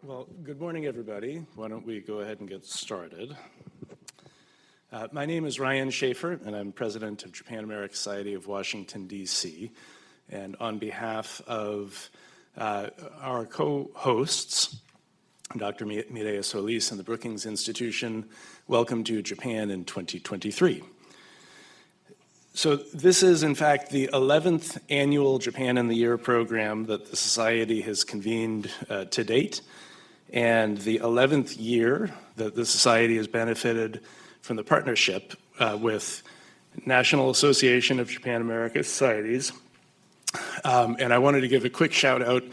Well, good morning, everybody. Why don't we go ahead and get started? My name is Ryan Schaefer, and I'm president of Japan American Society of Washington, D.C. And on behalf of our co-hosts, Dr. Mireya Solis and the Brookings Institution, welcome to Japan in 2023. So this is, in fact, the 11th annual Japan in the Year program that the Society has convened to date, and the 11th year that the Society has benefited from the partnership with National Association of Japan American Societies. And I wanted to give a quick shout out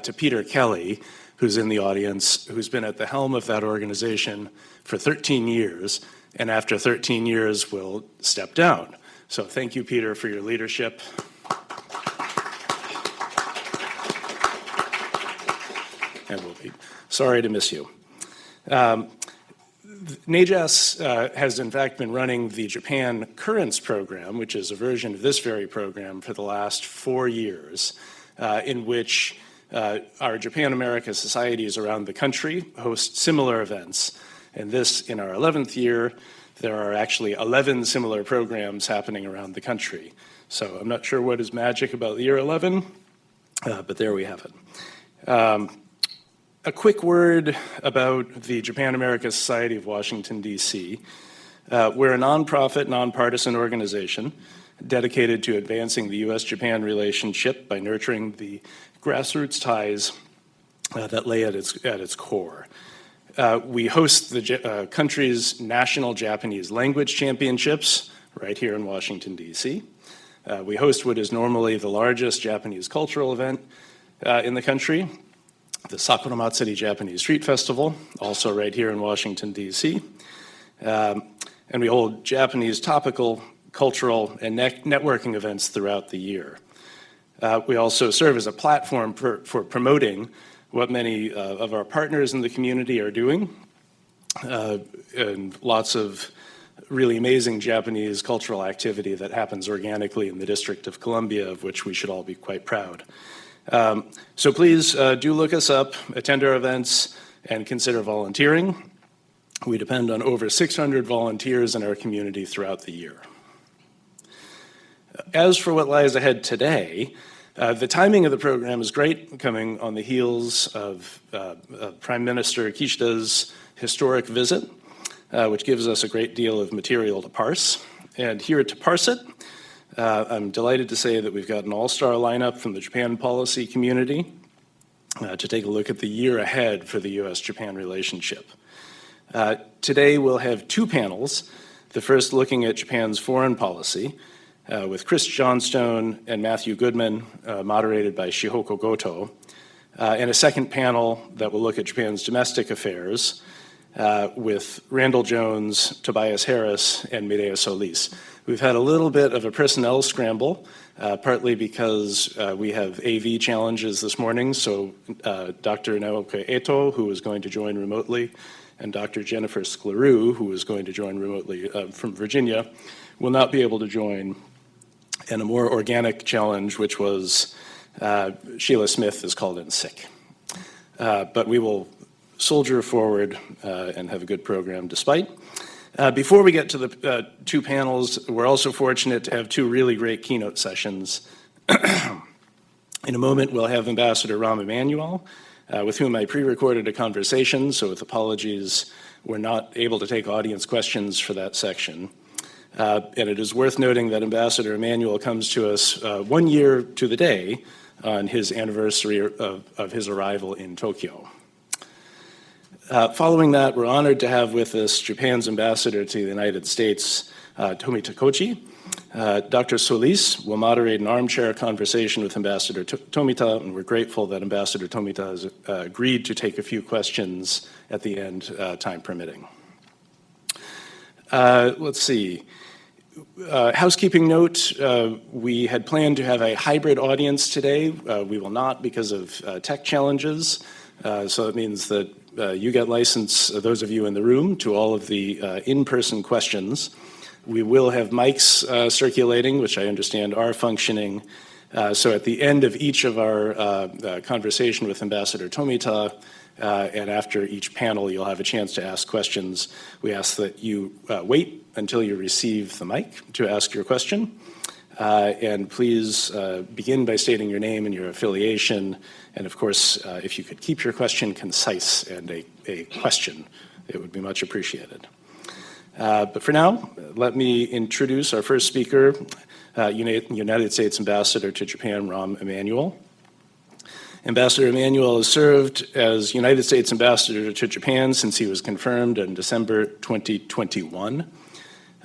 to Peter Kelly, who's in the audience, who's been at the helm of that organization for 13 years, and after 13 years will step down. So thank you, Peter, for your leadership. And we'll be sorry to miss you. NAJAS has in fact been running the Japan Currents program, which is a version of this very program, for the last 4 years, in which our Japan America societies around the country host similar events. And this, in our 11th year, there are actually 11 similar programs happening around the country. So I'm not sure what is magic about the year 11, but there we have it. A quick word about the Japan America Society of Washington, D.C. We're a nonprofit, nonpartisan organization dedicated to advancing the U.S. Japan relationship by nurturing the grassroots ties that lay at its core. We host the country's national Japanese language championships right here in Washington, D.C. We host what is normally the largest Japanese cultural event in the country, the Sakura Matsuri Japanese Street Festival, also right here in Washington, D.C. And we hold Japanese topical, cultural, and networking events throughout the year. We also serve as a platform for promoting what many of our partners in the community are doing, and lots of really amazing Japanese cultural activity that happens organically in the District of Columbia, of which we should all be quite proud. So please do look us up, attend our events, and consider volunteering. We depend on over 600 volunteers in our community throughout the year. As for what lies ahead today, the timing of the program is great, coming on the heels of Prime Minister Kishida's historic visit, which gives us a great deal of material to parse. And here to parse it, I'm delighted to say that we've got an all-star lineup from the Japan policy community to take a look at the year ahead for the U.S.-Japan relationship. Today we'll have 2 panels, the first looking at Japan's foreign policy, with Chris Johnstone and Matthew Goodman, moderated by Shihoko Goto, and a second panel that will look at Japan's domestic affairs with Randall Jones, Tobias Harris, and Mireya Solis. We've had a little bit of a personnel scramble, partly because we have AV challenges this morning, so Dr. Naoka Eto, who is going to join remotely, and Dr. Jennifer Skleru, who is going to join remotely from Virginia, will not be able to join. And a more organic challenge, which was Sheila Smith is called in sick. But we will soldier forward and have a good program despite. Before we get to the 2 panels, we're also fortunate to have 2 really great keynote sessions. In a moment, we'll have Ambassador Emanuel, with whom I pre-recorded a conversation, so with apologies, we're not able to take audience questions for that section. And it is worth noting that Ambassador Emanuel comes to us 1 year to the day on his anniversary of his arrival in Tokyo. Following that, we're honored to have with us Japan's ambassador to the United States, Tomita Kochi. Dr. Solis will moderate an armchair conversation with Ambassador Tomita, and we're grateful that Ambassador Tomita has agreed to take a few questions at the end, time permitting. Let's see. Housekeeping note, we had planned to have a hybrid audience today. We will not because of tech challenges. So it means that you get license, those of you in the room, to all of the in-person questions. We will have mics circulating, which I understand are functioning, So at the end of each of our conversation with Ambassador Tomita, and after each panel, you'll have a chance to ask questions. We ask that you wait until you receive the mic to ask your question. And please begin by stating your name and your affiliation. And of course, if you could keep your question concise and a question, it would be much appreciated. But for now, let me introduce our first speaker, United States Ambassador to Japan, Emanuel. Ambassador Emanuel has served as United States Ambassador to Japan since he was confirmed in December 2021.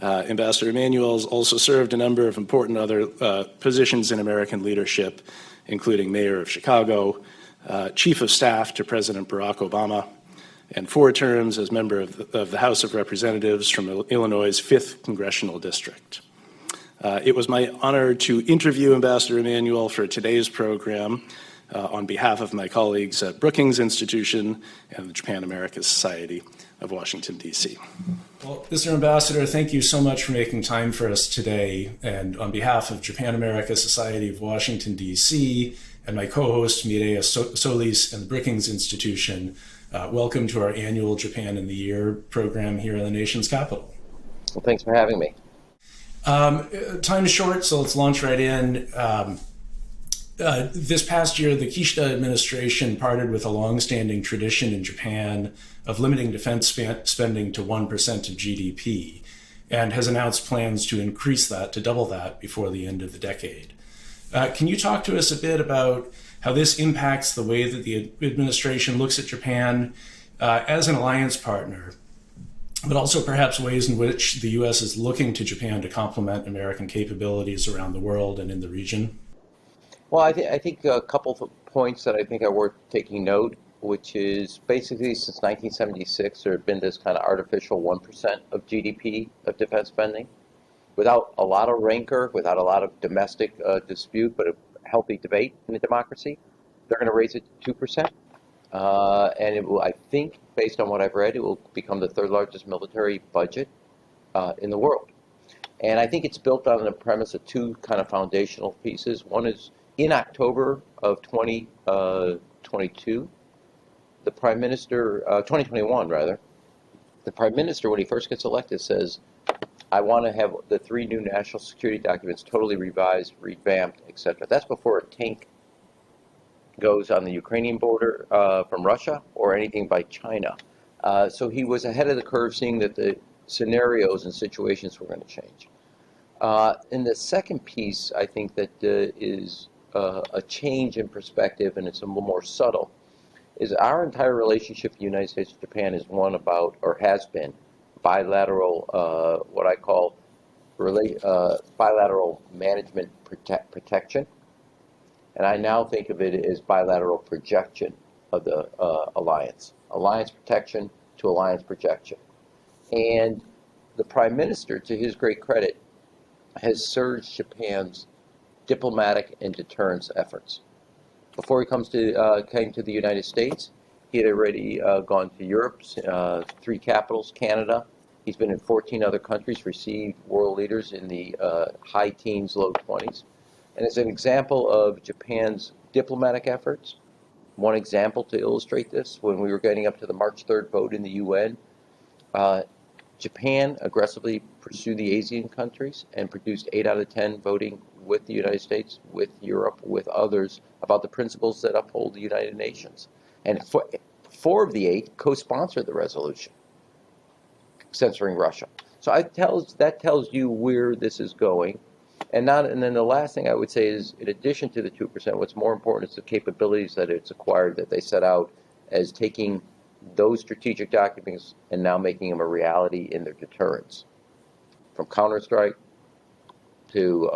Ambassador Emanuel has also served a number of important other positions in American leadership, including Mayor of Chicago, Chief of Staff to President Barack Obama, and 4 terms as member of the House of Representatives from Illinois' 5th Congressional District. It was my honor to interview Ambassador Emanuel for today's program on behalf of my colleagues at Brookings Institution and the Japan America Society of Washington, D.C. Well, Mr. Ambassador, thank you so much for making time for us today. And on behalf of Japan America Society of Washington, D.C., and my co-host, Mireya Solis, and the Brookings Institution, welcome to our annual Japan in the Year program here in the nation's capital. Well, thanks for having me. Time is short, so let's launch right in. This past year, the Kishida administration parted with a long-standing tradition in Japan of limiting defense spending to 1% of GDP, and has announced plans to increase that, to double that, before the end of the decade. Can you talk to us a bit about how this impacts the way that the administration looks at Japan as an alliance partner, but also perhaps ways in which the U.S. is looking to Japan to complement American capabilities around the world and in the region? Well, I think a couple of points that I think are worth taking note, which is basically since 1976, there had been this kind of artificial 1% of GDP of defense spending, without a lot of rancor, without a lot of domestic dispute, but a healthy debate in a democracy. They're going to raise it to 2%. And it will, I think, based on what I've read, it will become the 3rd largest military budget in the world. And I think it's built on the premise of 2 kind of foundational pieces. One is in October of 2022, the Prime Minister, 2021 rather, the Prime Minister, when he first gets elected, says, I want to have the 3 new national security documents totally revised, revamped, etc. That's before a tank goes on the Ukrainian border from Russia or anything by China. So he was ahead of the curve, seeing that the scenarios and situations were going to change. And the second piece, I think that is a change in perspective, and it's a little more subtle, is our entire relationship with the United States and Japan is one about, or has been, bilateral, what I call bilateral management protection. And I now think of it as bilateral projection of the alliance. Alliance protection to alliance projection. And the Prime Minister, to his great credit, has surged Japan's diplomatic and deterrence efforts. Before he came to the United States, he had already gone to Europe's 3 capitals, Canada. He's been in 14 other countries, received world leaders in the high teens, low 20s. And as an example of Japan's diplomatic efforts, one example to illustrate this, when we were getting up to the March 3rd vote in the UN, Japan aggressively pursued the Asian countries and produced 8 out of 10 voting with the United States, with Europe, with others about the principles that uphold the United Nations. And 4 of the 8 co-sponsored the resolution censoring Russia. So that tells you where this is going. And then the last thing I would say is, in addition to the 2%, what's more important is the capabilities that it's acquired, that they set out as taking those strategic documents and now making them a reality in their deterrence. From counterstrike to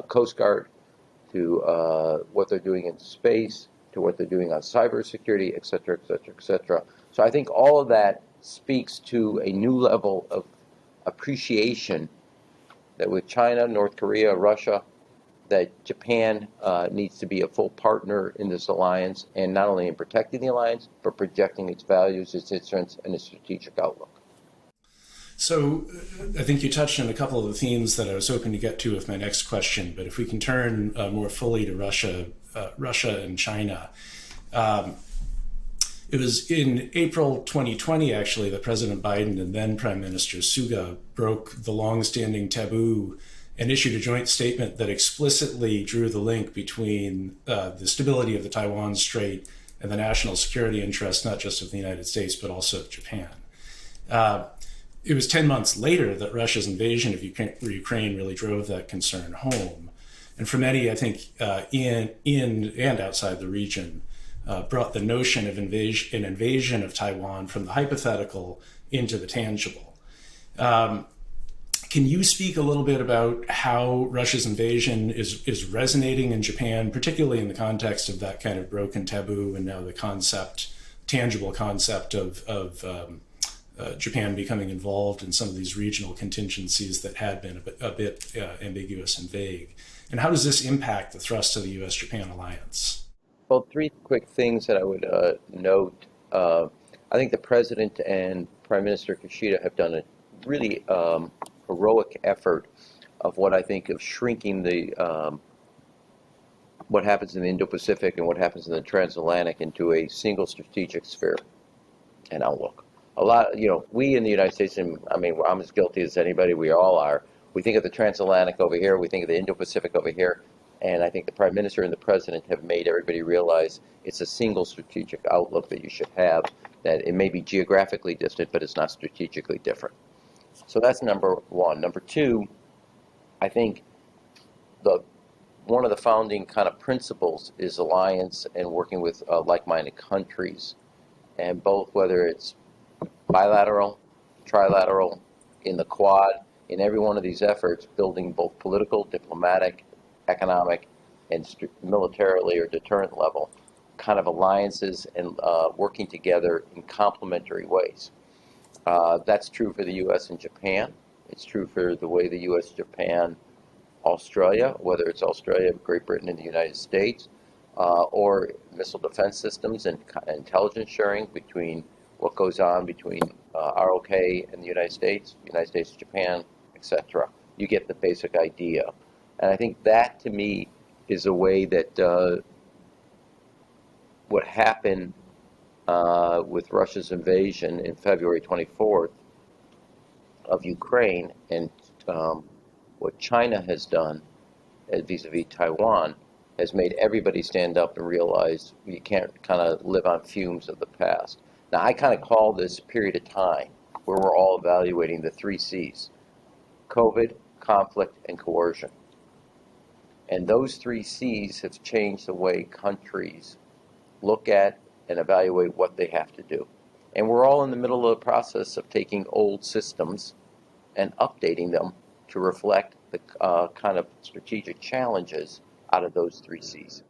Coast Guard, to what they're doing in space, to what they're doing on cybersecurity, et cetera, et cetera, et cetera. So I think all of that speaks to a new level of appreciation that with China, North Korea, Russia, that Japan needs to be a full partner in this alliance, and not only in protecting the alliance, but projecting its values, its strengths, and its strategic outlook. So I think you touched on a couple of the themes that I was hoping to get to with my next question, but if we can turn more fully to Russia and China. It was in April 2020, actually, that President Biden and then Prime Minister Suga broke the longstanding taboo and issued a joint statement that explicitly drew the link between the stability of the Taiwan Strait and the national security interest, not just of the United States, but also of Japan. It was 10 months later that Russia's invasion of Ukraine really drove that concern home. And for many, I think, in and outside the region, brought the notion of an invasion of Taiwan from the hypothetical into the tangible. Can you speak a little bit about how Russia's invasion is resonating in Japan, particularly in the context of that kind of broken taboo and now the tangible concept of Japan becoming involved in some of these regional contingencies that had been a bit ambiguous and vague? And how does this impact the thrust of the U.S. Japan alliance? Well, three quick things that I would note. I think the President and Prime Minister Kishida have done a really heroic effort of what I think of shrinking the what happens in the Indo-Pacific and what happens in the transatlantic into a single strategic sphere and outlook. A lot, we in the United States, and I mean, I'm as guilty as anybody, we all are. We think of the transatlantic over here, we think of the Indo-Pacific over here, and I think the Prime Minister and the President have made everybody realize it's a single strategic outlook that you should have, that it may be geographically distant, but it's not strategically different. So that's number one. Number two, I think one of the founding kind of principles is alliance and working with like-minded countries, and both, whether it's bilateral, trilateral, in the Quad, in every one of these efforts, building both political, diplomatic, economic, and militarily or deterrent level kind of alliances and working together in complementary ways. That's true for the U.S. and Japan. It's true for the way the U.S., Japan, Australia, whether it's Australia, Great Britain, and the United States, or missile defense systems and intelligence sharing between what goes on between ROK and the United States, Japan, etc. You get the basic idea. And I think that, to me, is a way that what happened with Russia's invasion in February 24th of Ukraine and what China has done vis-a-vis Taiwan has made everybody stand up and realize you can't kind of live on fumes of the past. Now, I kind of call this period of time where we're all evaluating the 3 C's: COVID, conflict, and coercion. And those 3 C's have changed the way countries look at and evaluate what they have to do. And we're all in the middle of the process of taking old systems and updating them to reflect the kind of strategic challenges out of those 3 C's.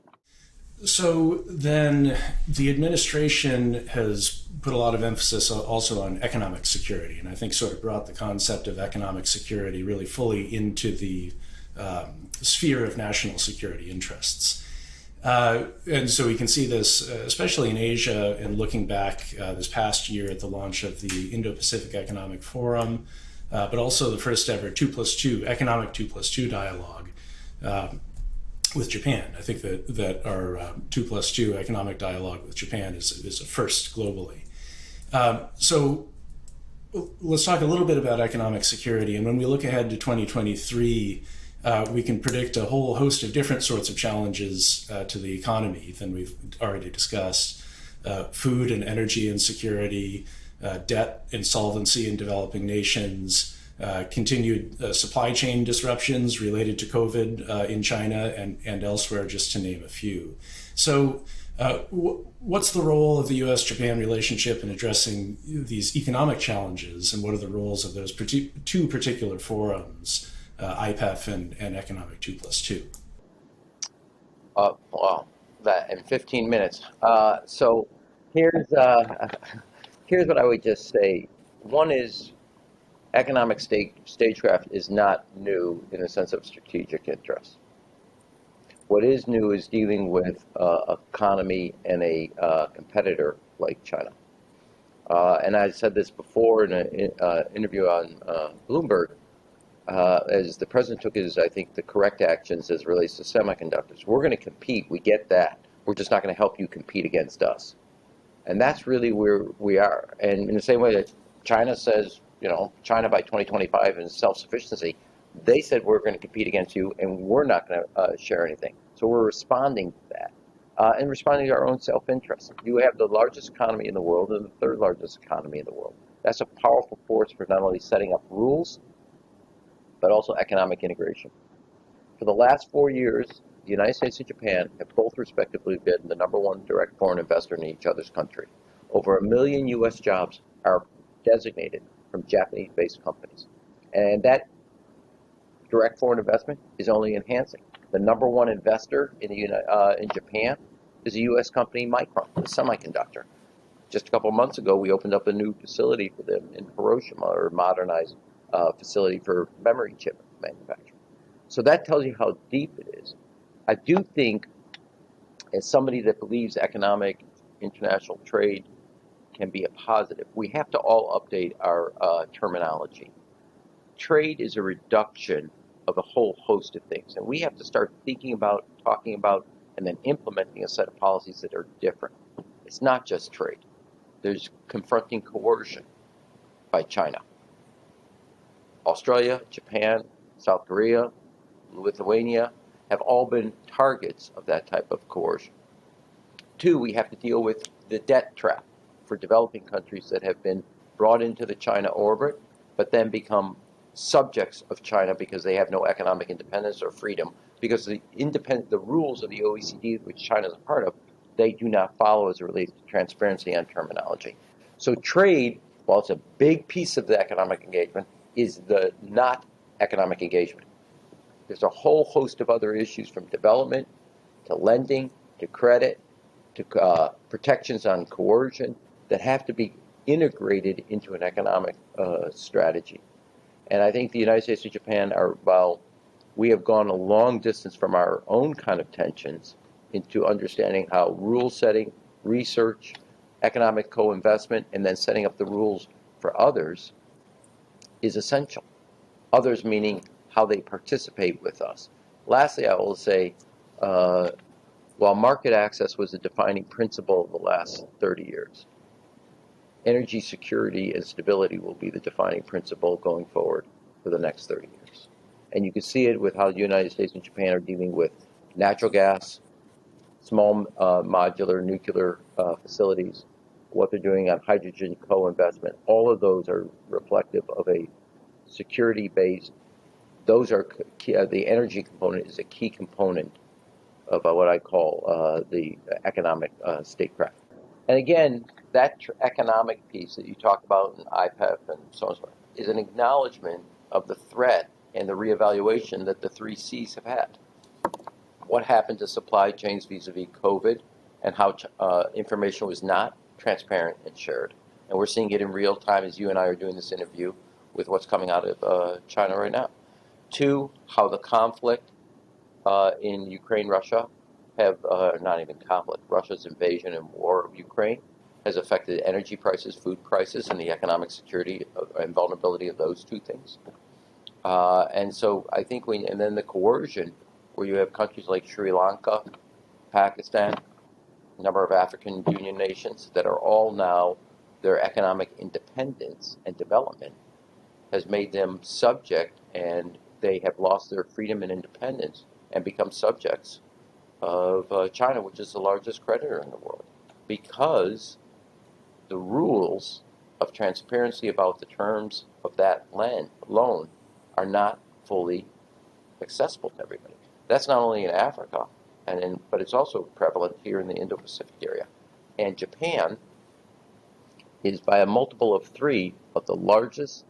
So then the administration has put a lot of emphasis also on economic security, and I think sort of brought the concept of economic security really fully into the sphere of national security interests. And so we can see this, especially in Asia, and looking back this past year at the launch of the Indo-Pacific Economic Forum, but also the first ever 2+2 economic 2+2 dialogue with Japan. I think that our 2+2 economic dialogue with Japan is a first globally. So let's talk a little bit about economic security. And when we look ahead to 2023, we can predict a whole host of different sorts of challenges to the economy than we've already discussed. Food and energy insecurity, debt insolvency in developing nations, continued supply chain disruptions related to COVID in China and elsewhere, just to name a few. So what's the role of the U.S.-Japan relationship in addressing these economic challenges, and what are the roles of those two particular forums, IPEF and Economic 2+2? Well, that in 15 minutes. So here's what I would just say. One is economic stagecraft is not new in the sense of strategic interest. What is new is dealing with economy and a competitor like China. And I said this before in an interview on Bloomberg, as the president took his, I think, the correct actions as it relates to semiconductors. We're going to compete. We get that. We're just not going to help you compete against us. And that's really where we are. And in the same way that China says, China by 2025 is self-sufficiency, they said we're going to compete against you and we're not going to share anything. So we're responding to that and responding to our own self-interest. You have the largest economy in the world and the third largest economy in the world. That's a powerful force for not only setting up rules, but also economic integration. For the last 4 years, the United States and Japan have both respectively been the #1 direct foreign investor in each other's country. Over 1 million U.S. jobs are designated from Japanese-based companies. And that direct foreign investment is only enhancing. The #1 investor in Japan is a U.S. company, Micron, a semiconductor. Just a couple of months ago, we opened up a new facility for them in Hiroshima, or a modernized facility for memory chip manufacturing. So that tells you how deep it is. I do think, as somebody that believes economic international trade can be a positive, we have to all update our terminology. Trade is a reduction of a whole host of things, and we have to start thinking about, talking about, and then implementing a set of policies that are different. It's not just trade. There's confronting coercion by China. Australia, Japan, South Korea, Lithuania have all been targets of that type of coercion. 2, we have to deal with the debt trap for developing countries that have been brought into the China orbit, but then become subjects of China because they have no economic independence or freedom, because the rules of the OECD, which China is a part of, they do not follow as it relates to transparency and terminology. So trade, while it's a big piece of the economic engagement, is the not economic engagement. There's a whole host of other issues, from development to lending to credit to protections on coercion, that have to be integrated into an economic strategy. And I think the United States and Japan while we have gone a long distance from our own kind of tensions into understanding how rule setting, research, economic co-investment, and then setting up the rules for others is essential. Others meaning how they participate with us. Lastly, I will say, while market access was a defining principle of the last 30 years, energy security and stability will be the defining principle going forward for the next 30 years. And you can see it with how the United States and Japan are dealing with natural gas, small modular nuclear facilities, what they're doing on hydrogen co-investment. All of those are reflective of a security-based. Those are key, the energy component is a key component of what I call the economic statecraft. And again, that economic piece that you talk about in IPEF and so on and so forth is an acknowledgement of the threat and the reevaluation that the 3 Cs have had. What happened to supply chains vis-a-vis COVID, and how information was not transparent and shared. And we're seeing it in real time as you and I are doing this interview with what's coming out of China right now. 2, how the conflict in Ukraine, Russia, not even conflict, Russia's invasion and war of Ukraine has affected energy prices, food prices, and the economic security and vulnerability of those 2 things. And so I think and then the coercion, where you have countries like Sri Lanka, Pakistan, a number of African Union nations that are all now, their economic independence and development has made them subject, and they have lost their freedom and independence and become subjects of China, which is the largest creditor in the world, because the rules of transparency about the terms of that loan are not fully accessible to everybody. That's not only in Africa, but it's also prevalent here in the Indo-Pacific area. And Japan is, by a multiple of 3, of the largest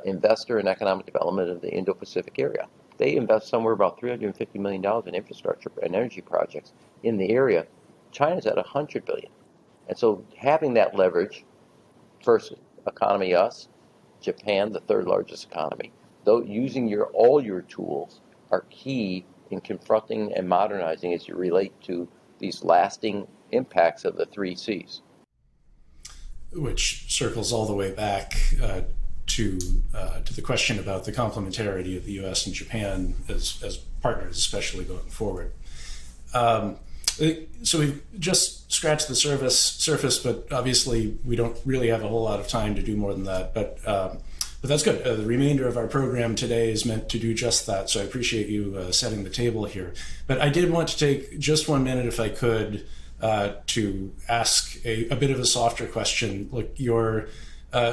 investor in economic development of the Indo-Pacific area. They invest somewhere about $350 million in infrastructure and energy projects in the area. China's at $100 billion. And so having that leverage, first economy, us, Japan, the 3rd largest economy, though using all your tools are key in confronting and modernizing as you relate to these lasting impacts of the 3 Cs. which circles all the way back to the question about the complementarity of the U.S. and Japan as partners, especially going forward. So we've just scratched the surface, but obviously we don't really have a whole lot of time to do more than that. But that's good. The remainder of our program today is meant to do just that. So I appreciate you setting the table here. But I did want to take just 1 minute, if I could, to ask a bit of a softer question. Look, your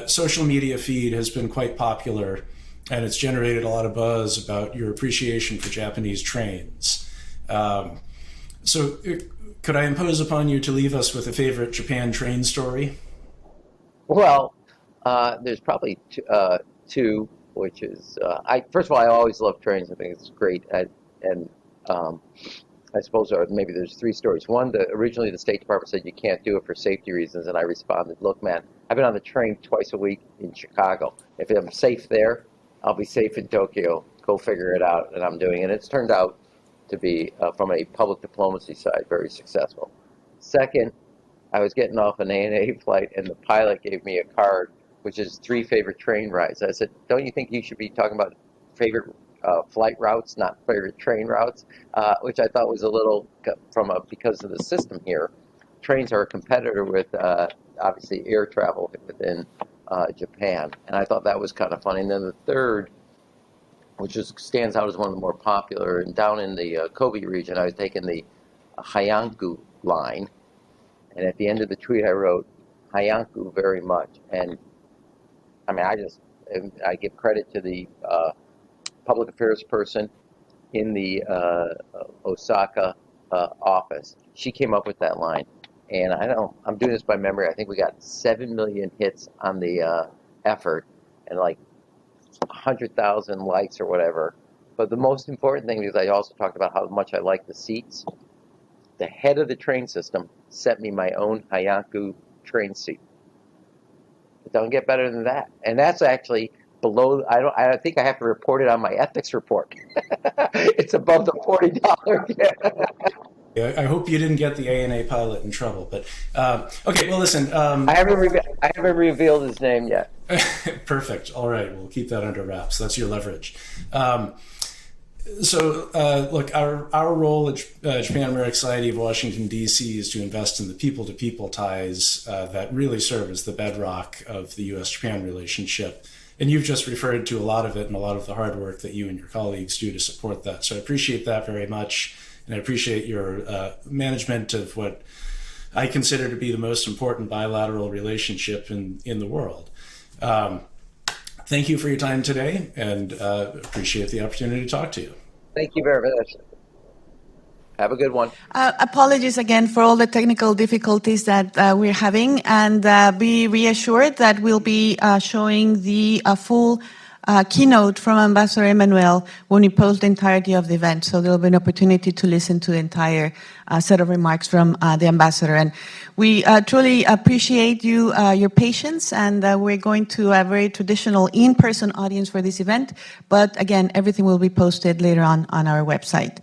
social media feed has been quite popular, and it's generated a lot of buzz about your appreciation for Japanese trains. So could I impose upon you to leave us with a favorite Japan train story? Well, there's probably two, which is first of all, I always love trains. I think it's great, and I suppose maybe there's three stories. One, originally the State Department said you can't do it for safety reasons, and I responded, look, man, I've been on the train twice a week in Chicago. If I'm safe there, I'll be safe in Tokyo. Go figure it out, and I'm doing it. And it's turned out to be, from a public diplomacy side, very successful. Second, I was getting off an ANA flight, and the pilot gave me a card, which is 3 favorite train rides. I said, don't you think you should be talking about favorite flight routes, not favorite train routes, which I thought was a little, because of the system here. Trains are a competitor with, obviously, air travel within Japan, and I thought that was kind of funny. And then the third, which stands out as one of the more popular, and down in the Kobe region, I was taking the Hayanku line, and at the end of the tweet I wrote, Hayanku very much. And I mean, I give credit to the public affairs person in the Osaka office. She came up with that line. And I'm doing this by memory. I think we got 7 million hits on the effort and like 100,000 likes or whatever. But the most important thing is I also talked about how much I like the seats. The head of the train system sent me my own Hayanku train seat. It don't get better than that. And that's actually below, I think I have to report it on my ethics report. It's above the $40. I hope you didn't get the ANA pilot in trouble, but okay. Well, listen. I haven't revealed his name yet. Perfect. All right, we'll keep that under wraps. That's your leverage. So, look, our role at Japan American Society of Washington, D.C. is to invest in the people-to-people ties that really serve as the bedrock of the U.S.-Japan relationship. And you've just referred to a lot of it and a lot of the hard work that you and your colleagues do to support that. So I appreciate that very much. And I appreciate your management of what I consider to be the most important bilateral relationship in the world. Thank you for your time today, and appreciate the opportunity to talk to you. Thank you very much. Have a good one. Apologies again for all the technical difficulties that we're having, and be reassured that we'll be showing the full keynote from Ambassador Emanuel when we post the entirety of the event. So there'll be an opportunity to listen to the entire set of remarks from the ambassador. And we truly appreciate your patience, and we're going to a very traditional in-person audience for this event. But again, everything will be posted later on our website.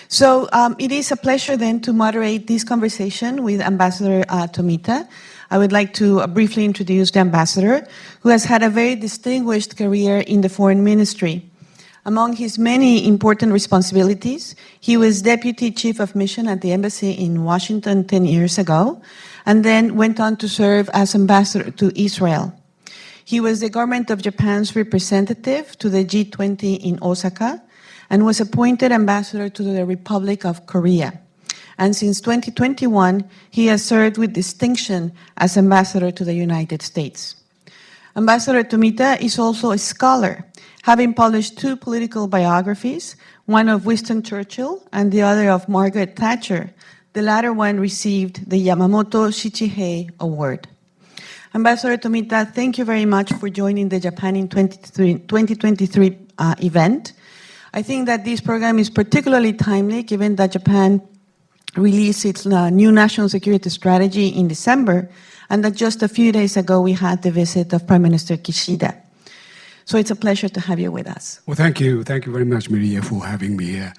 So it is a pleasure then to moderate this conversation with Ambassador Tomita. I would like to briefly introduce the ambassador, who has had a very distinguished career in the foreign ministry. Among his many important responsibilities, he was Deputy Chief of Mission at the Embassy in Washington 10 years ago, and then went on to serve as ambassador to Israel. He was the Government of Japan's representative to the G20 in Osaka, and was appointed ambassador to the Republic of Korea. And since 2021, he has served with distinction as ambassador to the United States. Ambassador Tomita is also a scholar, having published 2 political biographies, one of Winston Churchill and the other of Margaret Thatcher. The latter one received the Yamamoto Shichihei Award. Ambassador Tomita, thank you very much for joining the Japan in 2023 event. I think that this program is particularly timely given that Japan released its new national security strategy in December, and that just a few days ago we had the visit of Prime Minister Kishida. So it's a pleasure to have you with us. Well, thank you. Thank you very much, Maria, for having me here.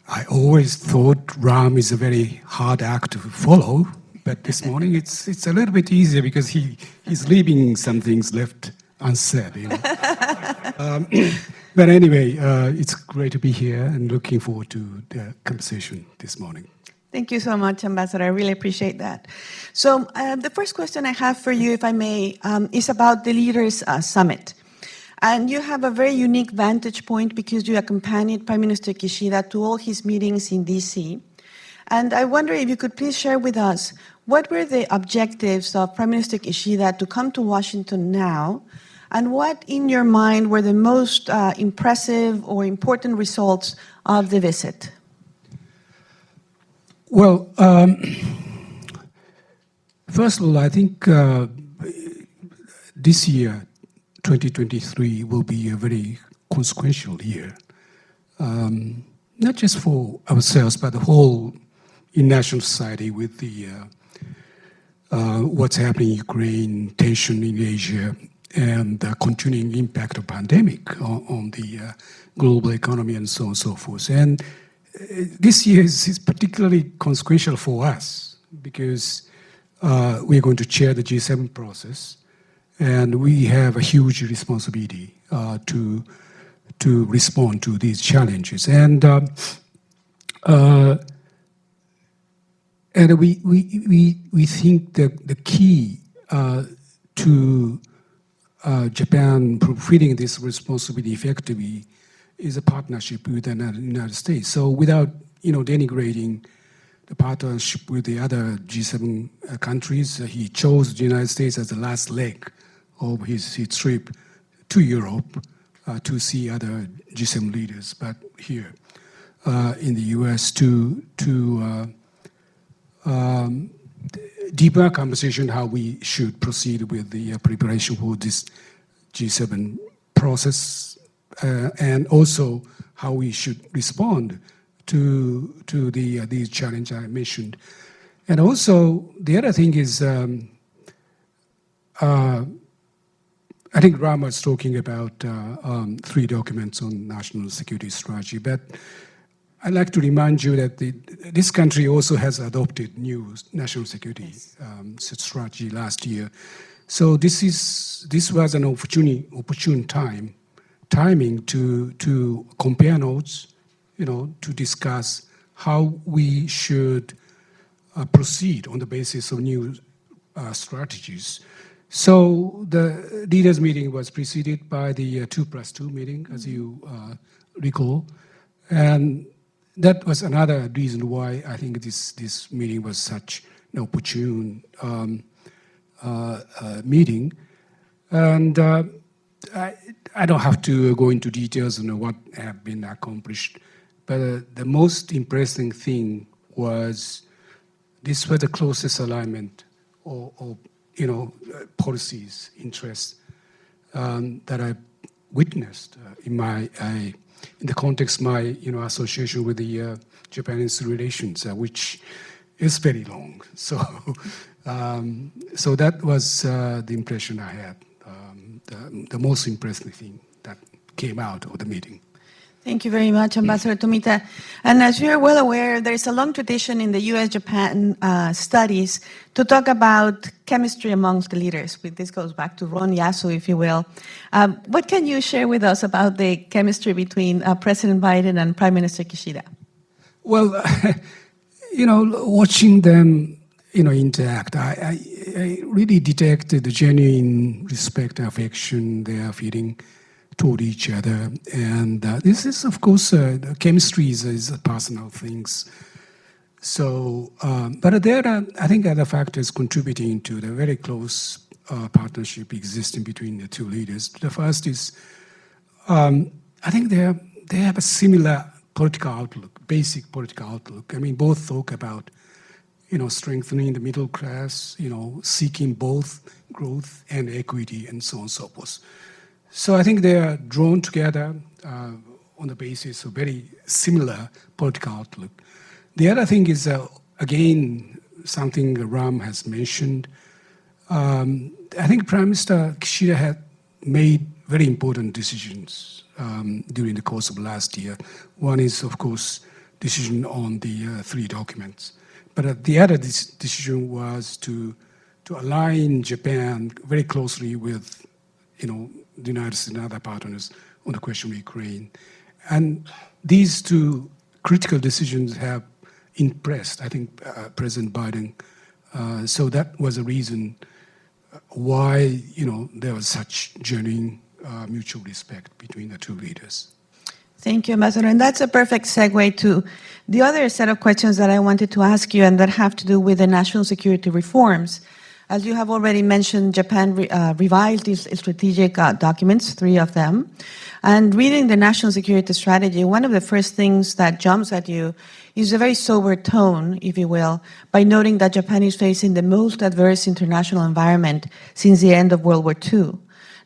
I always thought RAM is a very hard act to follow, but this morning it's a little bit easier because he's leaving some things left unsaid. But anyway, it's great to be here and looking forward to the conversation this morning. Thank you so much, Ambassador. I really appreciate that. So the first question I have for you, if I may, is about the Leaders' Summit. And you have a very unique vantage point because you accompanied Prime Minister Kishida to all his meetings in DC. And I wonder if you could please share with us what were the objectives of Prime Minister Kishida to come to Washington now, and what in your mind were the most impressive or important results of the visit? Well, first of all, I think this year, 2023, will be a very consequential year, not just for ourselves, but the whole international society with the what's happening in Ukraine, tension in Asia, and the continuing impact of pandemic on the global economy and so on and so forth. And this year is particularly consequential for us because we're going to chair the G7 process, and we have a huge responsibility to respond to these challenges. And we think that the key to Japan fulfilling this responsibility effectively is a partnership with the United States. So without denigrating the partnership with the other G7 countries, he chose the United States as the last leg of his trip to Europe to see other G7 leaders, but here in the U.S. to deeper conversation how we should proceed with the preparation for this G7 process, and also how we should respond to these challenges I mentioned. And also the other thing is, I think Ram was talking about 3 documents on national security strategy, but I'd like to remind you that this country also has adopted new national security strategy last year. So this was an opportune timing to compare notes, to discuss how we should proceed on the basis of new strategies. So the leaders' meeting was preceded by the 2+2 meeting, as you recall, and that was another reason why I think this meeting was such an opportune meeting. And I don't have to go into details on what have been accomplished, but the most impressive thing was this was the closest alignment of policies, interests that I witnessed in the context of my association with the Japanese relations, which is very long. So so that was the impression I had, the most impressive thing that came out of the meeting. Thank you very much, Ambassador Tomita. And as you're well aware, there is a long tradition in the U.S. Japan studies to talk about chemistry amongst the leaders. This goes back to Ron Yasu, if you will. What can you share with us about the chemistry between President Biden and Prime Minister Kishida? Well, watching them, interact, I really detected the genuine respect and affection they are feeling toward each other. And this is, of course, chemistry is a personal things. So, but there are, I think, other factors contributing to the very close partnership existing between the two leaders. The first is, I think they have a similar political outlook, basic political outlook. I mean, both talk about, strengthening the middle class, seeking both growth and equity and so on and so forth. So I think they are drawn together on the basis of very similar political outlook. The other thing is, again, something Ram has mentioned. I think Prime Minister Kishida had made very important decisions during the course of last year. One is, of course, decision on the 3 documents. but the other decision was to align Japan very closely with, the United States and other partners on the question of Ukraine. And these two critical decisions have impressed, I think, President Biden. So that was a reason why, there was such genuine mutual respect between the two leaders. Thank you, Ambassador. And that's a perfect segue to the other set of questions that I wanted to ask you, and that have to do with the national security reforms. As you have already mentioned, Japan revised these strategic documents, 3 of them. And reading the national security strategy, one of the first things that jumps at you is a very sober tone, if you will, by noting that Japan is facing the most adverse international environment since the end of World War II.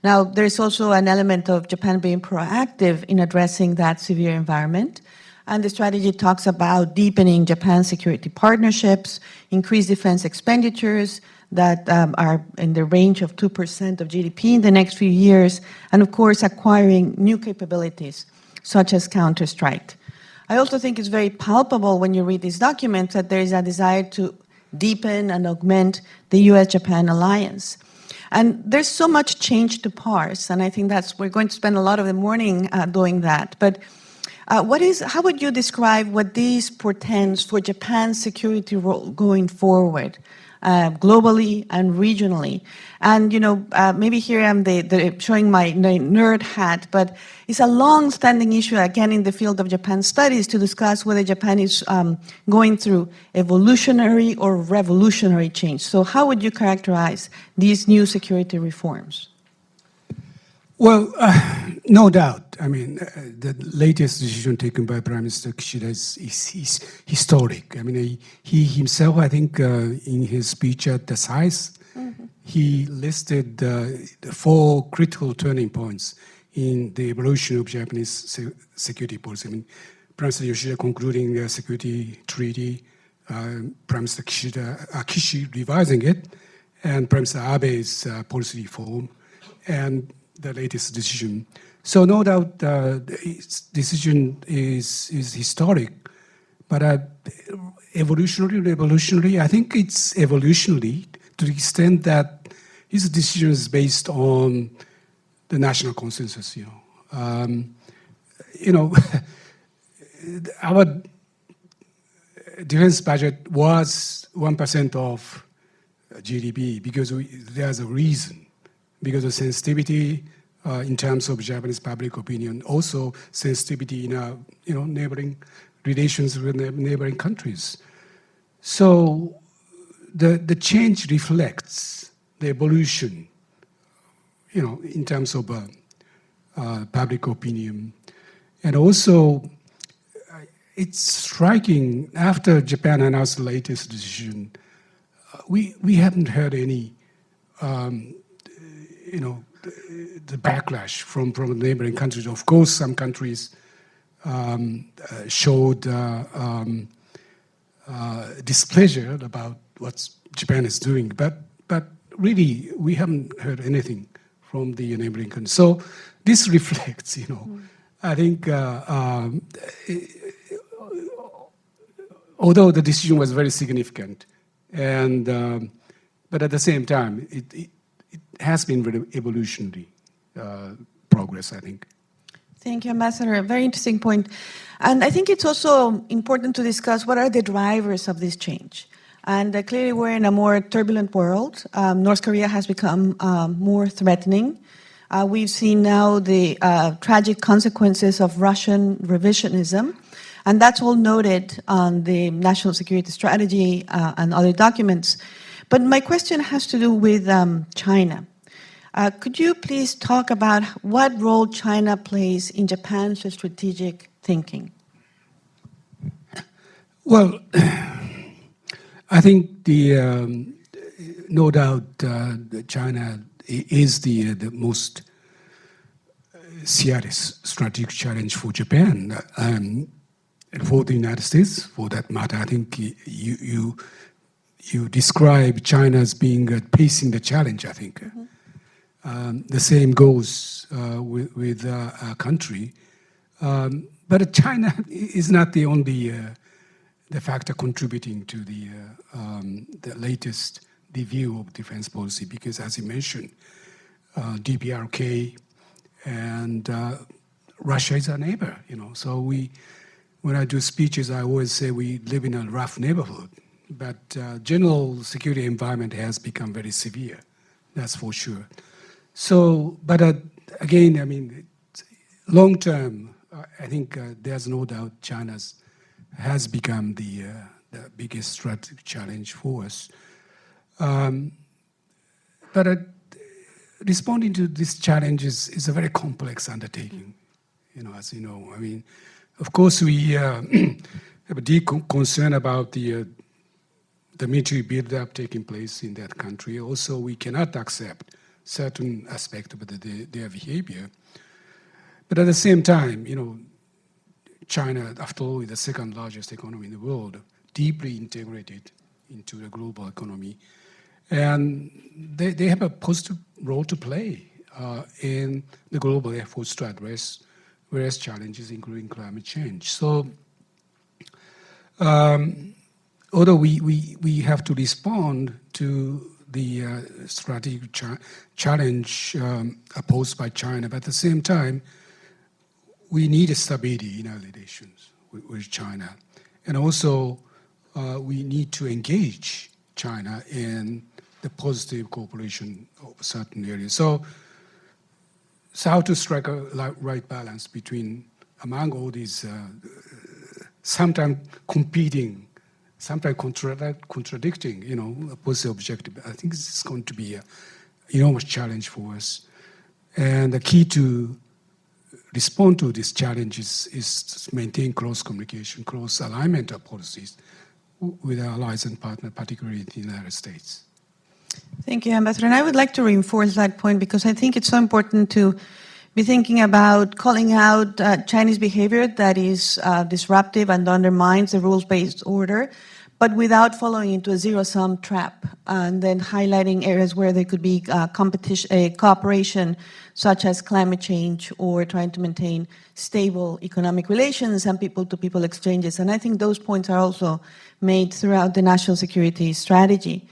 Now, there's also an element of Japan being proactive in addressing that severe environment. And the strategy talks about deepening Japan's security partnerships, increased defense expenditures that are in the range of 2% of GDP in the next few years, and of course, acquiring new capabilities, such as counterstrike. I also think it's very palpable when you read these documents that there is a desire to deepen and augment the U.S. Japan alliance. And there's so much change to parse, and I think we're going to spend a lot of the morning doing that. But how would you describe what this portends for Japan's security role going forward, globally and regionally? And, maybe here I'm showing my nerd hat, but it's a long-standing issue, again, in the field of Japan studies to discuss whether Japan is going through evolutionary or revolutionary change. So how would you characterize these new security reforms? Well, no doubt. I mean, the latest decision taken by Prime Minister Kishida is historic. I mean, he himself, I think, in his speech at the SAIS, he listed the 4 critical turning points in the evolution of Japanese security policy. I mean, Prime Minister Yoshida concluding the security treaty, Prime Minister Kishi revising it, and Prime Minister Abe's policy reform, and the latest decision. So no doubt this decision is historic, but evolutionary, revolutionary, I think it's evolutionary to the extent that his decision is based on the national consensus, our defense budget was 1% of GDP because there's a reason. Because of sensitivity in terms of Japanese public opinion, also sensitivity in our, neighboring relations with neighboring countries. So the change reflects the evolution, in terms of public opinion, and also it's striking. After Japan announced the latest decision, we haven't heard any. The backlash from neighboring countries. Of course, some countries showed displeasure about what Japan is doing, but really we haven't heard anything from the neighboring countries. So this reflects, I think, although the decision was very significant, and but at the same time, it has been evolutionary progress, I think. Thank you, Ambassador. A very interesting point. And I think it's also important to discuss what are the drivers of this change. And clearly we're in a more turbulent world. North Korea has become more threatening. We've seen now the tragic consequences of Russian revisionism. And that's all noted on the national security strategy and other documents. But my question has to do with China. Could you please talk about what role China plays in Japan's strategic thinking? Well, I think no doubt China is the most serious strategic challenge for Japan and for the United States, for that matter. I think you describe China as being pacing the challenge, I think. Mm-hmm. The same goes with our country. But China is not the only the factor contributing to the latest review of defense policy, because as you mentioned, DPRK and Russia is our neighbor, So when I do speeches, I always say we live in a rough neighborhood, but general security environment has become very severe. That's for sure. So, but again, I mean, long term, I think there's no doubt China has become the biggest strategic challenge for us. But responding to this challenge is a very complex undertaking, as you know. I mean, of course, we have a deep concern about the military build-up taking place in that country. Also, we cannot accept certain aspects of their behavior. But at the same time, China, after all, is the second largest economy in the world, deeply integrated into the global economy. And they have a positive role to play in the global efforts to address various challenges, including climate change. So, although we have to respond to the strategic challenge posed by China, but at the same time, we need a stability in our relations with China. And also, we need to engage China in the positive cooperation of certain areas. So how to strike a right balance between, among all these sometimes competing, sometimes contradicting, opposite objective. I think this is going to be an enormous challenge for us. And the key to respond to these challenges is to maintain close communication, close alignment of policies with our allies and partners, particularly the United States. Thank you, Ambassador. And I would like to reinforce that point because I think it's so important to be thinking about calling out Chinese behavior that is disruptive and undermines the rules-based order, but without falling into a zero-sum trap, and then highlighting areas where there could be cooperation, such as climate change or trying to maintain stable economic relations and people-to-people exchanges. And I think those points are also made throughout the national security strategy.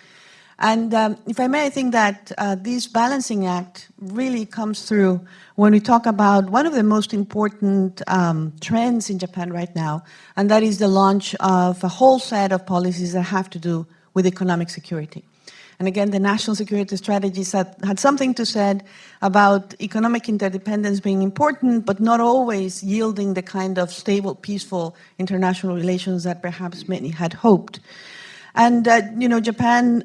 And if I may, I think that this balancing act really comes through when we talk about one of the most important trends in Japan right now, and that is the launch of a whole set of policies that have to do with economic security. And again, the national security strategies had something to say about economic interdependence being important, but not always yielding the kind of stable, peaceful international relations that perhaps many had hoped. And, Japan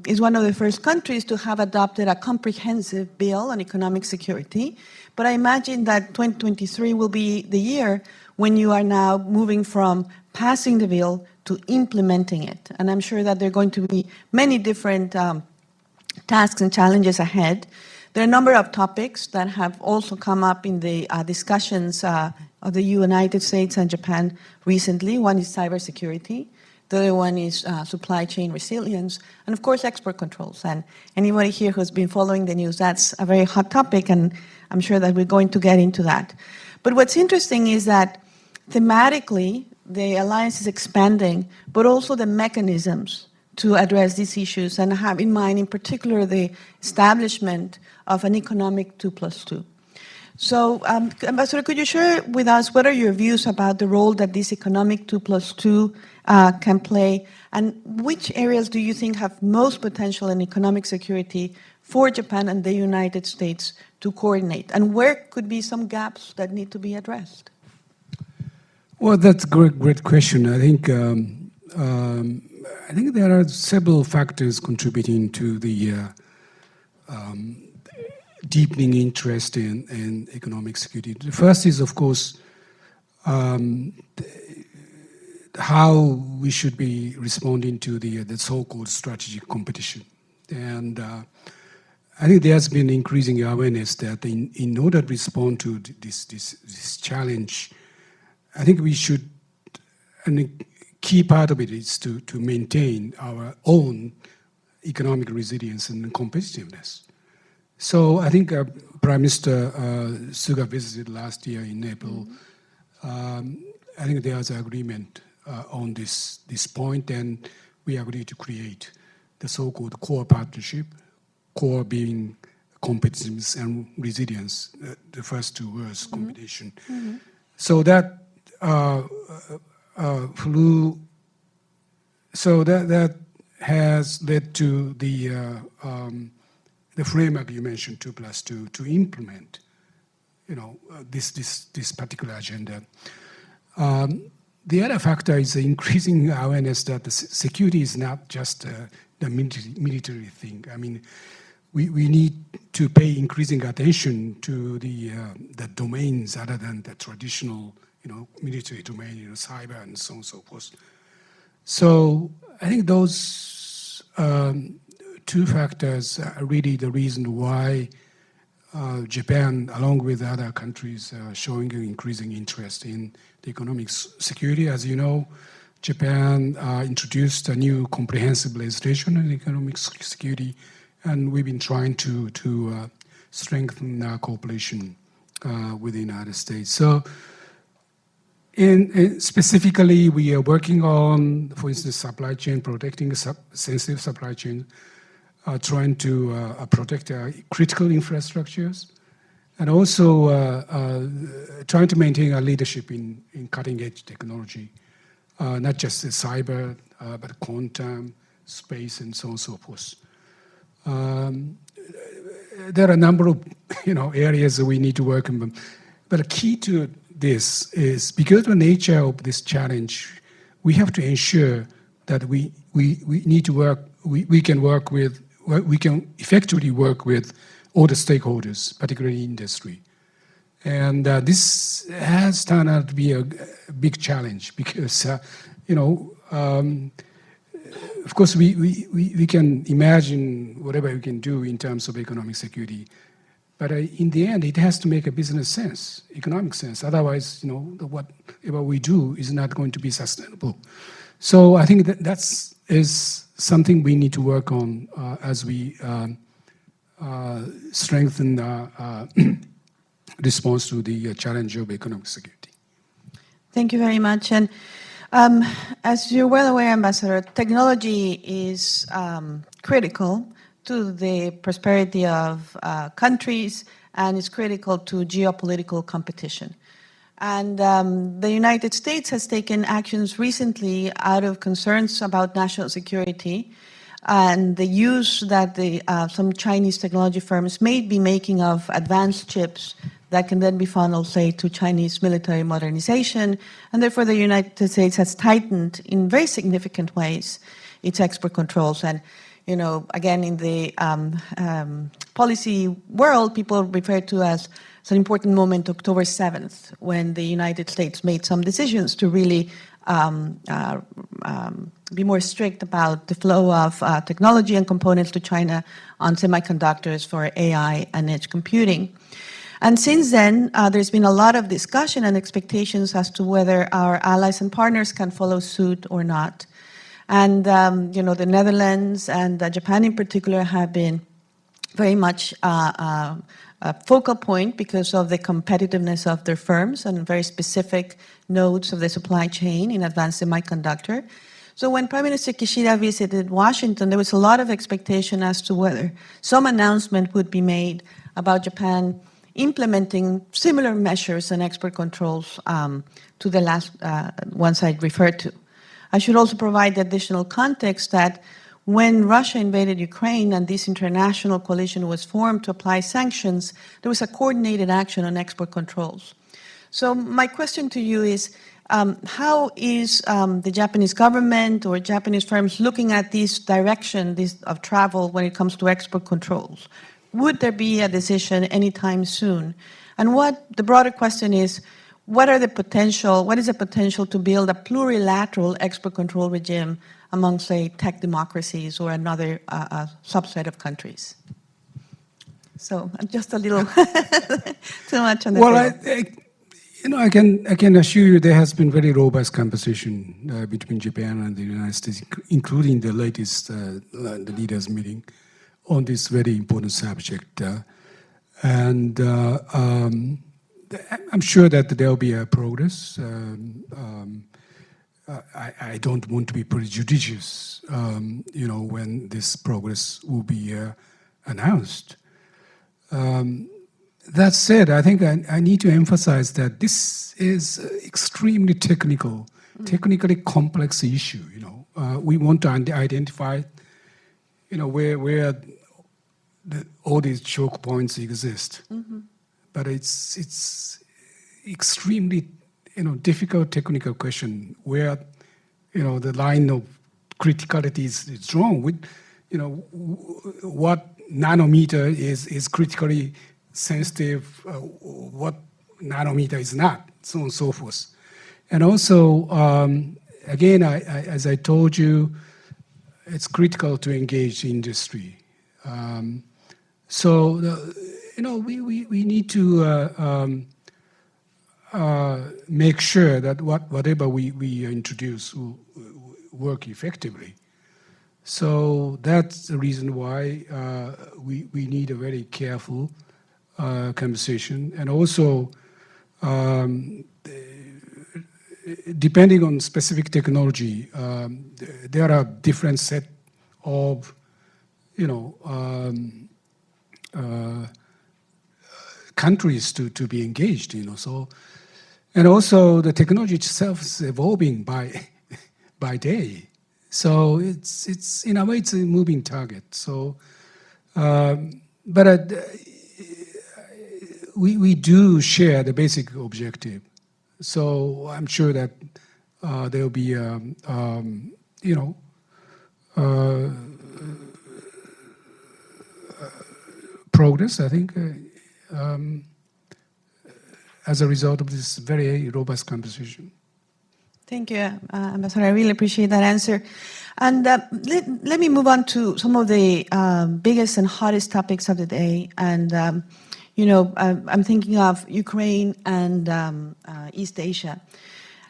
is one of the first countries to have adopted a comprehensive bill on economic security. But I imagine that 2023 will be the year when you are now moving from passing the bill to implementing it. And I'm sure that there are going to be many different tasks and challenges ahead. There are a number of topics that have also come up in the discussions of the United States and Japan recently. One is cybersecurity. The other one is supply chain resilience, and of course, export controls. And anybody here who's been following the news, that's a very hot topic, and I'm sure that we're going to get into that. But what's interesting is that thematically, the alliance is expanding, but also the mechanisms to address these issues and have in mind, in particular, the establishment of an economic 2+2. So, Ambassador, could you share with us what are your views about the role that this economic 2+2 can play, and which areas do you think have most potential in economic security for Japan and the United States to coordinate, and where could be some gaps that need to be addressed? Well, that's a great question. I think there are several factors contributing to the deepening interest in economic security. The first is, of course, how we should be responding to the so-called strategic competition. And I think there has been increasing awareness that in order to respond to this challenge, I think we should, and a key part of it is to maintain our own economic resilience and competitiveness. So I think Prime Minister Suga visited last year in April. I think there was an agreement on this point, and we agreed to create the so-called core partnership, core being competitiveness and resilience, the first two words combination. So that that has led to the framework you mentioned, 2+2, to implement, this particular agenda. The other factor is the increasing awareness that the security is not just the military thing. I mean, we need to pay increasing attention to the domains other than the traditional, military domain, cyber and so on and so forth. So I think those two factors are really the reason why Japan, along with other countries, are showing an increasing interest in the economic security. As you know, Japan introduced a new comprehensive legislation on economic security, and we've been trying to strengthen our cooperation with the United States. So specifically, we are working on, for instance, supply chain, protecting sensitive supply chain, trying to protect critical infrastructures, and also trying to maintain our leadership in cutting-edge technology, not just the cyber, but quantum, space, and so on and so forth. There are a number of areas that we need to work on, but the key to this is, because of the nature of this challenge, we have to ensure that we need to work. We can effectively work with all the stakeholders, particularly industry. And this has turned out to be a big challenge because, of course, we can imagine whatever we can do in terms of economic security, but in the end, it has to make a business sense, economic sense. Otherwise, whatever we do is not going to be sustainable. So I think that is something we need to work on as we strengthen our response to the challenge of economic security. Thank you very much. And as you're well aware, Ambassador, technology is critical to the prosperity of countries, and is critical to geopolitical competition. And the United States has taken actions recently out of concerns about national security and the use that some Chinese technology firms may be making of advanced chips that can then be funneled, say, to Chinese military modernization. And therefore, the United States has tightened in very significant ways its export controls. And, again, in the policy world, people refer to as an important moment, October 7th, when the United States made some decisions to really be more strict about the flow of technology and components to China on semiconductors for AI and edge computing. And since then, there's been a lot of discussion and expectations as to whether our allies and partners can follow suit or not. And, the Netherlands and Japan in particular have been very much a focal point because of the competitiveness of their firms and very specific nodes of the supply chain in advanced semiconductor. So when Prime Minister Kishida visited Washington, there was a lot of expectation as to whether some announcement would be made about Japan implementing similar measures and export controls to the last ones I referred to. I should also provide the additional context that when Russia invaded Ukraine and this international coalition was formed to apply sanctions, there was a coordinated action on export controls. So my question to you is, how is the Japanese government or Japanese firms looking at this direction of travel when it comes to export controls? Would there be a decision anytime soon? And the broader question is, what is the potential to build a plurilateral export control regime among, say, tech democracies or another subset of countries? So just a little too much on the table. I can assure you there has been very robust conversation between Japan and the United States, including the latest the leaders meeting on this very important subject. And I'm sure that there will be a progress. I don't want to be prejudicious, when this progress will be announced. That said, I think I need to emphasize that this is extremely technically complex issue. We want to identify, where all these choke points exist, but it's extremely, difficult technical question where, the line of criticality is drawn with, what nanometer is critically sensitive, what nanometer is not, so on and so forth. And also, again, as I told you, it's critical to engage industry. We need to make sure that whatever we introduce will work effectively. So that's the reason why we need a very careful conversation. And also, depending on specific technology, there are different set of, countries to be engaged, So, and also the technology itself is evolving by day. So it's in a way it's a moving target. So, but we do share the basic objective. So I'm sure that there will be progress, I think, as a result of this very robust conversation. Thank you, Ambassador. I really appreciate that answer. And let me move on to some of the biggest and hottest topics of the day. And, I'm thinking of Ukraine and East Asia.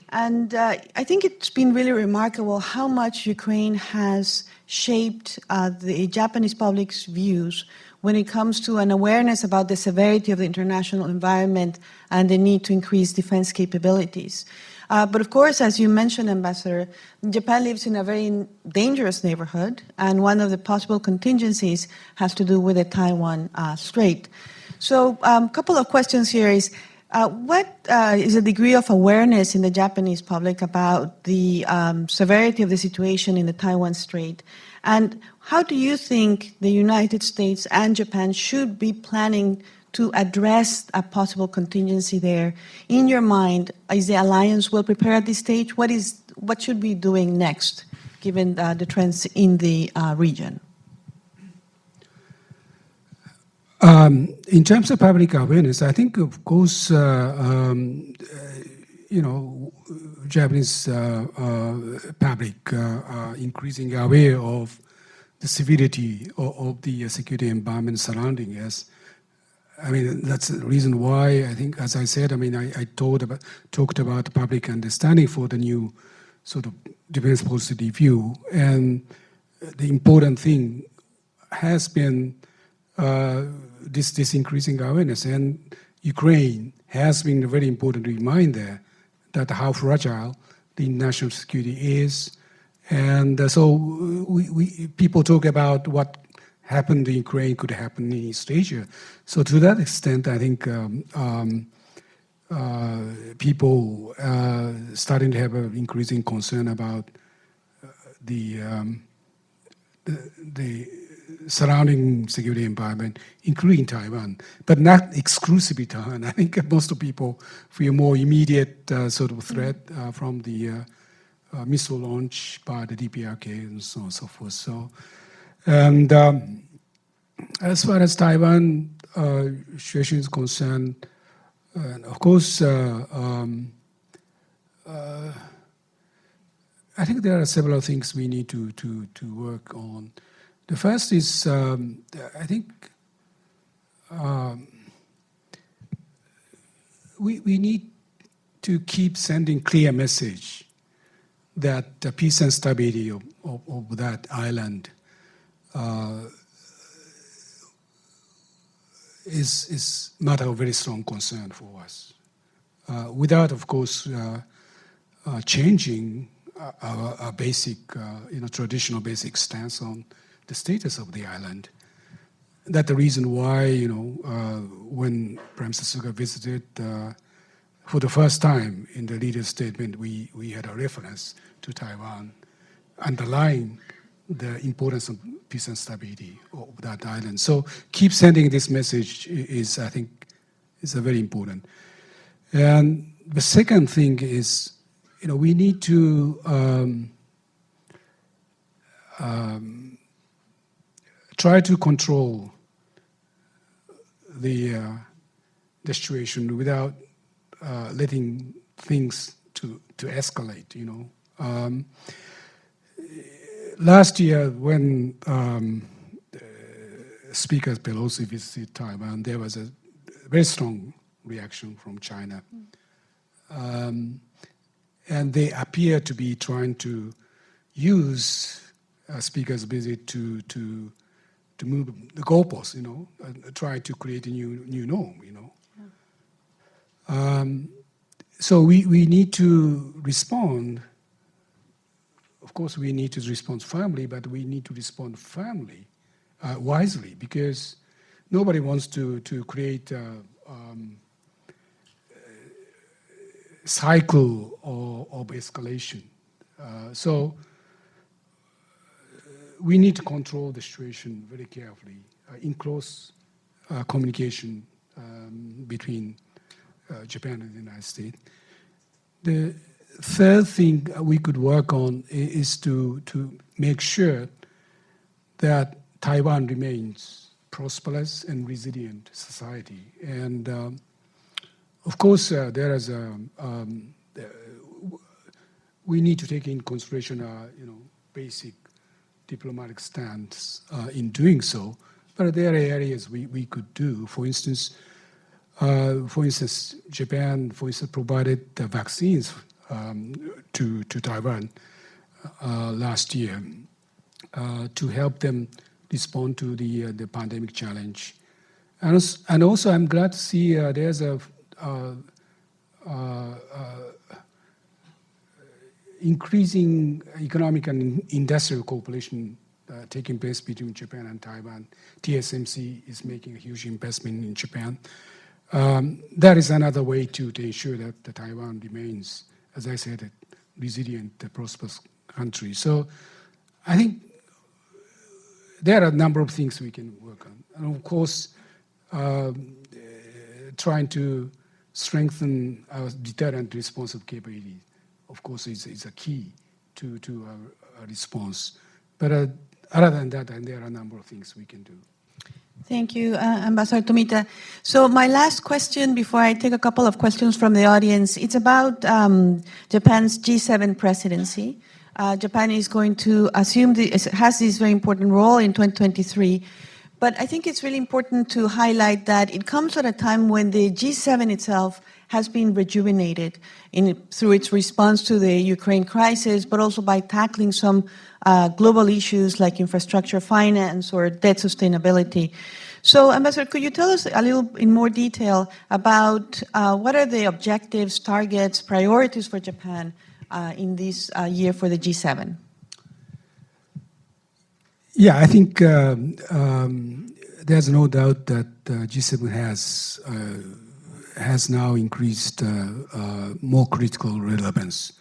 And I think it's been really remarkable how much Ukraine has shaped the Japanese public's views when it comes to an awareness about the severity of the international environment and the need to increase defense capabilities. But of course, as you mentioned, Ambassador, Japan lives in a very dangerous neighborhood, and one of the possible contingencies has to do with the Taiwan Strait. So a couple of questions here is, what is the degree of awareness in the Japanese public about the severity of the situation in the Taiwan Strait? And how do you think the United States and Japan should be planning to address a possible contingency there? In your mind, is the alliance well prepared at this stage? What should we be doing next, given the trends in the region? In terms of public awareness, I think, of course, Japanese public are increasingly aware of the severity of the security environment surrounding us. I mean, that's the reason why I think, as I said, I talked about public understanding for the new sort of defense policy review. And the important thing has been this increasing awareness. And Ukraine has been a very important reminder that how fragile the national security is. And so people talk about what happened in Ukraine could happen in East Asia. So to that extent, I think people starting to have an increasing concern about the surrounding security environment, including Taiwan, but not exclusively Taiwan. I think most of people feel more immediate sort of threat from the missile launch by the DPRK and so on and so forth. So, and as far as Taiwan situation is concerned, of course, I think there are several things we need to work on. The first is, I think we need to keep sending clear message that the peace and stability of that island is matter of very strong concern for us. Without, of course, changing our basic, traditional basic stance on the status of the island. That's the reason why, when Prime Minister Suga visited, for the first time in the leader's statement, we had a reference to Taiwan, underlying the importance of peace and stability of that island. So keep sending this message is, I think, is very important. And the second thing is, we need to try to control the situation without letting things to escalate. Last year, when Speaker Pelosi visited Taiwan, there was a very strong reaction from China. And they appear to be trying to use Speaker's visit to move the goalposts, try to create a new norm, So we need to respond. Of course, we need to respond firmly, but we need to respond firmly, wisely, because nobody wants to create a cycle of escalation. So we need to control the situation very carefully, in close communication between Japan and the United States. The third thing we could work on is to make sure that Taiwan remains prosperous and resilient society. And of course, there is we need to take in consideration basic diplomatic stance in doing so. But there are areas we could do. For instance, Japan, provided the vaccines to Taiwan last year to help them respond to the pandemic challenge. And also, I'm glad to see there's a increasing economic and industrial cooperation taking place between Japan and Taiwan. TSMC is making a huge investment in Japan. That is another way to ensure that Taiwan remains, as I said, a resilient, prosperous country. So I think there are a number of things we can work on. And of course, trying to strengthen our deterrent responsive capability, of course, is a key to our response. But other than that, there are a number of things we can do. Thank you, Ambassador Tomita. So my last question before I take a couple of questions from the audience, it's about Japan's G7 presidency. Japan is going to assume has this very important role in 2023. But I think it's really important to highlight that it comes at a time when the G7 itself has been rejuvenated through its response to the Ukraine crisis, but also by tackling some global issues like infrastructure finance or debt sustainability. So, Ambassador, could you tell us a little in more detail about what are the objectives, targets, priorities for Japan in this year for the G7? Yeah, I think there's no doubt that G7 has now increased more critical relevance.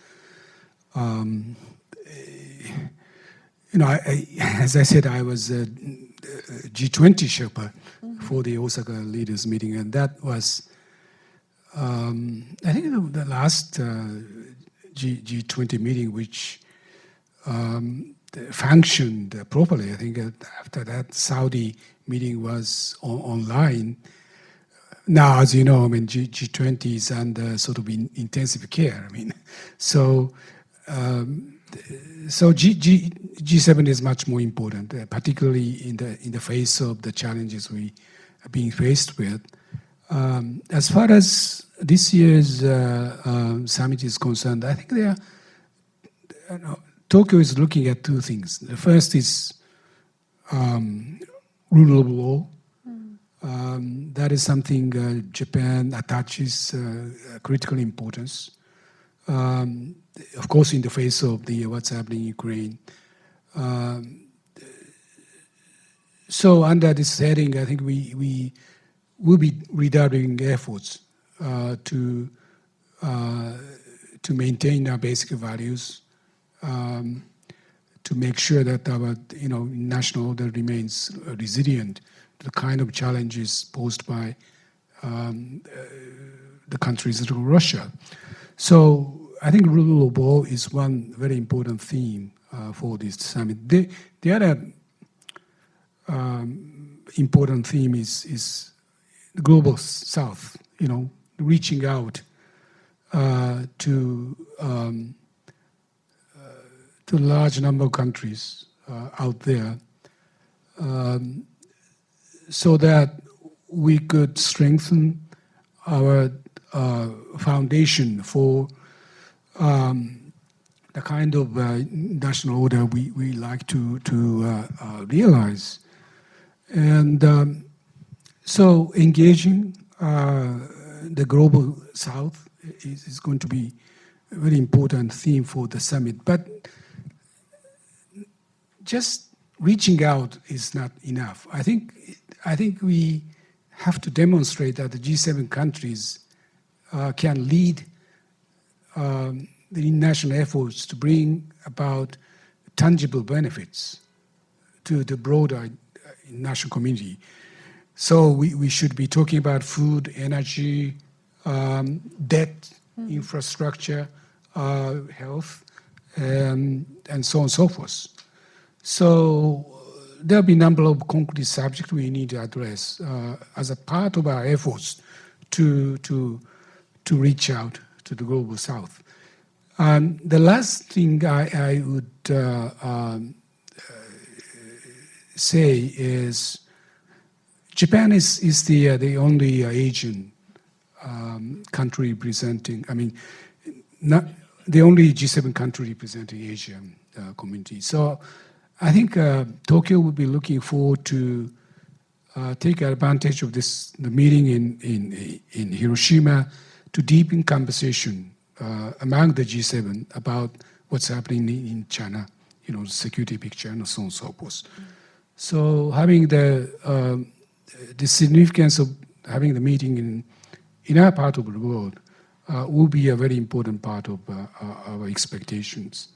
As I said, I was a G20 Sherpa for the Osaka leaders meeting, and that was, I think, the last G20 meeting which functioned properly. I think after that Saudi meeting was online. Now, as you know, G20 is under sort of intensive care. So G7 is much more important, particularly in the face of the challenges we are being faced with. As far as this year's summit is concerned, I think Tokyo is looking at two things. The first is rule of law. That is something Japan attaches critical importance. of course, in the face of what's happening in Ukraine. So under this heading, I think we will be redoubling efforts to maintain our basic values, to make sure that our national order remains resilient to the kind of challenges posed by the countries of Russia. So I think rule of law is one very important theme for this summit. The other important theme is the global South, reaching out to a large number of countries out there, so that we could strengthen our foundation for the kind of national order we like to realize. And so engaging the global South is going to be a very important theme for the summit. But just reaching out is not enough. I think we have to demonstrate that the G7 countries can lead the international efforts to bring about tangible benefits to the broader national community. So we should be talking about food, energy, debt, infrastructure, health, and so on and so forth. So there'll be a number of concrete subjects we need to address as a part of our efforts to reach out to the global South. The last thing I would say is Japan is the only Asian country representing, not the only G7 country representing Asian community. So I think Tokyo will be looking forward to take advantage of the meeting in Hiroshima to deepen conversation among the G7 about what's happening in China, security picture and so on and so forth. So having the significance of having the meeting in our part of the world will be a very important part of our expectations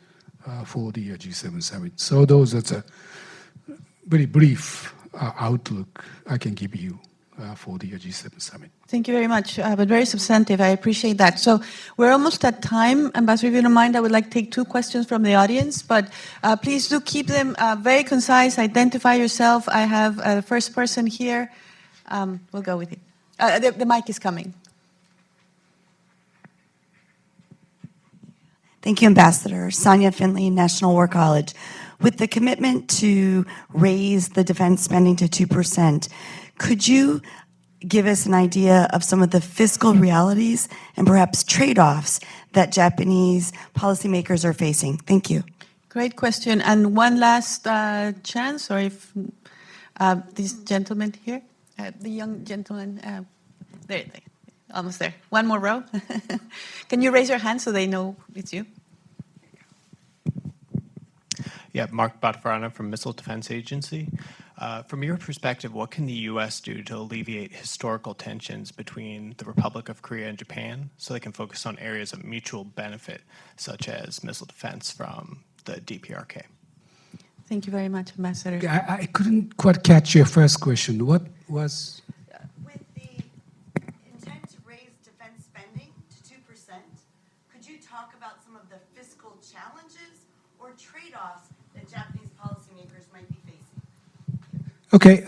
for the G7 summit. So those are a very brief outlook I can give you for the G7 summit. Thank you very much, but very substantive. I appreciate that. So we're almost at time. Ambassador, if you don't mind, I would like to take 2 questions from the audience, but please do keep them very concise. Identify yourself. I have the first person here. We'll go with it. The mic is coming. Thank you, Ambassador. Sonia Finley, National War College. With the commitment to raise the defense spending to 2%, could you give us an idea of some of the fiscal realities and perhaps trade-offs that Japanese policymakers are facing? Thank you. Great question. And one last chance, or if this gentleman here, the young gentleman, there, almost there. One more row. Can you raise your hand so they know it's you? Yeah, Mark Botfarana from Missile Defense Agency. From your perspective, what can the U.S. do to alleviate historical tensions between the Republic of Korea and Japan so they can focus on areas of mutual benefit, such as missile defense from the DPRK? Thank you very much, Ambassador. I couldn't quite catch your first question. What was? With the intent to raise defense spending to 2%, could you talk about some of the fiscal challenges or trade-offs that Japanese policymakers might be facing? Okay,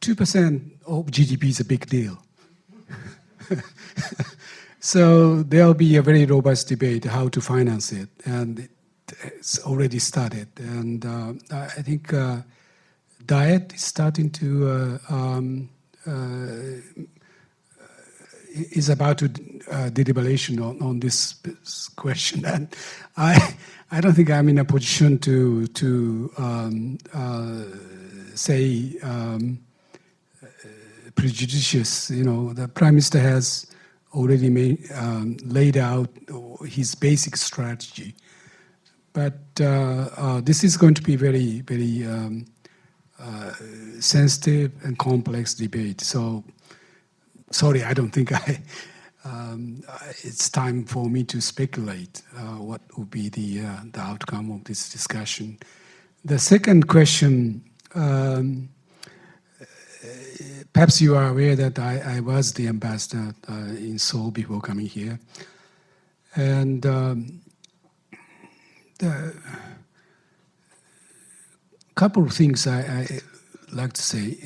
2% of GDP is a big deal. So there'll be a very robust debate how to finance it, and it's already started. And I think Diet is starting to is about to deliberation on this question, and I don't think I'm in a position to say prejudicious. The Prime Minister has already laid out his basic strategy. But this is going to be very, very sensitive and complex debate. So, sorry, I don't think it's time for me to speculate what will be the outcome of this discussion. The second question, perhaps you are aware that I was the ambassador in Seoul before coming here. And the couple of things I like to say.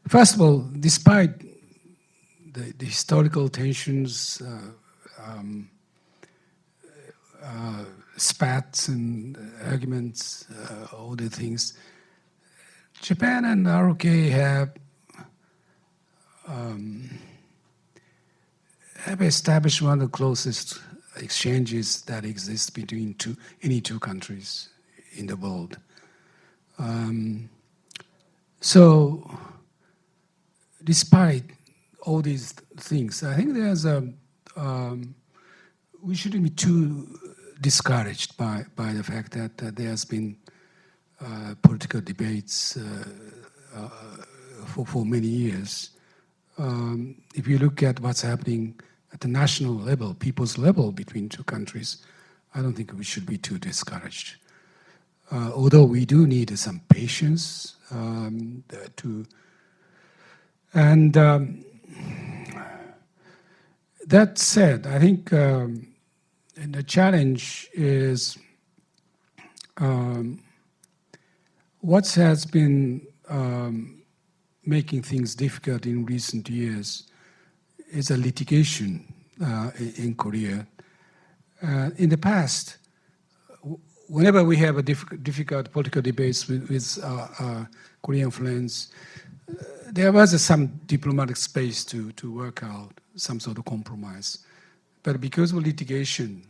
First of all, despite the historical tensions, spats and arguments, all the things, Japan and ROK have established one of the closest exchanges that exist between any two countries in the world. So, despite all these things, I think there's we shouldn't be too discouraged by the fact that there's been political debates for many years. If you look at what's happening at the national level, people's level between two countries, I don't think we should be too discouraged. Although we do need some patience that said, I think the challenge is what has been making things difficult in recent years is a litigation in Korea. In the past, whenever we have a difficult political debates with Korean friends, there was some diplomatic space to work out some sort of compromise. But because of litigation,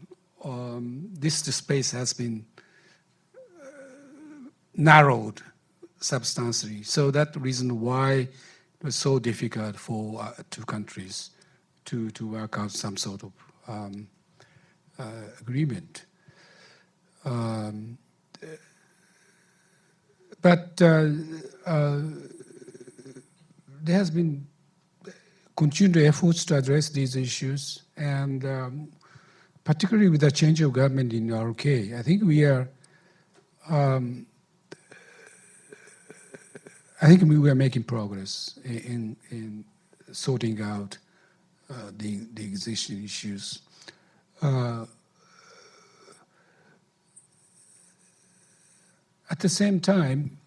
this space has been narrowed substantially. So that's the reason why it was so difficult for two countries to work out some sort of agreement. But there has been continued efforts to address these issues, and particularly with the change of government in ROK, I think we are making progress in sorting out the existing issues. At the same time,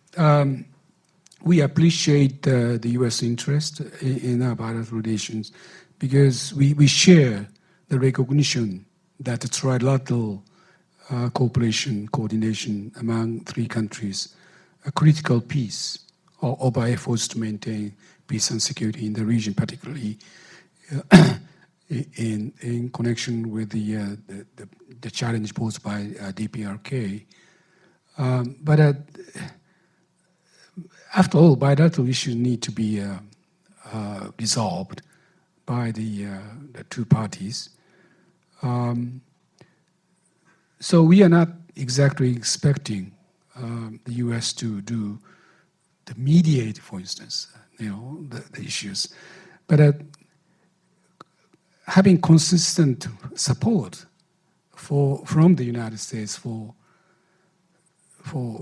we appreciate the U.S. interest in our bilateral relations because we share the recognition that the trilateral cooperation, coordination among three countries, a critical piece of our efforts to maintain peace and security in the region, particularly in connection with the challenge posed by DPRK. But after all, bilateral issues need to be resolved by the two parties. So we are not exactly expecting the U.S. to do the mediate, for instance, the issues. But having consistent support from the United States for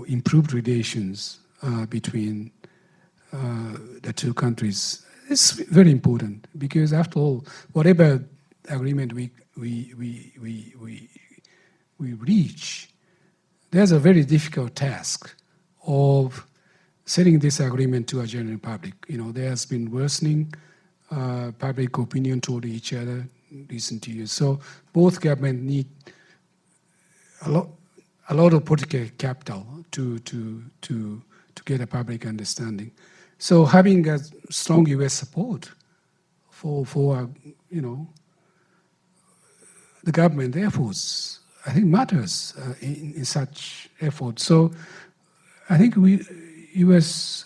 improved relations between the two countries is very important because, after all, whatever agreement we reach, there's a very difficult task of selling this agreement to a general public. There has been worsening public opinion toward each other in recent years. So both governments need a lot of political capital to get a public understanding. So having a strong U.S. support for the government efforts, I think matters in such efforts. So I think U.S.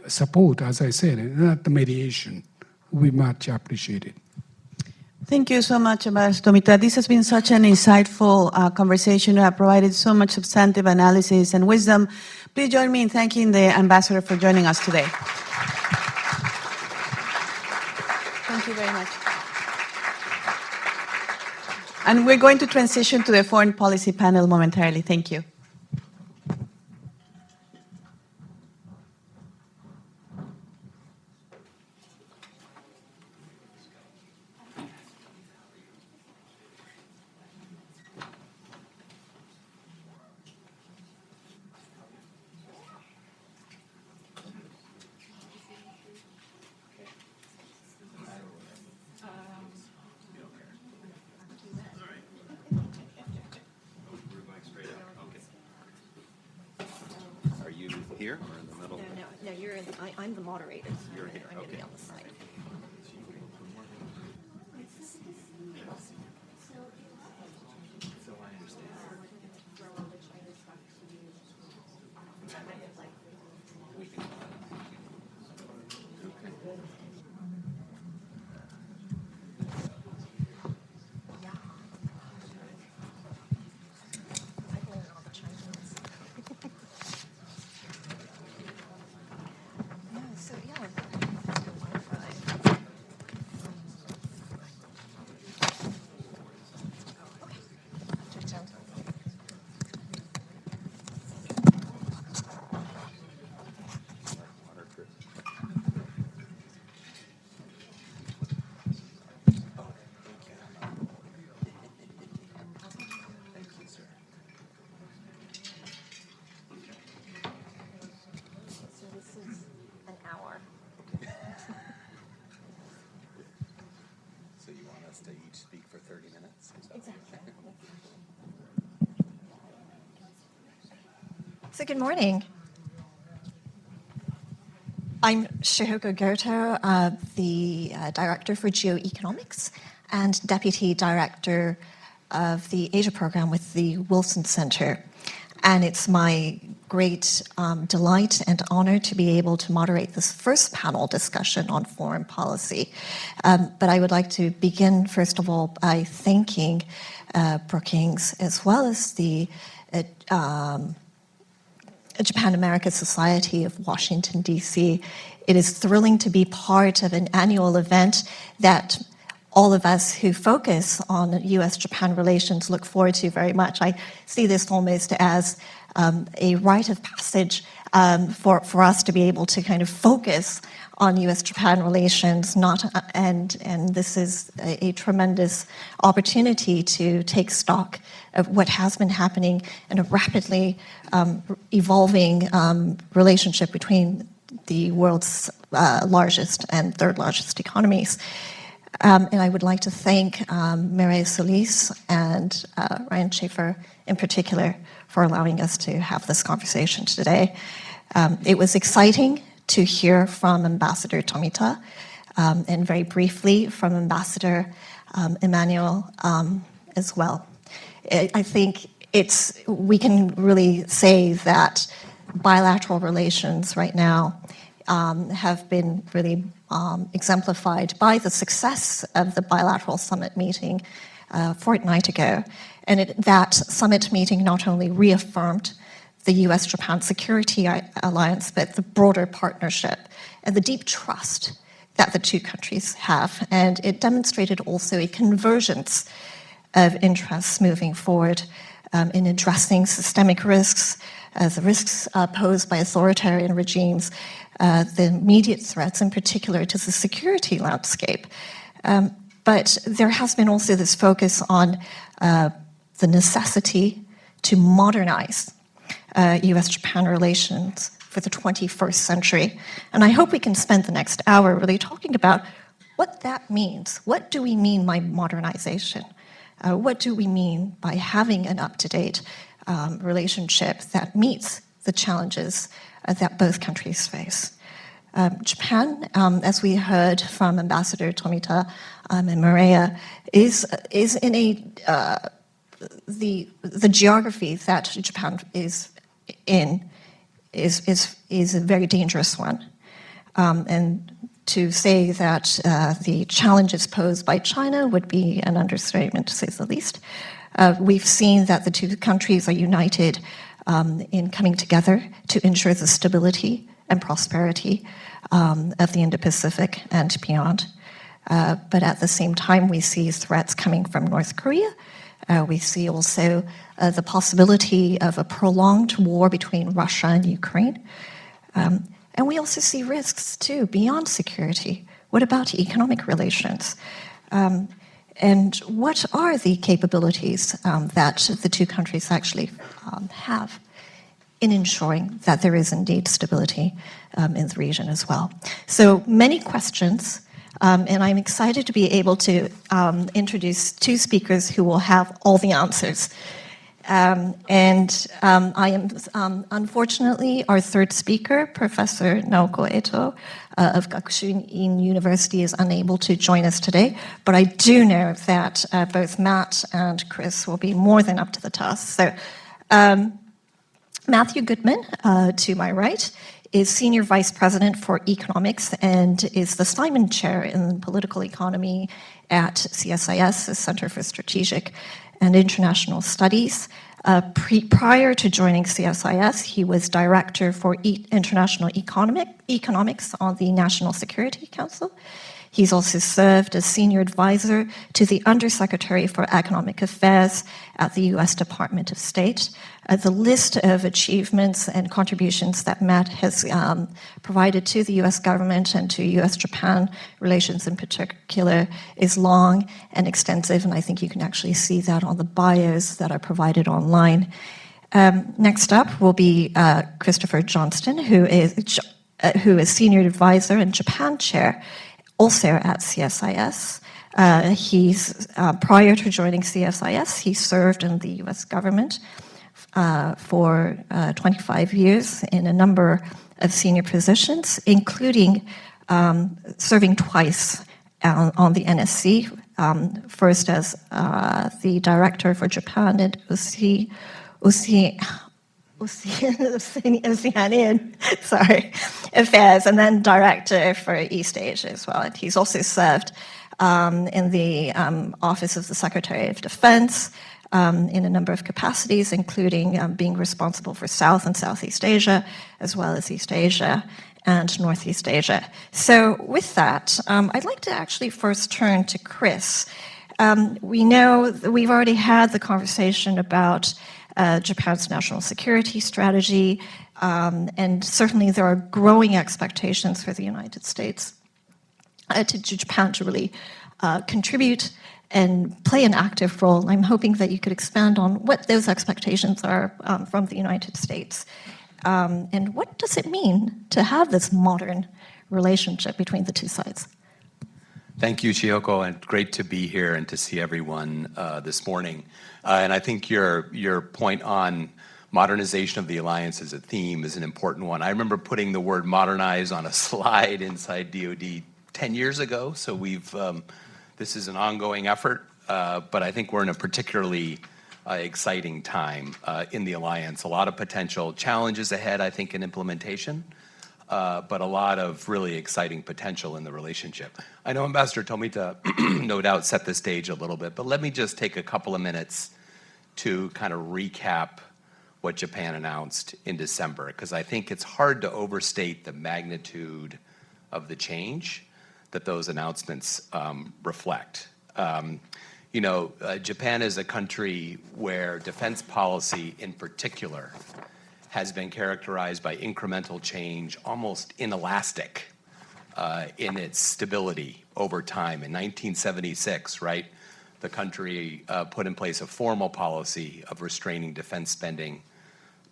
support, as I said, not the mediation, we much appreciate it. Thank you so much, Ambassador Tomita. This has been such an insightful conversation. You have provided so much substantive analysis and wisdom. Please join me in thanking the Ambassador for joining us today. Thank you very much. And we're going to transition to the foreign policy panel momentarily. Thank you. Here or in the middle? No, you're in. I'm the moderator. You're here. I'm going to Okay. be on the side. So I understand. We can. Okay. So you want us to each speak for 30 minutes? Exactly. So good morning. I'm Shihoko Goto, the Director for Geoeconomics and Deputy Director of the Asia Program with the Wilson Center. And it's my great delight and honor to be able to moderate this first panel discussion on foreign policy. But I would like to begin, first of all, by thanking Brookings as well as the Japan America Society of Washington, D.C. It is thrilling to be part of an annual event that all of us who focus on U.S. Japan relations look forward to very much. I see this almost as a rite of passage for us to be able to kind of focus on U.S. Japan relations, and this is a tremendous opportunity to take stock of what has been happening in a rapidly evolving relationship between the world's largest and third largest economies. And I would like to thank Mireille Solis and Ryan Schaefer in particular for allowing us to have this conversation today. It was exciting to hear from Ambassador Tomita and very briefly from Ambassador Emanuel as well. I think we can really say that bilateral relations right now have been really exemplified by the success of the bilateral summit meeting a fortnight ago. And that summit meeting not only reaffirmed the U.S.-Japan Security Alliance, but the broader partnership and the deep trust that the two countries have. And it demonstrated also a convergence of interests moving forward in addressing systemic risks, the risks posed by authoritarian regimes, the immediate threats in particular to the security landscape. But there has been also this focus on the necessity to modernize U.S.-Japan relations for the 21st century. And I hope we can spend the next hour really talking about what that means. What do we mean by modernization? What do we mean by having an up-to-date relationship that meets the challenges that both countries face? Japan, as we heard from Ambassador Tomita and Maria, is in the geography that Japan is in is a very dangerous one. And To say that the challenges posed by China would be an understatement, to say the least. We've seen that the two countries are united in coming together to ensure the stability and prosperity of the Indo-Pacific and beyond. But at the same time, we see threats coming from North Korea. We see also the possibility of a prolonged war between Russia and Ukraine. And we also see risks, too, beyond security. What about economic relations? And what are the capabilities that the two countries actually have in ensuring that there is indeed stability in the region as well? So many questions, and I'm excited to be able to introduce two speakers who will have all the answers. I am, unfortunately, our third speaker, Professor Naoko Eto of Gakushuin University, is unable to join us today, but I do know that both Matt and Chris will be more than up to the task. So Matthew Goodman, to my right, is Senior Vice President for Economics and is the Simon Chair in Political Economy at CSIS, the Center for Strategic and International Studies. Prior to joining CSIS, he was Director for International Economics on the National Security Council. He's also served as Senior Advisor to the Undersecretary for Economic Affairs at the U.S. Department of State. The list of achievements and contributions that Matt has provided to the U.S. government and to U.S. Japan relations in particular is long and extensive, and I think you can actually see that on the bios that are provided online. Next up will be Christopher Johnston, who is Senior Advisor and Japan Chair, also at CSIS. He's prior to joining CSIS, he served in the U.S. government for 25 years in a number of senior positions, including serving twice on the NSC, first as the Director for Japan and Oceanian Affairs, and then Director for East Asia as well. And he's also served in the Office of the Secretary of Defense in a number of capacities, including being responsible for South and Southeast Asia, as well as East Asia and Northeast Asia. So with that, I'd like to actually first turn to Chris. We know that we've already had the conversation about Japan's national security strategy, and certainly there are growing expectations for the United States to Japan to really contribute and play an active role. I'm hoping that you could expand on what those expectations are from the United States. And what does it mean to have this modern relationship between the two sides? Thank you, Chihoko, and great to be here and to see everyone this morning. And I think your point on modernization of the alliance as a theme is an important one. I remember putting the word modernize on a slide inside DoD 10 years ago, so this is an ongoing effort, but I think we're in a particularly exciting time in the alliance. A lot of potential challenges ahead, I think, in implementation, but a lot of really exciting potential in the relationship. I know Ambassador Tomita no doubt set the stage a little bit, but let me just take a couple of minutes to kind of recap what Japan announced in December, because I think it's hard to overstate the magnitude of the change that those announcements reflect. Japan is a country where defense policy in particular has been characterized by incremental change, almost inelastic in its stability over time. In 1976, right, the country put in place a formal policy of restraining defense spending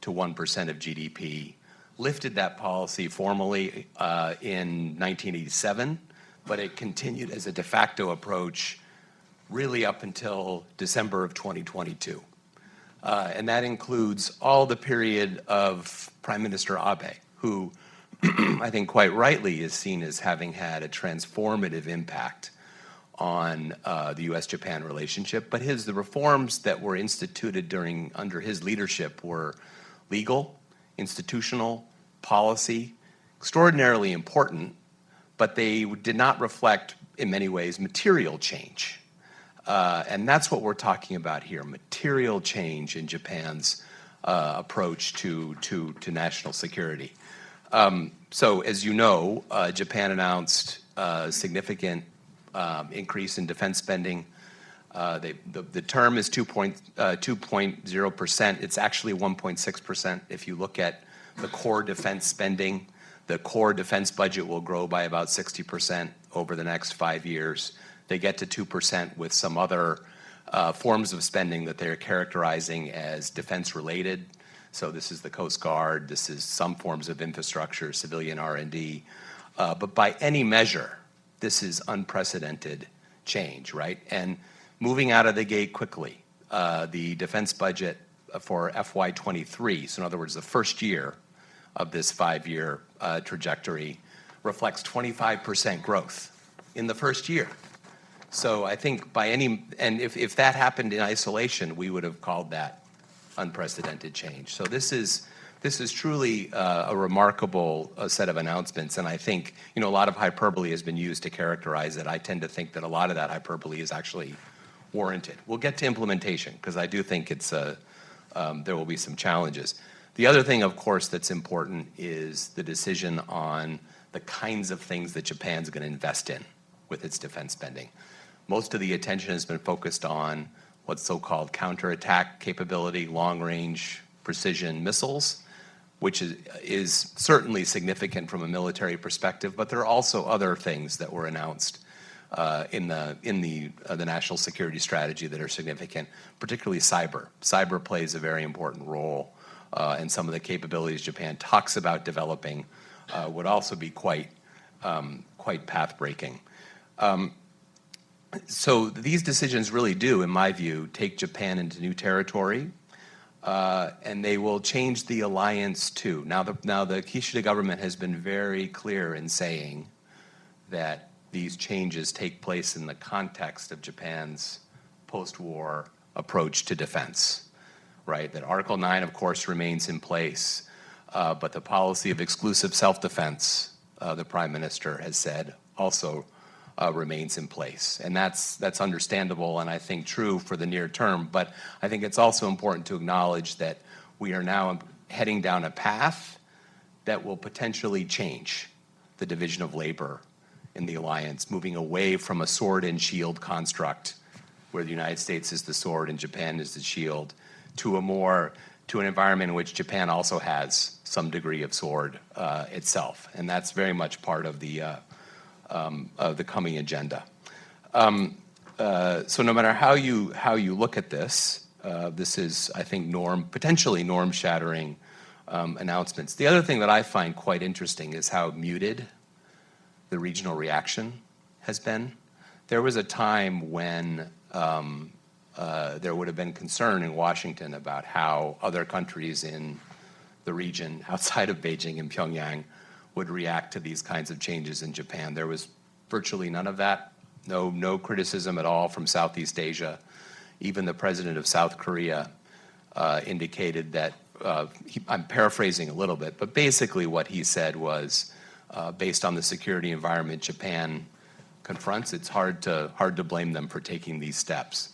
to 1% of GDP, lifted that policy formally in 1987, but it continued as a de facto approach really up until December of 2022. And that includes all the period of Prime Minister Abe, who I think quite rightly is seen as having had a transformative impact on the U.S.-Japan relationship. But the reforms that were instituted under his leadership were legal, institutional, policy, extraordinarily important, but they did not reflect, in many ways, material change. And that's what we're talking about here, material change in Japan's approach to national security. So as you know, Japan announced a significant increase in defense spending. The term is 2.0%. It's actually 1.6%. If you look at the core defense spending, the core defense budget will grow by about 60% over the next 5 years. They get to 2% with some other forms of spending that they're characterizing as defense-related. So this is the Coast Guard, this is some forms of infrastructure, civilian R&D. But by any measure, this is unprecedented change, right? And moving out of the gate quickly, the defense budget for FY23, so in other words, the first year of this 5-year trajectory, reflects 25% growth in the first year. So I think by any, and if that happened in isolation, we would have called that unprecedented change. So this is truly a remarkable set of announcements, and I think, you know, a lot of hyperbole has been used to characterize it. I tend to think that a lot of that hyperbole is actually warranted. We'll get to implementation, because I do think it's there will be some challenges. The other thing, of course, that's important is the decision on the kinds of things that Japan's going to invest in with its defense spending. Most of the attention has been focused on what's so-called counterattack capability, long-range precision missiles, which is certainly significant from a military perspective, but there are also other things that were announced in the national security strategy that are significant, particularly cyber. Cyber plays a very important role, and some of the capabilities Japan talks about developing would also be quite path-breaking. So these decisions really do, in my view, take Japan into new territory, and they will change the alliance too. Now the Kishida government has been very clear in saying that these changes take place in the context of Japan's post-war approach to defense, right? That Article 9, of course, remains in place, but the policy of exclusive self-defense, the Prime Minister has said, also remains in place. And that's understandable and I think true for the near term, but I think it's also important to acknowledge that we are now heading down a path that will potentially change the division of labor in the alliance, moving away from a sword and shield construct where the United States is the sword and Japan is the shield, to an environment in which Japan also has some degree of sword itself. And that's very much part of the coming agenda. So no matter how you look at this, this is, I think, potentially norm-shattering announcements. The other thing that I find quite interesting is how muted the regional reaction has been. There was a time when there would have been concern in Washington about how other countries in the region outside of Beijing and Pyongyang would react to these kinds of changes in Japan. There was virtually none of that, no criticism at all from Southeast Asia. Even the president of South Korea indicated that, I'm paraphrasing a little bit, but basically what he said was, based on the security environment Japan confronts, it's hard to blame them for taking these steps.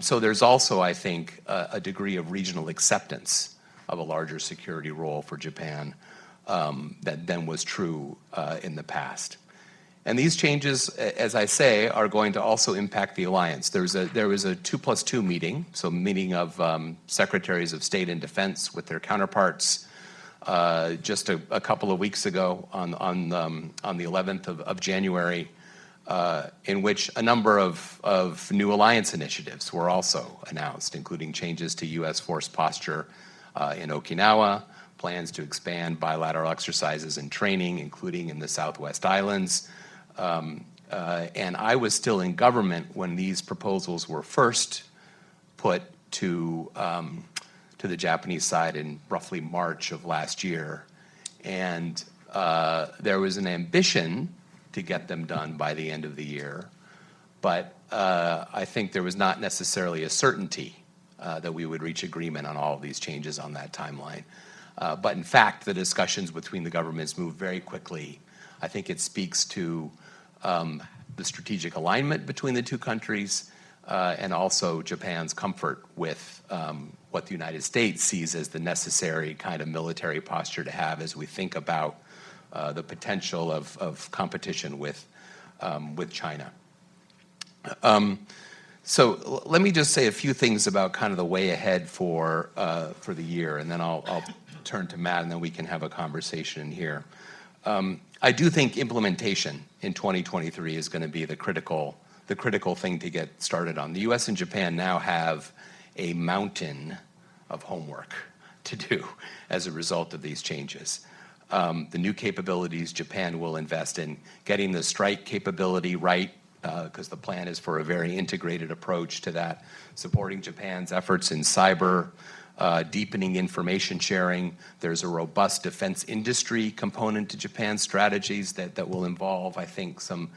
So there's also, I think, a degree of regional acceptance of a larger security role for Japan that then was true in the past. And these changes, as I say, are going to also impact the alliance. There was a 2+2 meeting, so meeting of secretaries of state and defense with their counterparts just a couple of weeks ago on the 11th of January, in which a number of new alliance initiatives were also announced, including changes to U.S. force posture in Okinawa, plans to expand bilateral exercises and training, including in the Southwest Islands. And I was still in government when these proposals were first put to the Japanese side in roughly March of last year. And there was an ambition to get them done by the end of the year. But I think there was not necessarily a certainty that we would reach agreement on all of these changes on that timeline. But in fact, the discussions between the governments moved very quickly I think it speaks to the strategic alignment between the two countries and also Japan's comfort with what the United States sees as the necessary kind of military posture to have as we think about the potential of competition with China. So let me just say a few things about kind of the way ahead for the year, and then I'll turn to Matt, and then we can have a conversation here. I do think implementation in 2023 is going to be the critical thing to get started on. The U.S. and Japan now have a mountain of homework to do as a result of these changes. The new capabilities Japan will invest in, getting the strike capability right, because the plan is for a very integrated approach to that, supporting Japan's efforts in cyber, deepening information sharing. There's a robust defense industry component to Japan's strategies that will involve, I think, some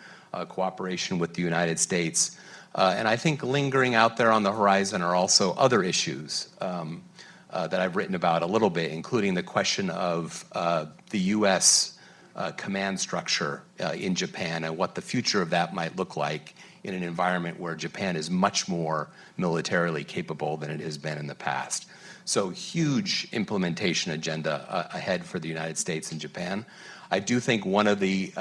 cooperation with the United States. And I think lingering out there on the horizon are also other issues that I've written about a little bit, including the question of the U.S. Command structure in Japan and what the future of that might look like in an environment where Japan is much more militarily capable than it has been in the past. So huge implementation agenda ahead for the United States and Japan. I do think one of the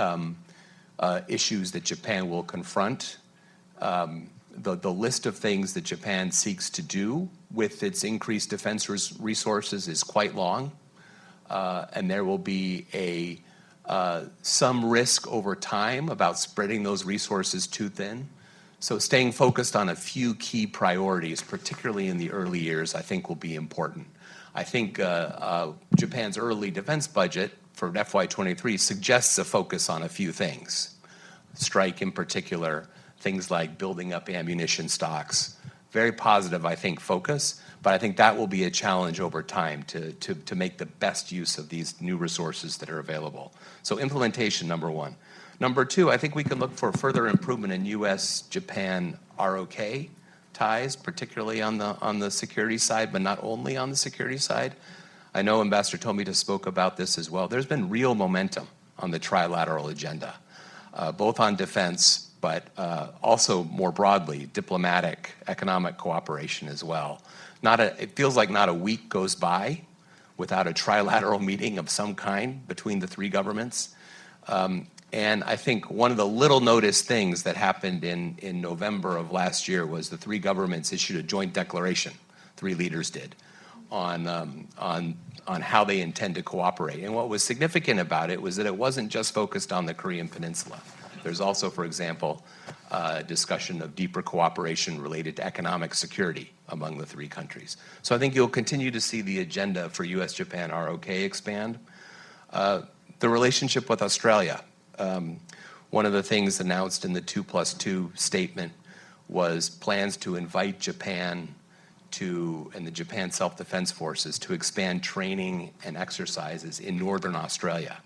issues that Japan will confront, the list of things that Japan seeks to do with its increased defense resources is quite long, and there will be some risk over time about spreading those resources too thin. So staying focused on a few key priorities, particularly in the early years, I think will be important. I think Japan's early defense budget for FY23 suggests a focus on a few things. Strike in particular, things like building up ammunition stocks. Very positive, I think, focus, but I think that will be a challenge over time to make the best use of these new resources that are available. So implementation, number one. Number two, I think we can look for further improvement in U.S.-Japan ROK ties, particularly on the security side, but not only on the security side. I know Ambassador Tomita spoke about this as well. There's been real momentum on the trilateral agenda, both on defense, but also more broadly, diplomatic, economic cooperation as well. It feels like not a week goes by without a trilateral meeting of some kind between the three governments. And I think one of the little noticed things that happened in November of last year was the three governments issued a joint declaration, three leaders did, on how they intend to cooperate. And what was significant about it was that it wasn't just focused on the Korean Peninsula. There's also, for example, discussion of deeper cooperation related to economic security among the three countries. So I think you'll continue to see the agenda for U.S.-Japan ROK expand. The relationship with Australia. One of the things announced in the 2+2 statement was plans to invite Japan and the Japan Self-Defense Forces to expand training and exercises in Northern Australia.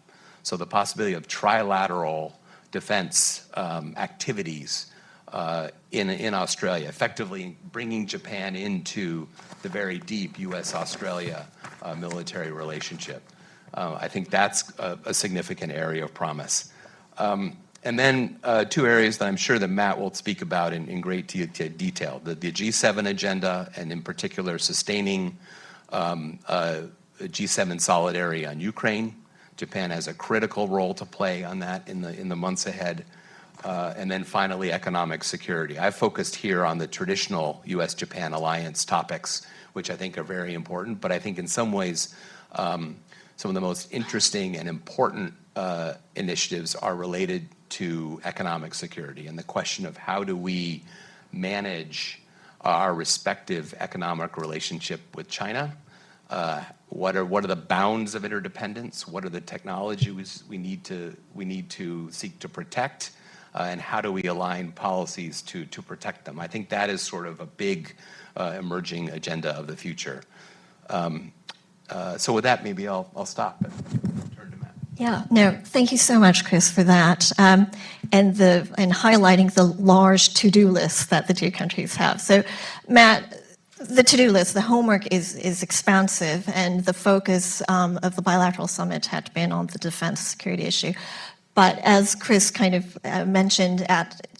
So the possibility of trilateral defense activities in Australia, effectively bringing Japan into the very deep U.S.-Australia military relationship. I think that's a significant area of promise. And then two areas that I'm sure that Matt will speak about in great detail. The G7 agenda, and in particular sustaining G7 solidarity on Ukraine. Japan has a critical role to play on that in the months ahead. And then finally, economic security. I've focused here on the traditional U.S.-Japan alliance topics, which I think are very important, but I think in some ways some of the most interesting and important initiatives are related to economic security and the question of how do we manage our respective economic relationship with China. What are the bounds of interdependence? What are the technologies we need to seek to protect? And how do we align policies to protect them? I think that is sort of a big emerging agenda of the future. So with that, maybe I'll stop and turn to Matt. Yeah, no, thank you so much, Chris, for that, and highlighting the large to-do list that the two countries have. So, Matt, the to-do list, the homework is expansive, and the focus of the bilateral summit had been on the defense security issue. But as Chris kind of mentioned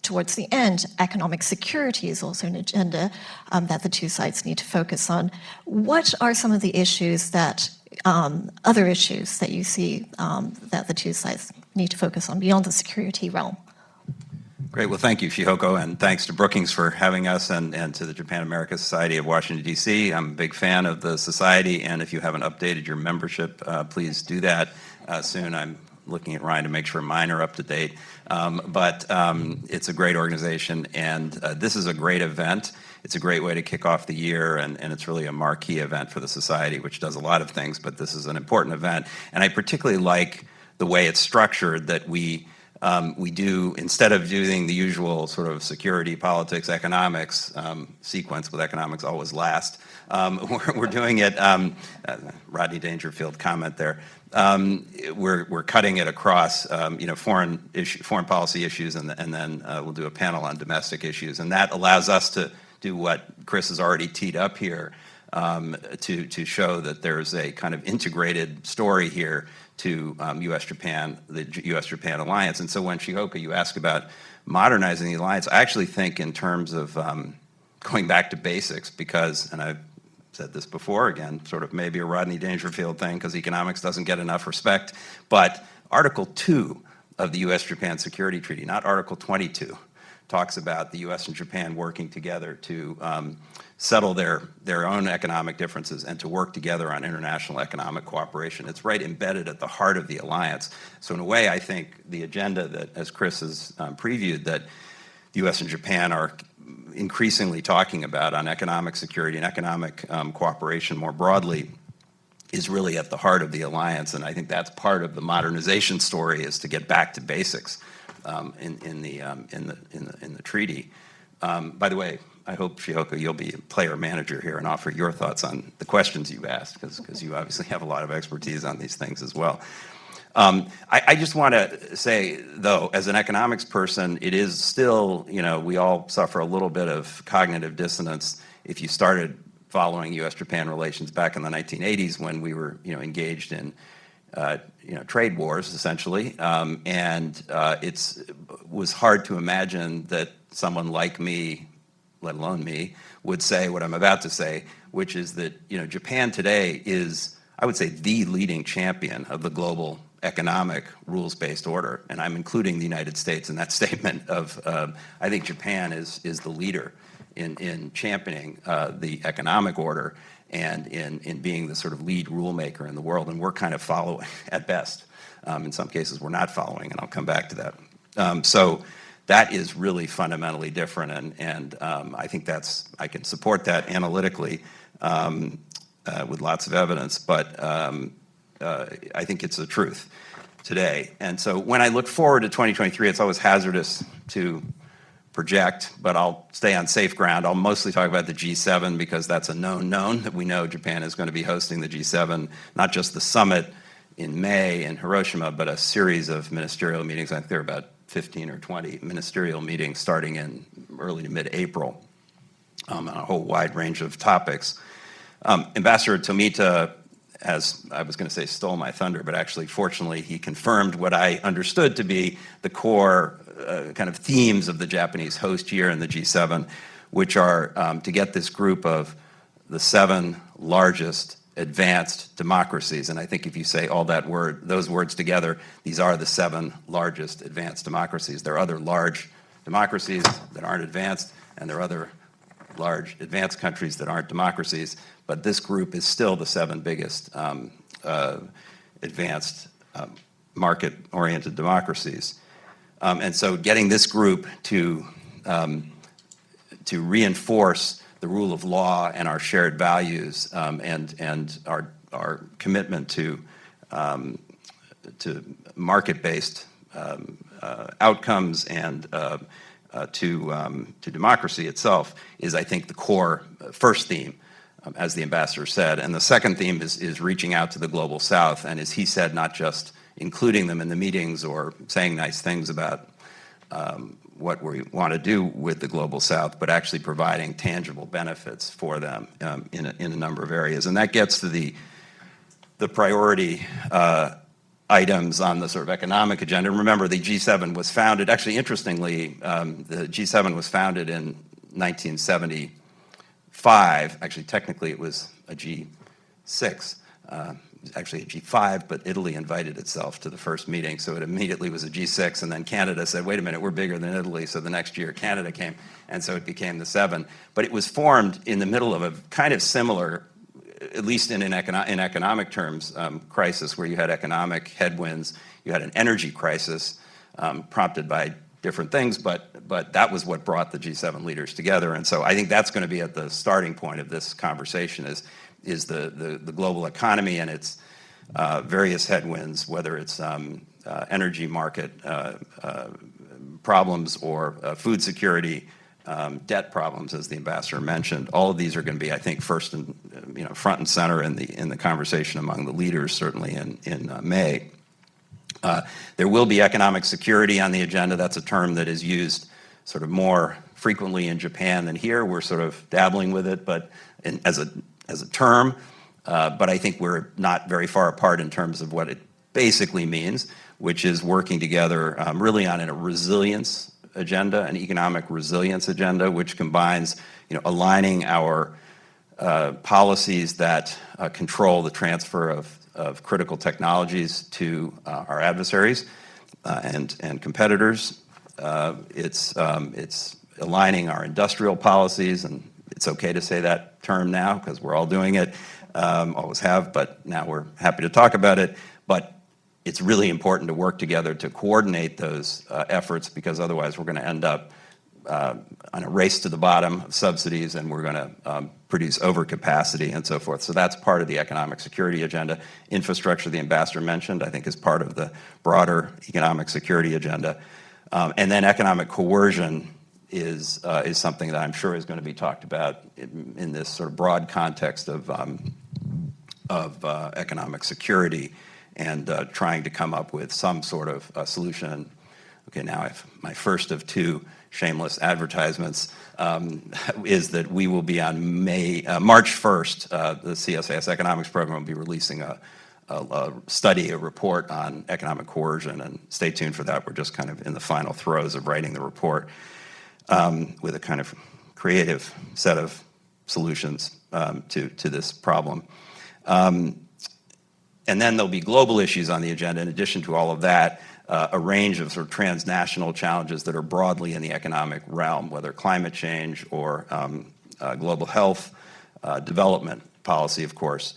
towards the end, economic security is also an agenda that the two sides need to focus on. What are some of the issues that, other issues that you see that the two sides need to focus on beyond the security realm? Great. Well, thank you, Shihoko, and thanks to Brookings for having us and to the Japan-America Society of Washington, D.C. I'm a big fan of the society, and if you haven't updated your membership, please do that soon. I'm looking at Ryan to make sure mine are up to date. But it's a great organization, and this is a great event. It's a great way to kick off the year, and it's really a marquee event for the society, which does a lot of things, but this is an important event. And I particularly like the way it's structured, that we do, instead of doing the usual sort of security, politics, economics sequence, with economics always last, we're doing it, Rodney Dangerfield comment there, we're cutting it across, foreign policy issues, and then we'll do a panel on domestic issues. And that allows us to do what Chris has already teed up here, to show that there's a kind of integrated story here to U.S. Japan, the U.S. Japan alliance. And so when Shihoko, you ask about modernizing the alliance, I actually think in terms of going back to basics, because, and I've said this before, again, sort of maybe a Rodney Dangerfield thing, because economics doesn't get enough respect, but Article 2 of the U.S. Japan Security Treaty, not Article 22, talks about the U.S. and Japan working together to settle their own economic differences and to work together on international economic cooperation. It's right embedded at the heart of the alliance. So in a way, I think the agenda that, as Chris has previewed, that the U.S. and Japan are increasingly talking about on economic security and economic cooperation more broadly is really at the heart of the alliance. And I think that's part of the modernization story, is to get back to basics in the treaty. By the way, I hope, Shihoko, you'll be a player manager here and offer your thoughts on the questions you've asked, because you obviously have a lot of expertise on these things as well. I just want to say, though, as an economics person, it is still, we all suffer a little bit of cognitive dissonance if you started following U.S.-Japan relations back in the 1980s, when we were, engaged in trade wars, essentially, and it was hard to imagine that someone like me, let alone me, would say what I'm about to say, which is that Japan today is, I would say, the leading champion of the global economic rules-based order, and I'm including the United States in that statement of, I think Japan is the leader in championing the economic order and in being the sort of lead rule maker in the world, and we're kind of following at best. In some cases, we're not following, and I'll come back to that. So that is really fundamentally different, and I think I can support that analytically with lots of evidence, but I think it's the truth today. And so when I look forward to 2023, it's always hazardous to project, but I'll stay on safe ground. I'll mostly talk about the G7, because that's a known that we know Japan is going to be hosting the G7, not just the summit in May in Hiroshima, but a series of ministerial meetings. I think there are about 15 or 20 ministerial meetings starting in early to mid-April on a whole wide range of topics. Ambassador Tomita, as I was going to say, stole my thunder, but actually, fortunately, he confirmed what I understood to be the core kind of themes of the Japanese host year in the G7, which are to get this group of the 7 largest advanced democracies. And I think if you say those words together, these are the 7 largest advanced democracies. There are other large democracies that aren't advanced, and there are other large advanced countries that aren't democracies, but this group is still the 7 biggest advanced market-oriented democracies. And so getting this group to reinforce the rule of law and our shared values, and our commitment to market-based outcomes and to democracy itself is, I think, the core first theme, as the ambassador said. And the second theme is reaching out to the global South, and as he said, not just including them in the meetings or saying nice things about what we want to do with the global South, but actually providing tangible benefits for them in a number of areas. And that gets to the priority items on the sort of economic agenda. Remember, the G7 was founded, actually interestingly, the G7 was founded in 1975. Actually, technically it was a G6. Actually a G5, but Italy invited itself to the first meeting, so it immediately was a G6, and then Canada said, wait a minute, we're bigger than Italy, so the next year Canada came, and so it became the 7. But it was formed in the middle of a kind of similar, at least in economic terms, crisis, where you had economic headwinds, you had an energy crisis prompted by different things, but that was what brought the G7 leaders together, and so I think that's going to be at the starting point of this conversation is the global economy and its various headwinds, whether it's energy market problems or food security, debt problems, as the ambassador mentioned. All of these are going to be, I think, first and front and center in the conversation among the leaders, certainly in May. There will be economic security on the agenda. That's a term that is used sort of more frequently in Japan than here. We're sort of dabbling with it, but as a term, but I think we're not very far apart in terms of what it basically means, which is working together really on a resilience agenda, an economic resilience agenda, which combines aligning our policies that control the transfer of critical technologies to our adversaries and competitors. It's aligning our industrial policies, and it's okay to say that term now because we're all doing it, always have, but now we're happy to talk about it. But it's really important to work together to coordinate those efforts, because otherwise we're going to end up on a race to the bottom of subsidies, and we're going to produce overcapacity and so forth. So that's part of the economic security agenda. Infrastructure, the ambassador mentioned, I think is part of the broader economic security agenda. And then economic coercion is something that I'm sure is going to be talked about in this sort of broad context of economic security and trying to come up with some sort of solution. Okay, now I have my first of two shameless advertisements, is that we will be on March 1st, the CSIS economics program will be releasing a report on economic coercion, and stay tuned for that. We're just kind of in the final throes of writing the report with a kind of creative set of solutions to this problem. And then there'll be global issues on the agenda. In addition to all of that, a range of sort of transnational challenges that are broadly in the economic realm, whether climate change or global health, development policy, of course.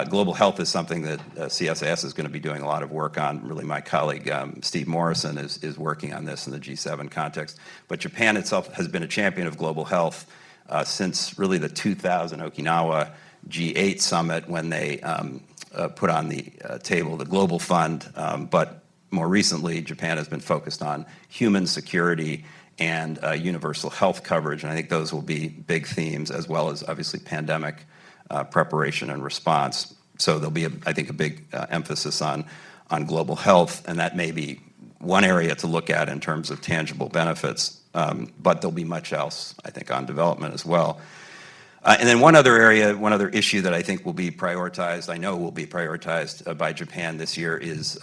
Global health is something that CSIS is going to be doing a lot of work on. Really, my colleague Steve Morrison is working on this in the G7 context. But Japan itself has been a champion of global health since really the 2000 Okinawa G8 summit, when they put on the table the Global Fund. But more recently, Japan has been focused on human security and universal health coverage. And I think those will be big themes, as well as obviously pandemic preparation and response. So there'll be, I think, a big emphasis on global health, and that may be one area to look at in terms of tangible benefits. But there'll be much else, I think, on development as well. And then one other area, one other issue that I think will be prioritized, I know will be prioritized by Japan this year, is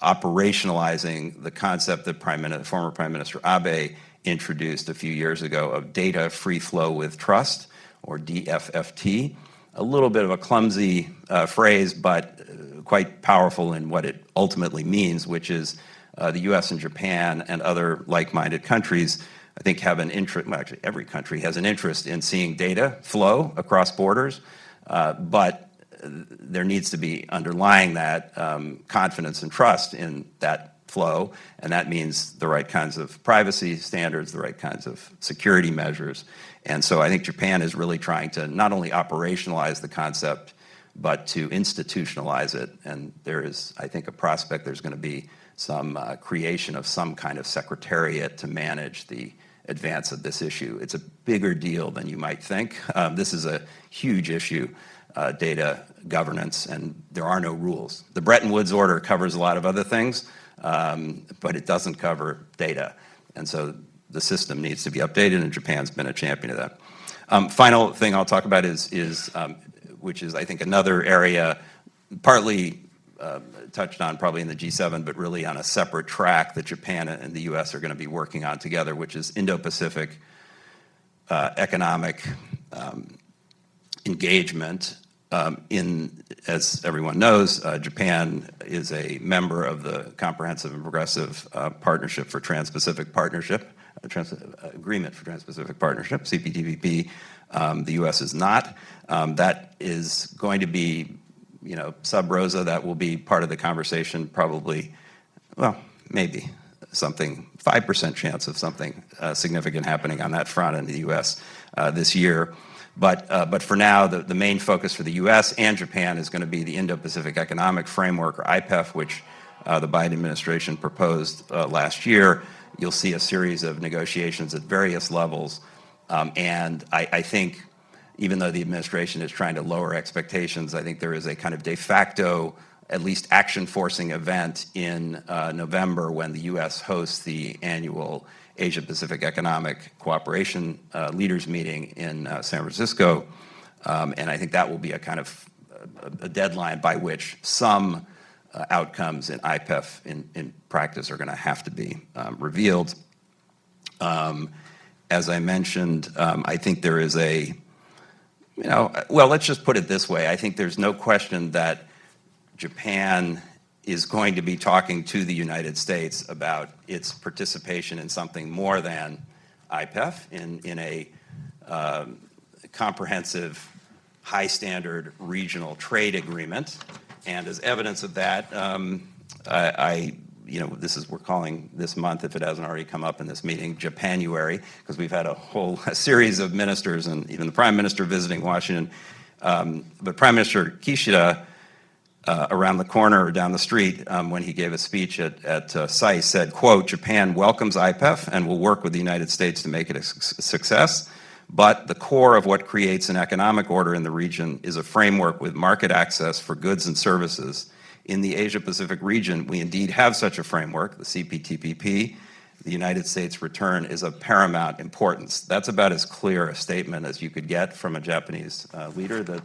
operationalizing the concept that former Prime Minister Abe introduced a few years ago of data free flow with trust, or DFFT. A little bit of a clumsy phrase, but quite powerful in what it ultimately means, which is the U.S. and Japan and other like-minded countries, I think, have an interest, well, actually every country has an interest in seeing data flow across borders, but there needs to be underlying that confidence and trust in that flow, and that means the right kinds of privacy standards, the right kinds of security measures. And so I think Japan is really trying to not only operationalize the concept, but to institutionalize it. And there is, I think, a prospect there's going to be some creation of some kind of secretariat to manage the advance of this issue. It's a bigger deal than you might think. This is a huge issue, data governance, and there are no rules. The Bretton Woods Order covers a lot of other things, but it doesn't cover data. And so the system needs to be updated, and Japan's been a champion of that. Final thing I'll talk about is which is, I think, another area partly touched on probably in the G7, but really on a separate track that Japan and the U.S. are going to be working on together, which is Indo-Pacific economic engagement. As everyone knows, Japan is a member of the Comprehensive and Progressive Partnership for Trans-Pacific Partnership, Agreement for Trans-Pacific Partnership, CPTPP. The U.S. is not. That is going to be, sub rosa, that will be part of the conversation probably, well, maybe something, 5% chance of something significant happening on that front in the U.S. This year. But for now, the main focus for the U.S. and Japan is going to be the Indo-Pacific Economic Framework, or IPEF, which the Biden administration proposed last year. You'll see a series of negotiations at various levels. And I think, even though the administration is trying to lower expectations, I think there is a kind of de facto, at least action-forcing event in November when the U.S. hosts the annual Asia-Pacific Economic Cooperation Leaders Meeting in San Francisco. And I think that will be a kind of a deadline by which some outcomes in IPEF in practice are going to have to be revealed. As I mentioned, I think there is well, let's just put it this way. I think there's no question that Japan is going to be talking to the United States about its participation in something more than IPEF, in a comprehensive, high-standard regional trade agreement. And as evidence of that, we're calling this month, if it hasn't already come up in this meeting, Japanuary, because we've had a series of ministers and even the Prime Minister visiting Washington. But Prime Minister Kishida, around the corner or down the street, when he gave a speech at SAIS, said, quote, "Japan welcomes IPEF and will work with the United States to make it a success. But the core of what creates an economic order in the region is a framework with market access for goods and services. In the Asia-Pacific region, we indeed have such a framework, the CPTPP. The United States' return is of paramount importance." That's about as clear a statement as you could get from a Japanese leader, that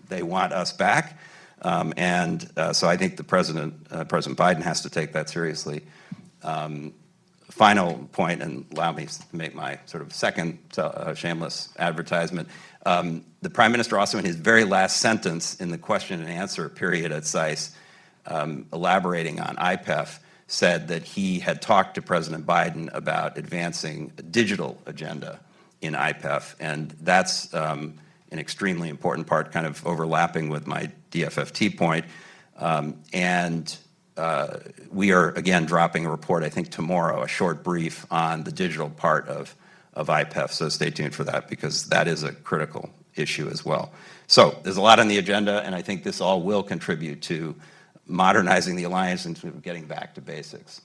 they want us back. So I think President Biden has to take that seriously. Final point, and allow me to make my sort of second shameless advertisement. The Prime Minister also, in his very last sentence in the question and answer period at SAIS, elaborating on IPEF, said that he had talked to President Biden about advancing a digital agenda in IPEF, and that's an extremely important part, kind of overlapping with my DFFT point. We are, again, dropping a report, I think tomorrow, a short brief on the digital part of IPEF, so stay tuned for that, because that is a critical issue as well. So there's a lot on the agenda, and I think this all will contribute to modernizing the alliance and to getting back to basics.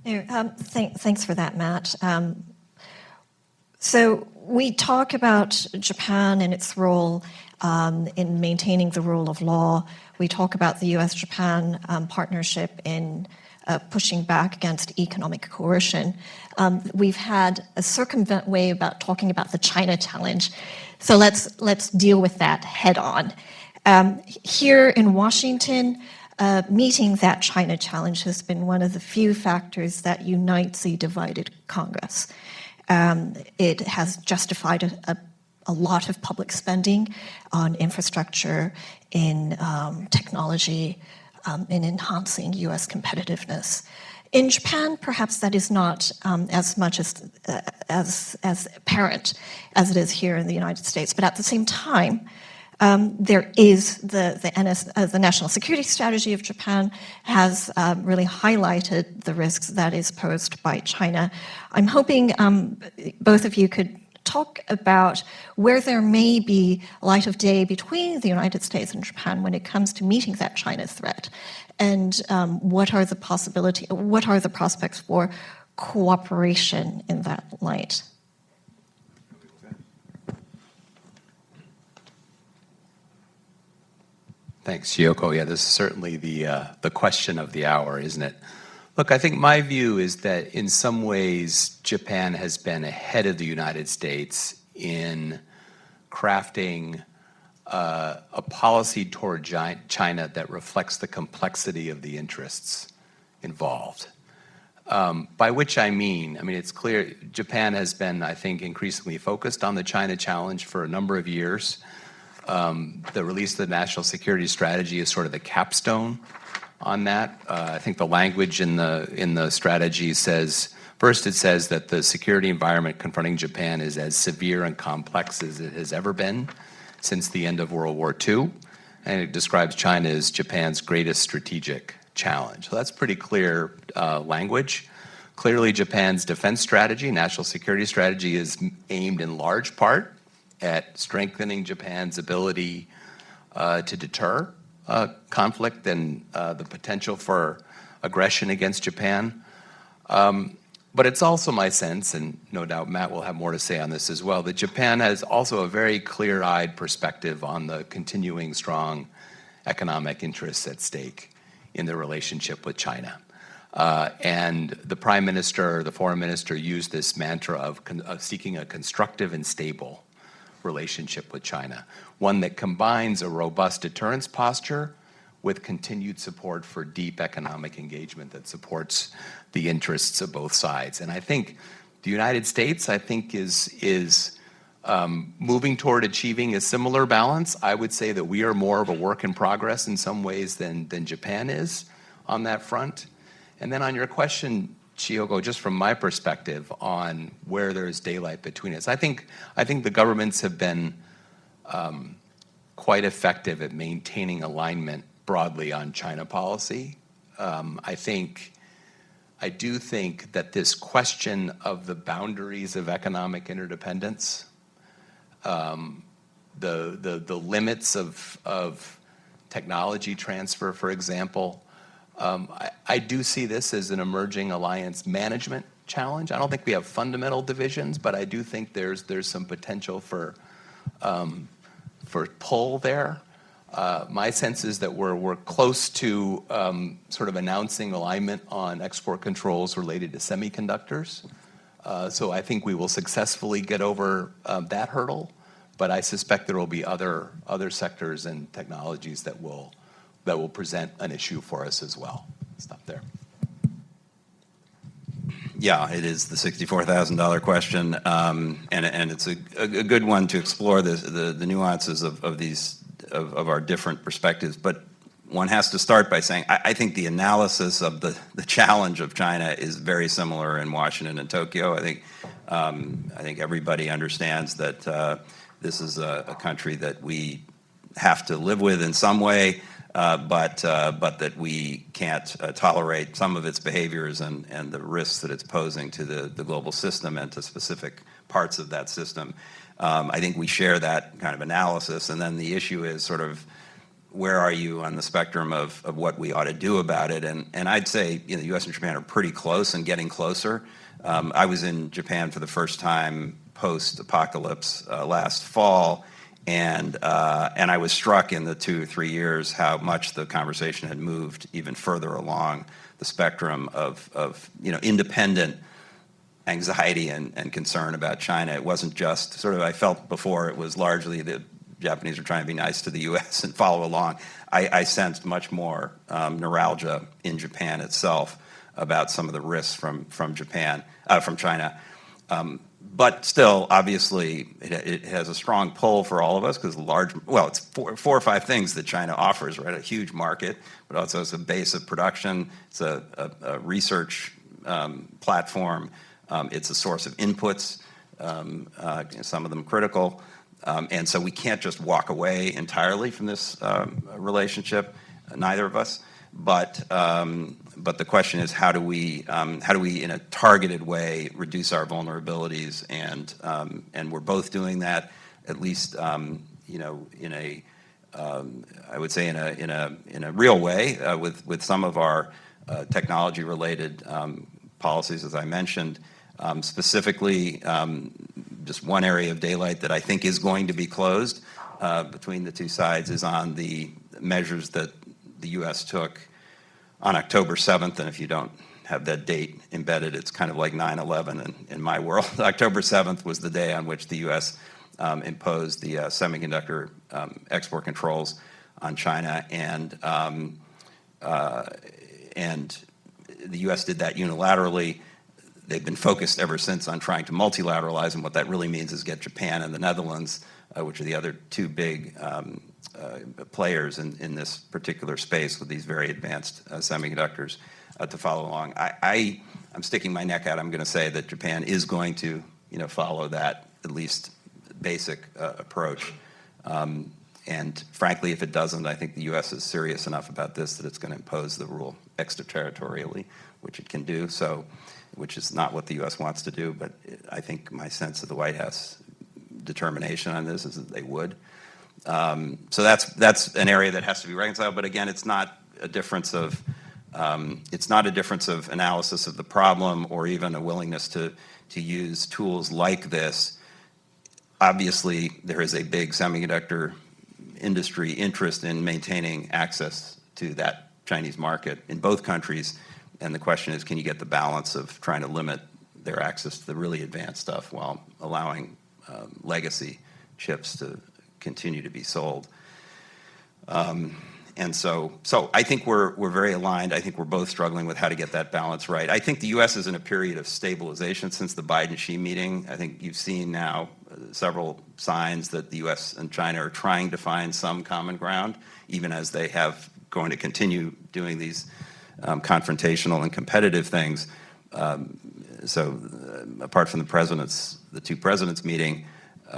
Thanks for that, Matt. So we talk about Japan and its role in maintaining the rule of law. We talk about the U.S. Japan partnership in pushing back against economic coercion. We've had a circumvent way about talking about the China challenge. So let's deal with that head on. Here in Washington, meeting that China challenge has been one of the few factors that unites a divided Congress. It has justified a lot of public spending on infrastructure, in technology, in enhancing U.S. competitiveness. In Japan, perhaps that is not as much as apparent as it is here in the United States. But at the same time, there is the national security strategy of Japan has really highlighted the risks that is posed by China. I'm hoping both of you could talk about where there may be light of day between the United States and Japan when it comes to meeting that China threat, and what are the prospects for cooperation in that light? Thanks, Yoko. Yeah, this is certainly the question of the hour, isn't it? Look, I think my view is that in some ways, Japan has been ahead of the United States in crafting a policy toward China that reflects the complexity of the interests involved. By which I mean, it's clear Japan has been, I think, increasingly focused on the China challenge for a number of years. The release of the National Security Strategy is sort of the capstone on that. I think the language in the strategy says, first it says that the security environment confronting Japan is as severe and complex as it has ever been since the end of World War II, and it describes China as Japan's greatest strategic challenge. So that's pretty clear language. Clearly, Japan's defense strategy, national security strategy, is aimed in large part at strengthening Japan's ability to deter conflict and the potential for aggression against Japan. But it's also my sense, and no doubt Matt will have more to say on this as well, that Japan has also a very clear-eyed perspective on the continuing strong economic interests at stake in the relationship with China. And the Prime Minister, the Foreign Minister, used this mantra of seeking a constructive and stable relationship with China, one that combines a robust deterrence posture with continued support for deep economic engagement that supports the interests of both sides. And I think the United States, is moving toward achieving a similar balance. I would say that we are more of a work in progress in some ways than Japan is on that front. And then on your question, Chihoko, just from my perspective on where there's daylight between us, I think the governments have been quite effective at maintaining alignment broadly on China policy. I do think that this question of the boundaries of economic interdependence, the limits of technology transfer, for example, I do see this as an emerging alliance management challenge. I don't think we have fundamental divisions, but I do think there's some potential for pull there. My sense is that we're close to sort of announcing alignment on export controls related to semiconductors. So I think we will successfully get over that hurdle, but I suspect there will be other sectors and technologies that will present an issue for us as well. Stop there. Yeah, it is the $64,000 question, and it's a good one to explore the nuances of these of our different perspectives. But one has to start by saying I think the analysis of the challenge of China is very similar in Washington and Tokyo. I think everybody understands that this is a country that we have to live with in some way, but that we can't tolerate some of its behaviors and the risks that it's posing to the global system and to specific parts of that system. I think we share that kind of analysis, and then the issue is sort of where are you on the spectrum of what we ought to do about it? And I'd say the U.S. and Japan are pretty close and getting closer. I was in Japan for the first time post-apocalypse last fall, and I was struck in the 2 or 3 years how much the conversation had moved even further along the spectrum of independent anxiety and concern about China. It wasn't just sort of, I felt before it was largely the Japanese are trying to be nice to the U.S. and follow along. I sensed much more neuralgia in Japan itself about some of the risks from China. But still, obviously, it has a strong pull for all of us because it's four or five things that China offers, right? A huge market, but also it's a base of production. It's a research platform. It's a source of inputs, some of them critical. And so we can't just walk away entirely from this relationship, neither of us. But the question is, how do we in a targeted way reduce our vulnerabilities? And we're both doing that, at least in a I would say in a real way with some of our technology-related policies, as I mentioned. Specifically, just one area of daylight that I think is going to be closed between the two sides is on the measures that the U.S. took on October 7th, and if you don't have that date embedded, it's kind of like 9/11 in my world. October 7th was the day on which the U.S. imposed the semiconductor export controls on China, and the U.S. did that unilaterally. They've been focused ever since on trying to multilateralize, and what that really means is get Japan and the Netherlands, which are the other two big players in this particular space with these very advanced semiconductors, to follow along. I'm sticking my neck out. I'm going to say that Japan is going to, follow that at least basic approach. And frankly, if it doesn't, I think the U.S. is serious enough about this that it's going to impose the rule extraterritorially, which it can do. So, which is not what the U.S. wants to do, but I think my sense of the White House determination on this is that they would. So that's an area that has to be reconciled. But again, it's not a difference of analysis of the problem or even a willingness to use tools like this. Obviously, there is a big semiconductor industry interest in maintaining access to that Chinese market in both countries. And the question is, can you get the balance of trying to limit their access to the really advanced stuff while allowing legacy chips to continue to be sold? And so I think we're very aligned. I think we're both struggling with how to get that balance right. I think the U.S. is in a period of stabilization since the Biden-Xi meeting. I think you've seen now several signs that the U.S. and China are trying to find some common ground, even as they have going to continue doing these confrontational and competitive things. Apart from the two presidents meeting,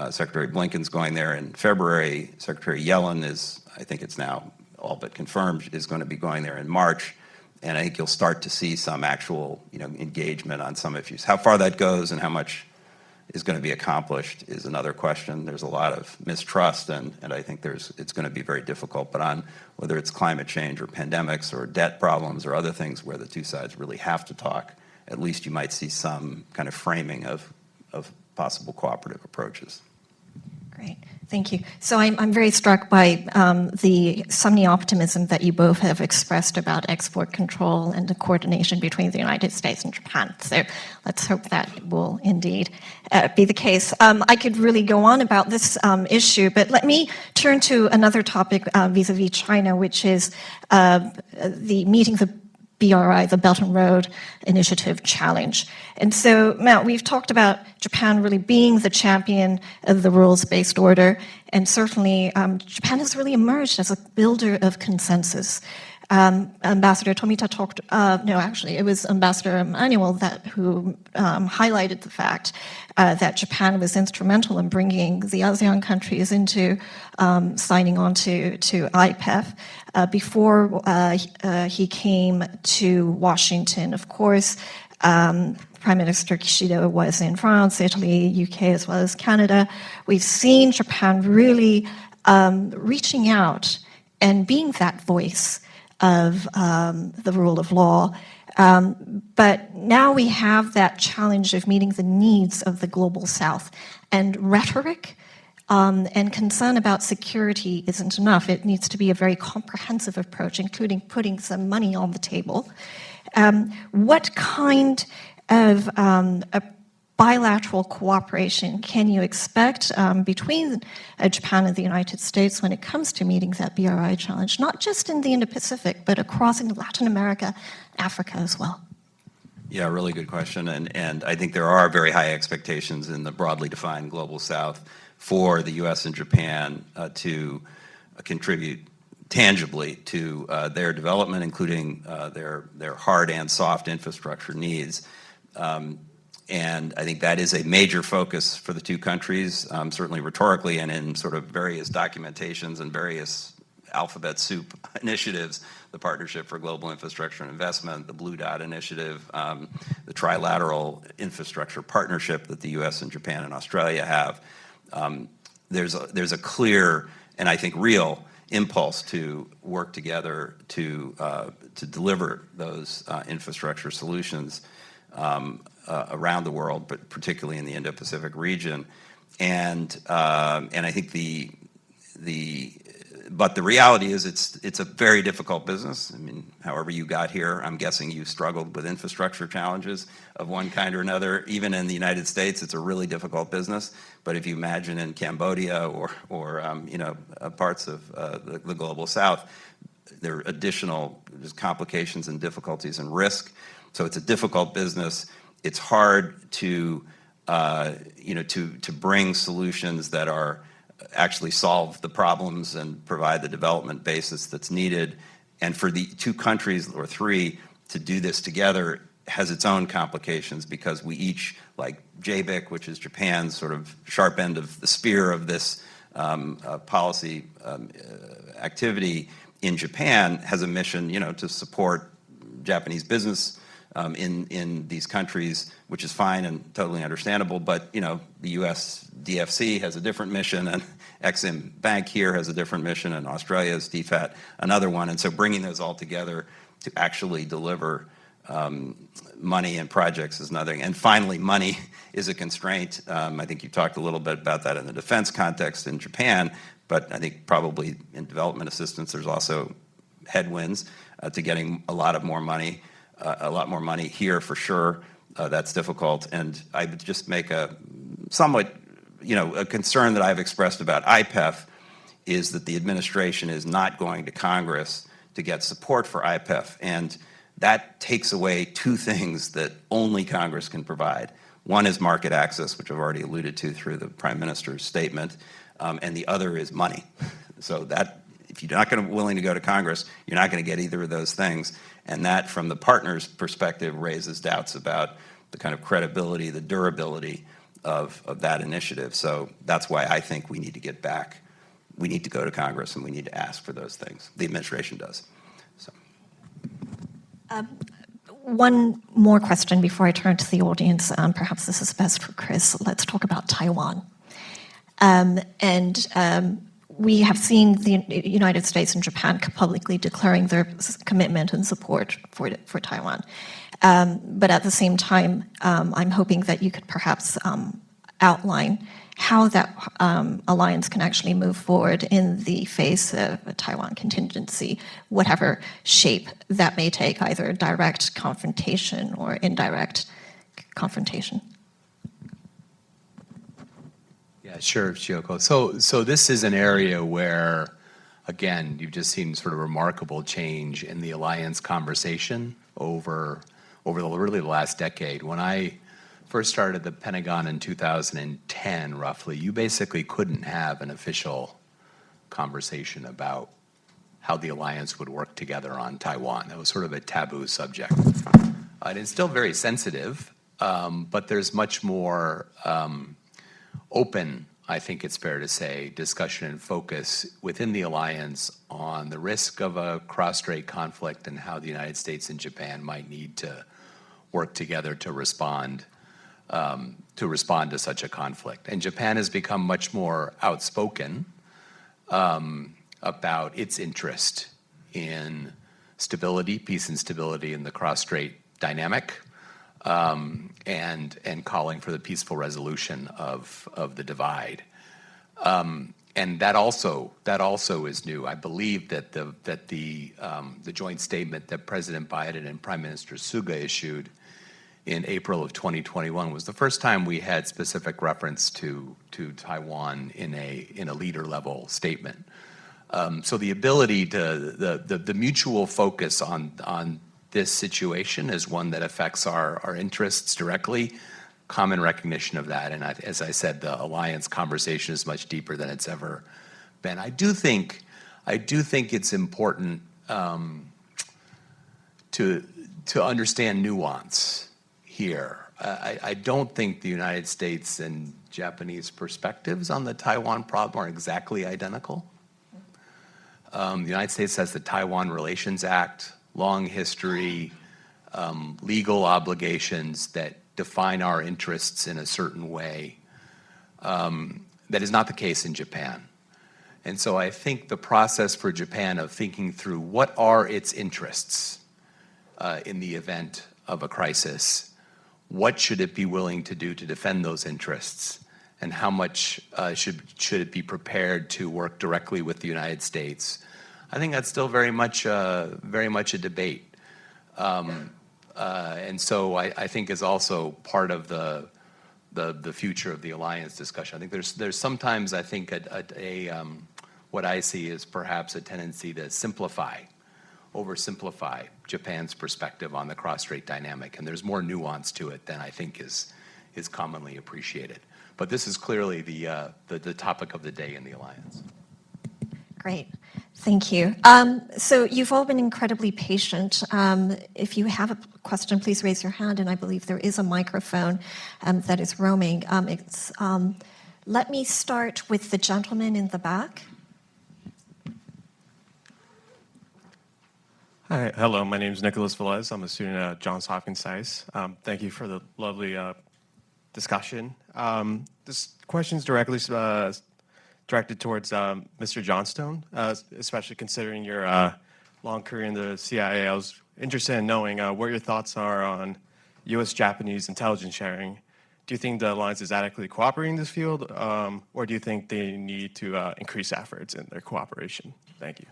Secretary Blinken's going there in February. Secretary Yellen is, I think it's now all but confirmed, is going to be going there in March. And I think you'll start to see some actual, engagement on some issues. How far that goes and how much is going to be accomplished is another question. There's a lot of mistrust, and I think it's going to be very difficult. But on whether it's climate change or pandemics or debt problems or other things where the two sides really have to talk, at least you might see some kind of framing of possible cooperative approaches. Great, thank you. So I'm very struck by the sunny optimism that you both have expressed about export control and the coordination between the United States and Japan. So let's hope that will indeed be the case. I could really go on about this issue, but let me turn to another topic vis-a-vis China, which is the meeting the BRI, the Belt and Road Initiative Challenge. And so, Matt, we've talked about Japan really being the champion of the rules-based order, and certainly Japan has really emerged as a builder of consensus. Ambassador Tomita talked, it was Ambassador Emanuel who highlighted the fact that Japan was instrumental in bringing the ASEAN countries into signing on to IPEF before he came to Washington. Of course, Prime Minister Kishida was in France, Italy, UK, as well as Canada. We've seen Japan really reaching out and being that voice of the rule of law. But now we have that challenge of meeting the needs of the global South. And rhetoric and concern about security isn't enough. It needs to be a very comprehensive approach, including putting some money on the table. What kind of a bilateral cooperation can you expect between Japan and the United States when it comes to meeting that BRI challenge, not just in the Indo-Pacific, but across into Latin America, Africa as well? Yeah, really good question. And I think there are very high expectations in the broadly defined global South for the U.S. and Japan to contribute tangibly to their development, including their hard and soft infrastructure needs. And I think that is a major focus for the two countries, certainly rhetorically and in sort of various documentations and various alphabet soup initiatives, the Partnership for Global Infrastructure and Investment, the Blue Dot Initiative, the Trilateral Infrastructure Partnership that the U.S. and Japan and Australia have. There's a clear and I think real impulse to work together to deliver those infrastructure solutions around the world, but particularly in the Indo-Pacific region. And I think the but the reality is it's a very difficult business. I mean, however you got here, I'm guessing you struggled with infrastructure challenges of one kind or another. Even in the United States, it's a really difficult business. But if you imagine in Cambodia or parts of the global South, there are additional complications and difficulties and risk. So it's a difficult business. It's hard to bring solutions that are actually solve the problems and provide the development basis that's needed. And for the two countries or three to do this together has its own complications, because we each, like JBIC, which is Japan's sort of sharp end of the spear of this policy activity in Japan, has a mission, to support Japanese business in these countries, which is fine and totally understandable. But the U.S. DFC has a different mission, and Exim Bank here has a different mission, and Australia's DFAT another one. And so bringing those all together to actually deliver money and projects is nothing. And finally, money is a constraint. I think you talked a little bit about that in the defense context in Japan, but I think probably in development assistance there's also headwinds to getting a lot more money here for sure. That's difficult. And I would just make a somewhat, a concern that I've expressed about IPEF is that the administration is not going to Congress to get support for IPEF. And that takes away two things that only Congress can provide. One is market access, which I've already alluded to through the Prime Minister's statement, and the other is money. So that, if you're not willing to go to Congress, you're not going to get either of those things. And that, from the partner's perspective, raises doubts about the kind of credibility, the durability of that initiative. So that's why I think we need to get back. We need to go to Congress and we need to ask for those things. The administration does. So. One more question before I turn to the audience. Perhaps this is best for Chris. Let's talk about Taiwan. We have seen the United States and Japan publicly declaring their commitment and support for Taiwan. But at the same time, I'm hoping that you could perhaps outline how that alliance can actually move forward in the face of a Taiwan contingency, whatever shape that may take, either direct confrontation or indirect confrontation. Yeah, sure, Chiyoko. So this is an area where, again, you've just seen sort of remarkable change in the alliance conversation over really the last decade. When I first started the Pentagon in 2010, roughly, you basically couldn't have an official conversation about how the alliance would work together on Taiwan. That was sort of a taboo subject. And it's still very sensitive, but there's much more open, I think it's fair to say, discussion and focus within the alliance on the risk of a cross-strait conflict and how the United States and Japan might need to work together to respond to such a conflict. And Japan has become much more outspoken about its interest in stability, peace and stability in the cross-strait dynamic, and calling for the peaceful resolution of the divide. And that also is new. I believe that the joint statement that President Biden and Prime Minister Suga issued in April of 2021 was the first time we had specific reference to Taiwan in a leader level statement. So the ability to the mutual focus on this situation is one that affects our interests directly. Common recognition of that, and as I said, the alliance conversation is much deeper than it's ever been. I do think it's important to understand nuance here. I don't think the United States and Japanese perspectives on the Taiwan problem are exactly identical. The United States has the Taiwan Relations Act, long history, legal obligations that define our interests in a certain way. That is not the case in Japan. And so I think the process for Japan of thinking through what are its interests in the event of a crisis, what should it be willing to do to defend those interests, and how much should it be prepared to work directly with the United States, I think that's still very much a debate. And so I think is also part of the future of the alliance discussion. I think there's sometimes, I think, what I see is perhaps a tendency to oversimplify Japan's perspective on the cross-strait dynamic, and there's more nuance to it than I think is commonly appreciated. But this is clearly the topic of the day in the alliance. Great. Thank you. So you've all been incredibly patient. If you have a question, please raise your hand, and I believe there is a microphone that is roaming. Let me start with the gentleman in the back. Hi, hello, my name is Nicholas Velez. I'm a student at Johns Hopkins SAIS. Thank you for the lovely discussion. This question is directed towards Mr. Johnstone, especially considering your long career in the CIA. I was interested in knowing what your thoughts are on U.S.-Japanese intelligence sharing. Do you think the alliance is adequately cooperating in this field, or do you think they need to increase efforts in their cooperation? Thank you.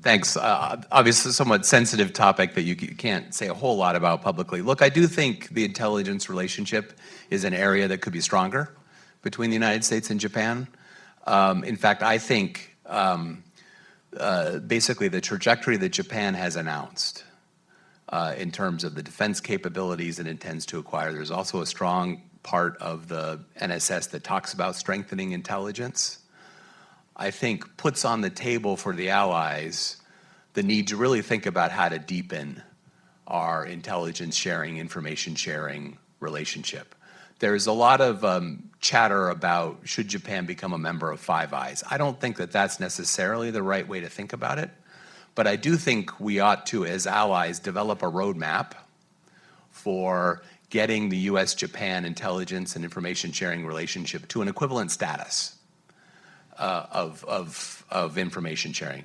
Thanks. Obviously, a somewhat sensitive topic that you can't say a whole lot about publicly. Look, I do think the intelligence relationship is an area that could be stronger between the United States and Japan. In fact, I think basically the trajectory that Japan has announced in terms of the defense capabilities it intends to acquire, there's also a strong part of the NSS that talks about strengthening intelligence, I think puts on the table for the allies the need to really think about how to deepen our intelligence sharing, information sharing relationship. There's a lot of chatter about should Japan become a member of Five Eyes. I don't think that that's necessarily the right way to think about it, but I do think we ought to, as allies, develop a roadmap for getting the U.S.-Japan intelligence and information sharing relationship to an equivalent status of information sharing.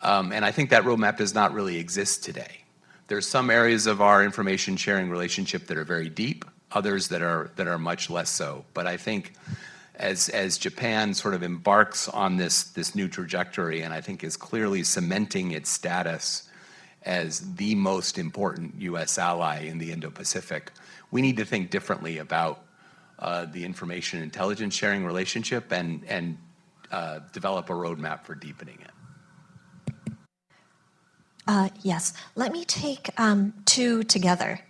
And I think that roadmap does not really exist today. There's some areas of our information sharing relationship that are very deep, others that are much less so. But I think as Japan sort of embarks on this new trajectory, and I think is clearly cementing its status as the most important U.S. ally in the Indo-Pacific, we need to think differently about the information intelligence sharing relationship and develop a roadmap for deepening it. Yes, let me take two together.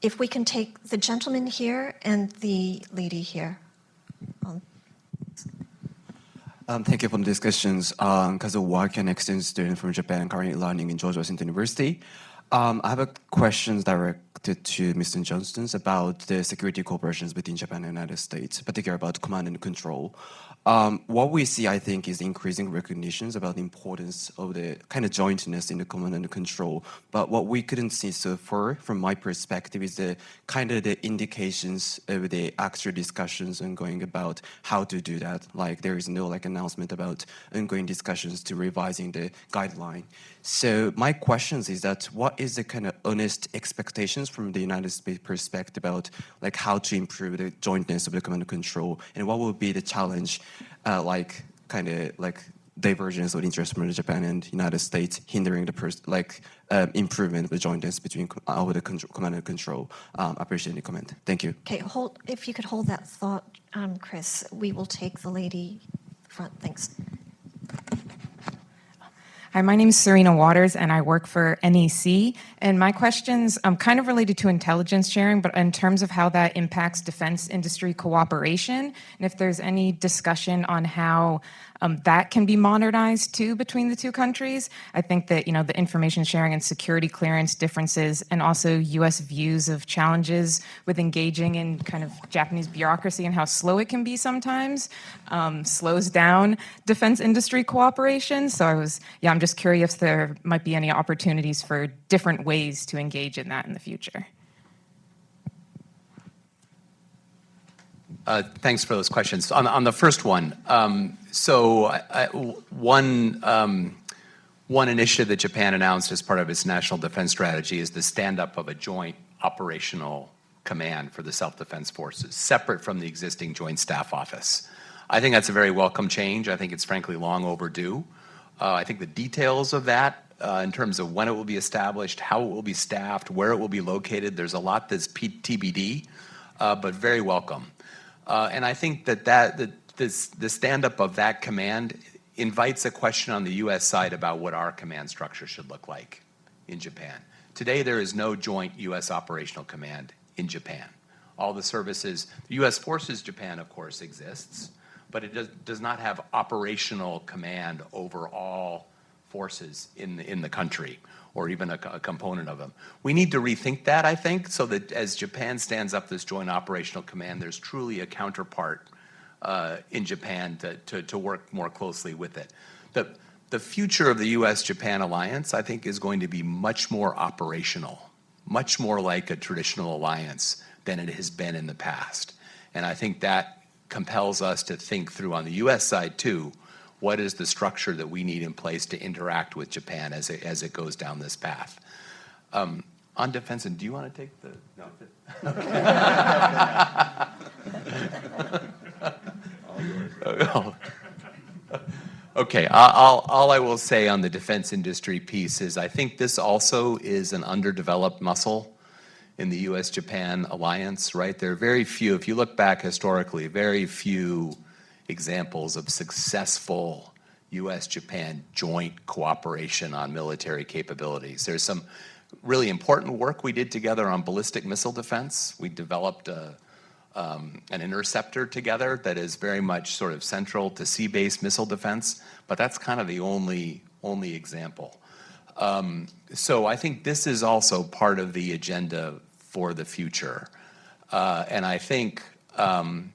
If we can take the gentleman here and the lady here. Thank you for the discussions. Because of work and exchange student from Japan currently learning in George Washington University. I have a question directed to Mr. Johnston about the security cooperations between Japan and the United States, particularly about command and control. What we see, I think, is increasing recognitions about the importance of the kind of jointness in the command and control. But what we couldn't see so far, from my perspective, is the kind of the indications of the actual discussions ongoing about how to do that. Like there is no like announcement about ongoing discussions to revising the guideline. So my question is that what is the kind of honest expectations from the United States perspective about like how to improve the jointness of the command and control, and what will be the challenge, like kind of like divergence of interest from Japan and United States hindering the improvement of the jointness between the command and control. Appreciate the comment. Thank you. Okay, if you could hold that thought, Chris. We will take the lady front. Thanks. Hi, my name is Serena Waters, and I work for NEC. And my question's kind of related to intelligence sharing, but in terms of how that impacts defense industry cooperation, and if there's any discussion on how that can be modernized too between the two countries. I think that, the information sharing and security clearance differences, and also U.S. views of challenges with engaging in kind of Japanese bureaucracy and how slow it can be sometimes, slows down defense industry cooperation. So I'm just curious if there might be any opportunities for different ways to engage in that in the future. Thanks for those questions. On the first one, one initiative that Japan announced as part of its national defense strategy is the stand-up of a joint operational command for the self-defense forces, separate from the existing Joint Staff Office. I think that's a very welcome change. I think it's frankly long overdue. I think the details of that, in terms of when it will be established, how it will be staffed, where it will be located, there's a lot that's TBD, but very welcome. And I think that the stand-up of that command invites a question on the U.S. side about what our command structure should look like in Japan. Today, there is no joint U.S. operational command in Japan. All the services, the U.S. Forces Japan, of course, exists, but it does not have operational command over all forces in the country, or even a component of them. We need to rethink that, I think, so that as Japan stands up this joint operational command, there's truly a counterpart in Japan to work more closely with it. The future of the U.S.-Japan alliance, I think, is going to be much more operational, much more like a traditional alliance than it has been in the past. And I think that compels us to think through, on the U.S. side too, what is the structure that we need in place to interact with Japan as it goes down this path. On defense, and do you want to take the... No. Okay. Okay, all I will say on the defense industry piece is I think this also is an underdeveloped muscle in the U.S.-Japan alliance, right? There are very few, if you look back historically, very few examples of successful U.S.-Japan joint cooperation on military capabilities. There's some really important work we did together on ballistic missile defense. We developed an interceptor together that is very much sort of central to sea-based missile defense, but that's kind of the only example. So I think this is also part of the agenda for the future. And I think on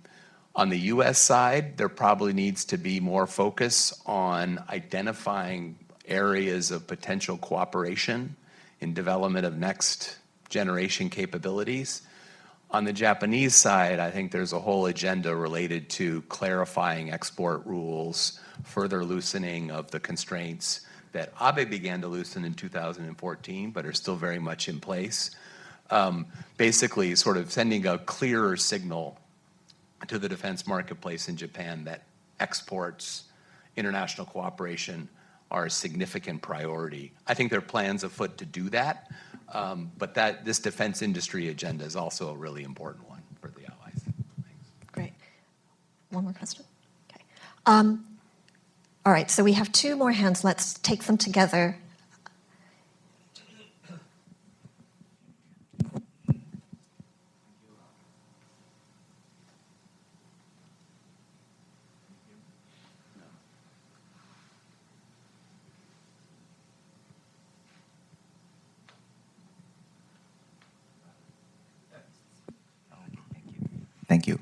the U.S. side, there probably needs to be more focus on identifying areas of potential cooperation in development of next generation capabilities. On the Japanese side, I think there's a whole agenda related to clarifying export rules, further loosening of the constraints that Abe began to loosen in 2014, but are still very much in place. Basically, sort of sending a clearer signal to the defense marketplace in Japan that exports, international cooperation are a significant priority. I think there are plans afoot to do that, but this defense industry agenda is also a really important one for the allies. Thanks. Great. One more question? Okay. All right, so we have two more hands. Let's take them together. Thank you.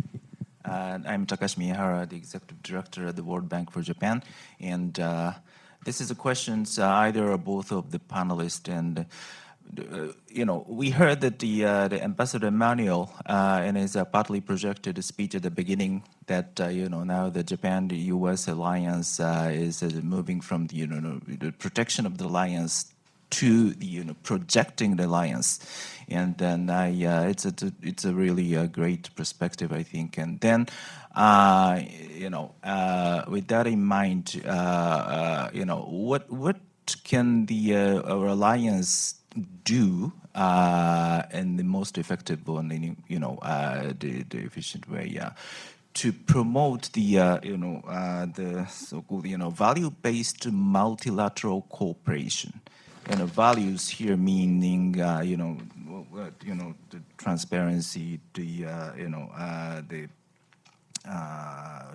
I'm Takashi Miyahara, the Executive Director at the World Bank for Japan. And this is a question either or both of the panelists. And, we heard that the Ambassador Emanuel in his partly projected speech at the beginning that, now the Japan-U.S. alliance is moving from the protection of the alliance to the projecting the alliance, and then it's a really great perspective, I think. And then with that in mind, what can our alliance do in the most effective and the efficient way to promote the so-called value-based multilateral cooperation? Values here meaning the transparency, the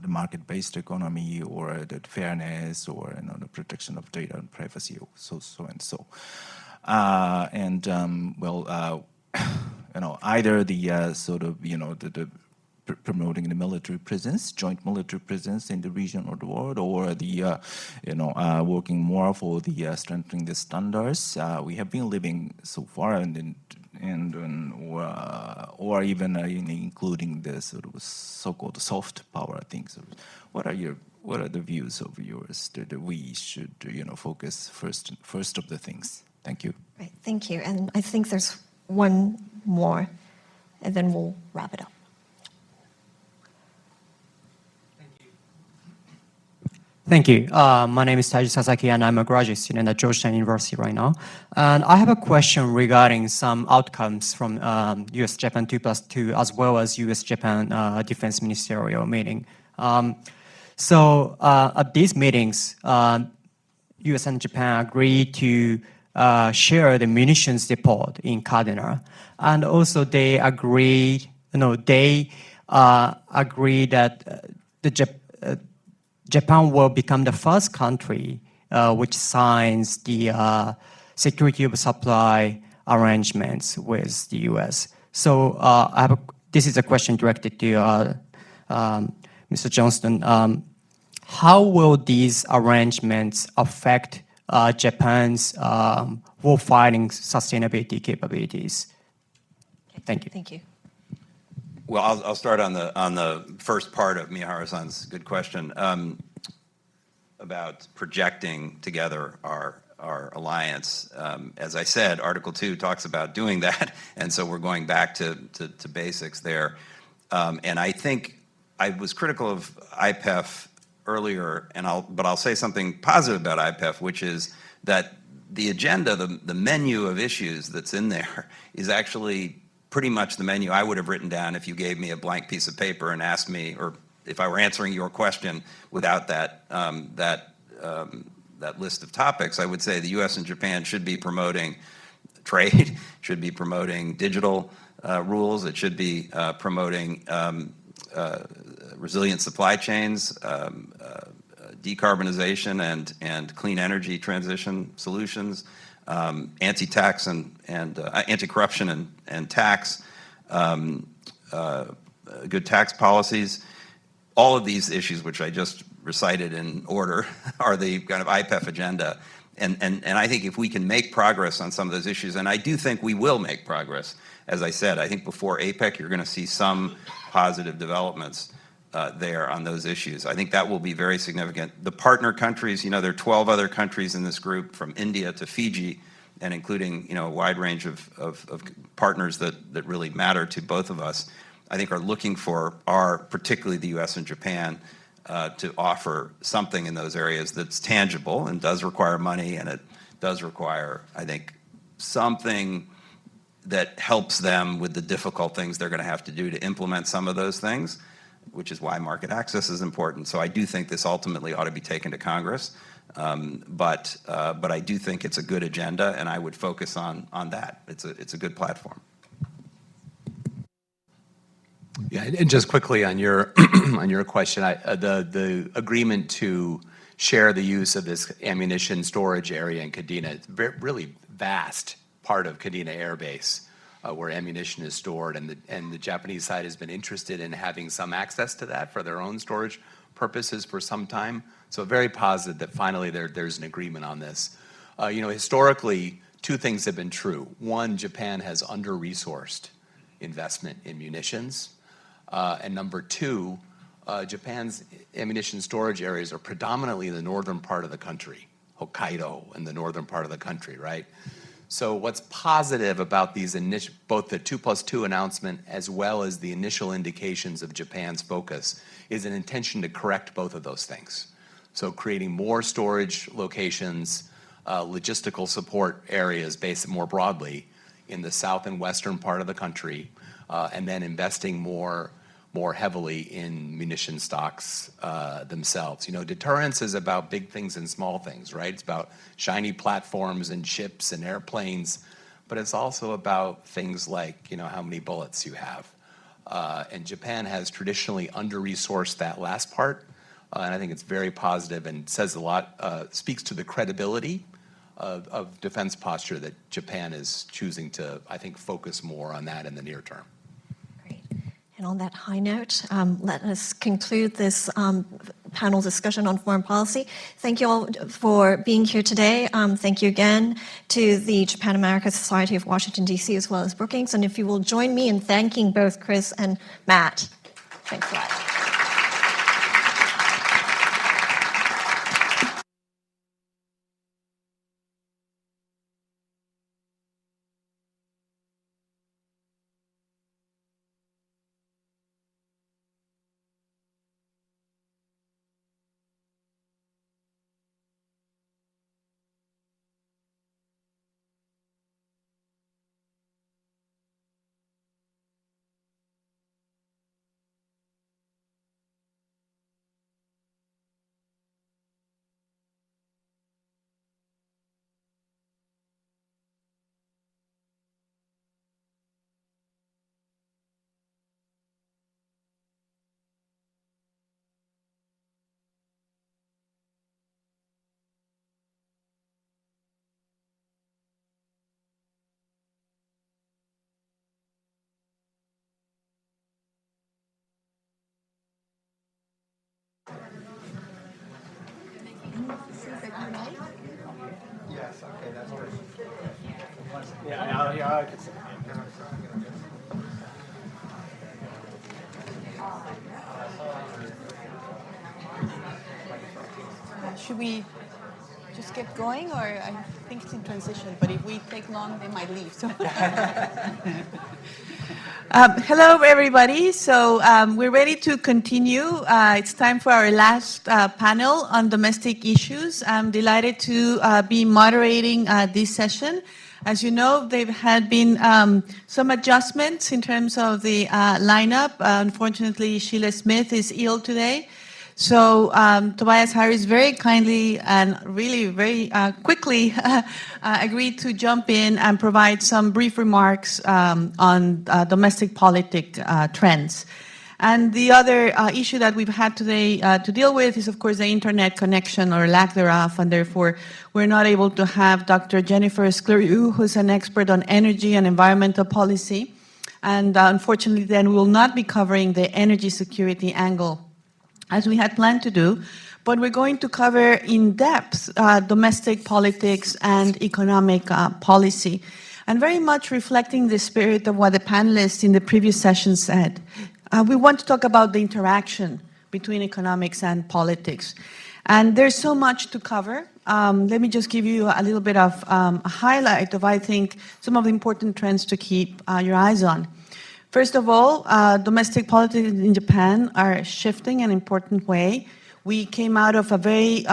market-based economy, or the fairness, or the protection of data and privacy, so and so. Either the sort of the promoting the military presence, joint military presence in the region or the world, or the working more for the strengthening the standards we have been living so far, or even including the sort of so-called soft power things. What are the views of yours that we should focus first of the things? Thank you. Right, thank you. And I think there's one more and then we'll wrap it up. Thank you. My name is Taiji Sasaki, and I'm a graduate student at Georgetown University right now. And I have a question regarding some outcomes from U.S. Japan 2+2, as well as U.S. Japan Defense Ministerial meeting. So at these meetings, U.S. and Japan agreed to share the munitions depot in Kadena, and also they agreed. Agreed that Japan will become the first country which signs the security of supply arrangements with the U.S. So this is a question directed to Mr. Johnston. How will these arrangements affect Japan's warfighting sustainability capabilities? Thank you. Thank you. Well, I'll start on the first part of Miyahara-san's good question about projecting together our alliance. As I said, Article 2 talks about doing that, and so we're going back to basics there. And I think I was critical of IPEF earlier, but I'll say something positive about IPEF, which is that the agenda, the menu of issues that's in there is actually pretty much the menu I would have written down if you gave me a blank piece of paper and asked me, or if I were answering your question without that list of topics. I would say the U.S. and Japan should be promoting trade, should be promoting digital rules, it should be promoting resilient supply chains, decarbonization and clean energy transition solutions, anti-tax and anti-corruption and tax, good tax policies. All of these issues, which I just recited in order, are the kind of IPEF agenda. And I think if we can make progress on some of those issues, and I do think we will make progress, as I said, I think before APEC you're going to see some positive developments there on those issues. I think that will be very significant. The partner countries, there are 12 other countries in this group, from India to Fiji, and including a wide range of partners that really matter to both of us, I think are looking for particularly the U.S. and Japan, to offer something in those areas that's tangible and does require money, and it does require, I think, something that helps them with the difficult things they're going to have to do to implement some of those things, which is why market access is important. So I do think this ultimately ought to be taken to Congress, but I do think it's a good agenda, and I would focus on that. It's a good platform. Yeah, and just quickly on your on your question, the agreement to share the use of this ammunition storage area in Kadena, it's really vast part of Kadena Air Base, where ammunition is stored, and the Japanese side has been interested in having some access to that for their own storage purposes for some time. So very positive that finally there's an agreement on this. Historically, two things have been true. One, Japan has under-resourced investment in munitions. And number two, Japan's ammunition storage areas are predominantly in the northern part of the country, Hokkaido and the northern part of the country, right? So what's positive about these both the 2+2 announcement as well as the initial indications of Japan's focus is an intention to correct both of those things. So creating more storage locations, logistical support areas based more broadly in the south and western part of the country, and then investing more heavily in munition stocks themselves. Deterrence is about big things and small things, right? It's about shiny platforms and ships and airplanes, but it's also about things like, how many bullets you have. And Japan has traditionally under-resourced that last part, and I think it's very positive and says a lot, speaks to the credibility of defense posture that Japan is choosing to, I think, focus more on that in the near term. And on that high note, let us conclude this panel discussion on foreign policy. Thank you all for being here today. Thank you again to the Japan-America Society of Washington, D.C., as well as Brookings. And if you will join me in thanking both Chris and Matt. Thanks a lot. Yes, okay, that's perfect. Yeah, I can see. Should we just get going, or I think it's in transition, but if we take long, they might leave. So. Hello, everybody. So we're ready to continue. It's time for our last panel on domestic issues. I'm delighted to be moderating this session. As you know, there had been some adjustments in terms of the lineup. Unfortunately, Sheila Smith is ill today. So Tobias Harris very kindly and really very quickly agreed to jump in and provide some brief remarks on domestic politic trends. And the other issue that we've had today to deal with is, of course, the internet connection or lack thereof, and therefore we're not able to have Dr. Jennifer Scleriou, who's an expert on energy and environmental policy. And unfortunately, then we will not be covering the energy security angle as we had planned to do, but we're going to cover in depth domestic politics and economic policy, and very much reflecting the spirit of what the panelists in the previous session said. We want to talk about the interaction between economics and politics. And there's so much to cover. Let me just give you a little bit of a highlight of, I think, some of the important trends to keep your eyes on. First of all, domestic politics in Japan are shifting in an important way. We came out of a very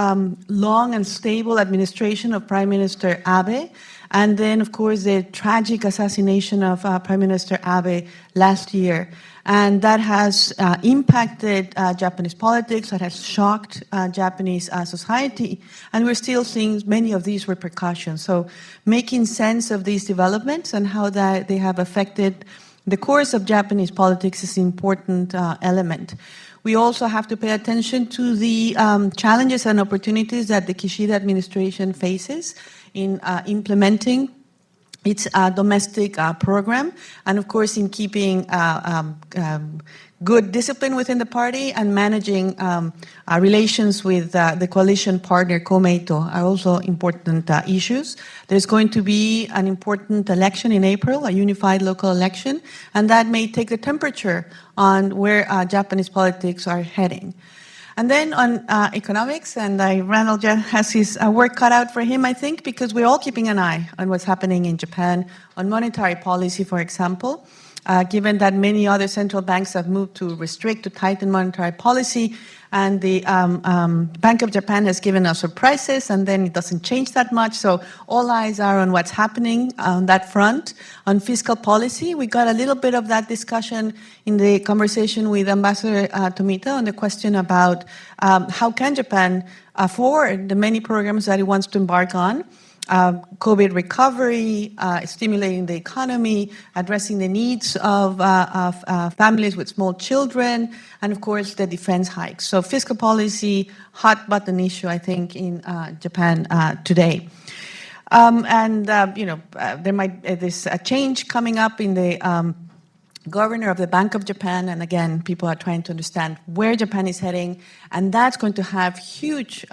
long and stable administration of Prime Minister Abe, and then, of course, the tragic assassination of Prime Minister Abe last year. And that has impacted Japanese politics, that has shocked Japanese society, and we're still seeing many of these repercussions. So making sense of these developments and how that they have affected the course of Japanese politics is an important element. We also have to pay attention to the challenges and opportunities that the Kishida administration faces in implementing its domestic program, and of course in keeping good discipline within the party and managing relations with the coalition partner Komeito are also important issues. There's going to be an important election in April, a unified local election, and that may take the temperature on where Japanese politics are heading. And then on economics, and Randall has his work cut out for him, I think, because we're all keeping an eye on what's happening in Japan on monetary policy, for example. Given that many other central banks have moved to restrict, to tighten monetary policy, and the Bank of Japan has given us surprises, and then it doesn't change that much. So all eyes are on what's happening on that front. On fiscal policy, we got a little bit of that discussion in the conversation with Ambassador Tomita on the question about how can Japan afford the many programs that it wants to embark on. COVID recovery, stimulating the economy, addressing the needs of families with small children, and of course the defense hikes. So fiscal policy, hot button issue, I think, in Japan today. There might this change coming up in the governor of the Bank of Japan, and again, people are trying to understand where Japan is heading, and that's going to have huge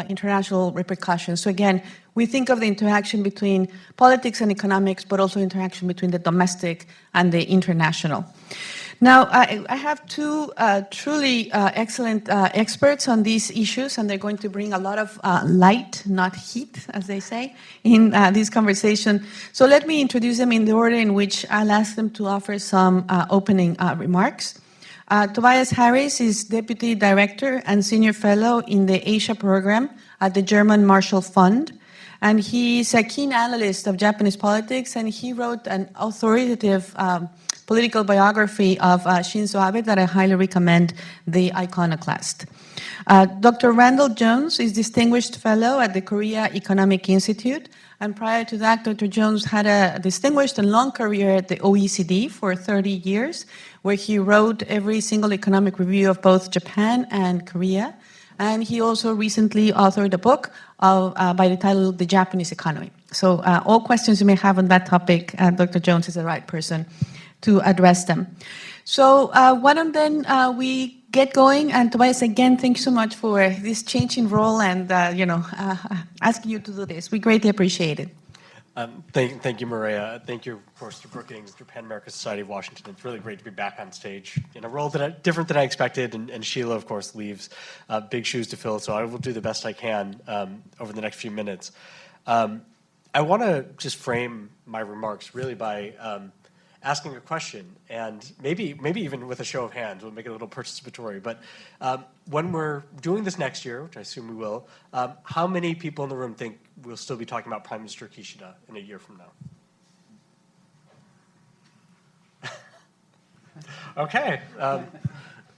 international repercussions. So again, we think of the interaction between politics and economics, but also interaction between the domestic and the international. Now, I have two truly excellent experts on these issues, and they're going to bring a lot of light, not heat, as they say, in this conversation. So let me introduce them in the order in which I'll ask them to offer some opening remarks. Tobias Harris is Deputy Director and Senior Fellow in the Asia Program at the German Marshall Fund. And he's a keen analyst of Japanese politics, and he wrote an authoritative political biography of Shinzo Abe that I highly recommend, The Iconoclast. Dr. Randall Jones is Distinguished Fellow at the Korea Economic Institute, and prior to that, Dr. Jones had a distinguished and long career at the OECD for 30 years, where he wrote every single economic review of both Japan and Korea. And he also recently authored a book by the title The Japanese Economy. So all questions you may have on that topic, Dr. Jones is the right person to address them. So why don't then we get going. And Tobias, again, thanks so much for this change in role and, asking you to do this. We greatly appreciate it. Thank you, Maria. Thank you, of course, to Brookings, Japan America Society of Washington. It's really great to be back on stage in a role different than I expected, and Sheila, of course, leaves big shoes to fill, so I will do the best I can over the next few minutes. I want to just frame my remarks really by asking a question, and maybe even with a show of hands, we'll make it a little participatory, but when we're doing this next year, which I assume we will, how many people in the room think we'll still be talking about Prime Minister Kishida in a year from now? Okay,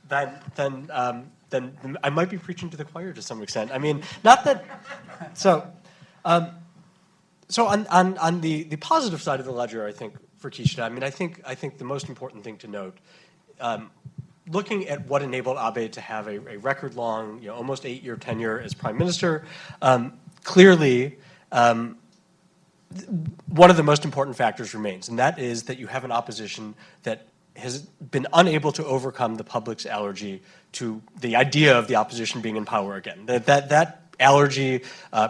then I might be preaching to the choir to some extent. I mean, not that, so on the positive side of the ledger, I think, for Kishida, I mean, I think the most important thing to note, looking at what enabled Abe to have a record-long, almost 8-year tenure as prime minister, clearly, one of the most important factors remains, and that is that you have an opposition that has been unable to overcome the public's allergy to the idea of the opposition being in power again. That allergy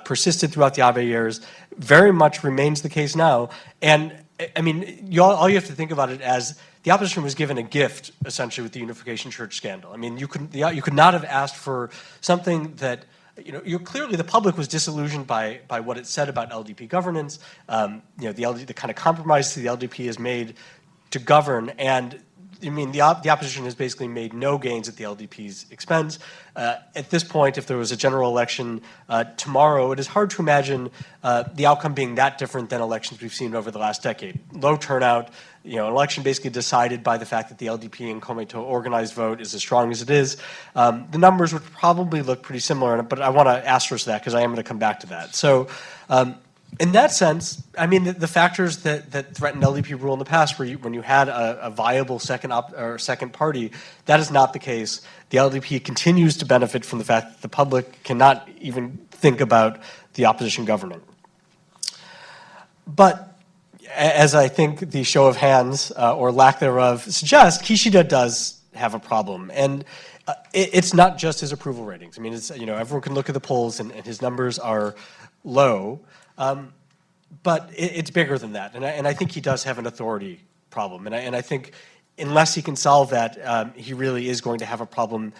persisted throughout the Abe years, very much remains the case now, and I mean, all you have to think about it as the opposition was given a gift, essentially, with the Unification Church scandal. I mean, you could not have asked for something that, clearly the public was disillusioned by what it said about LDP governance, the kind of compromises the LDP has made to govern, and I mean, the opposition has basically made no gains at the LDP's expense. At this point, if there was a general election tomorrow, it is hard to imagine the outcome being that different than elections we've seen over the last decade. Low turnout, an election basically decided by the fact that the LDP and Komito organized vote is as strong as it is. The numbers would probably look pretty similar, but I want to asterisk that because I am going to come back to that. So, in that sense, I mean, the factors that threatened LDP rule in the past, when you had a viable second party, that is not the case. The LDP continues to benefit from the fact that the public cannot even think about the opposition governing. But as I think the show of hands or lack thereof suggests, Kishida does have a problem, and it's not just his approval ratings. I mean, it's everyone can look at the polls, and his numbers are low. But it's bigger than that, and I think he does have an authority problem, and I think unless he can solve that, he really is going to have a problem.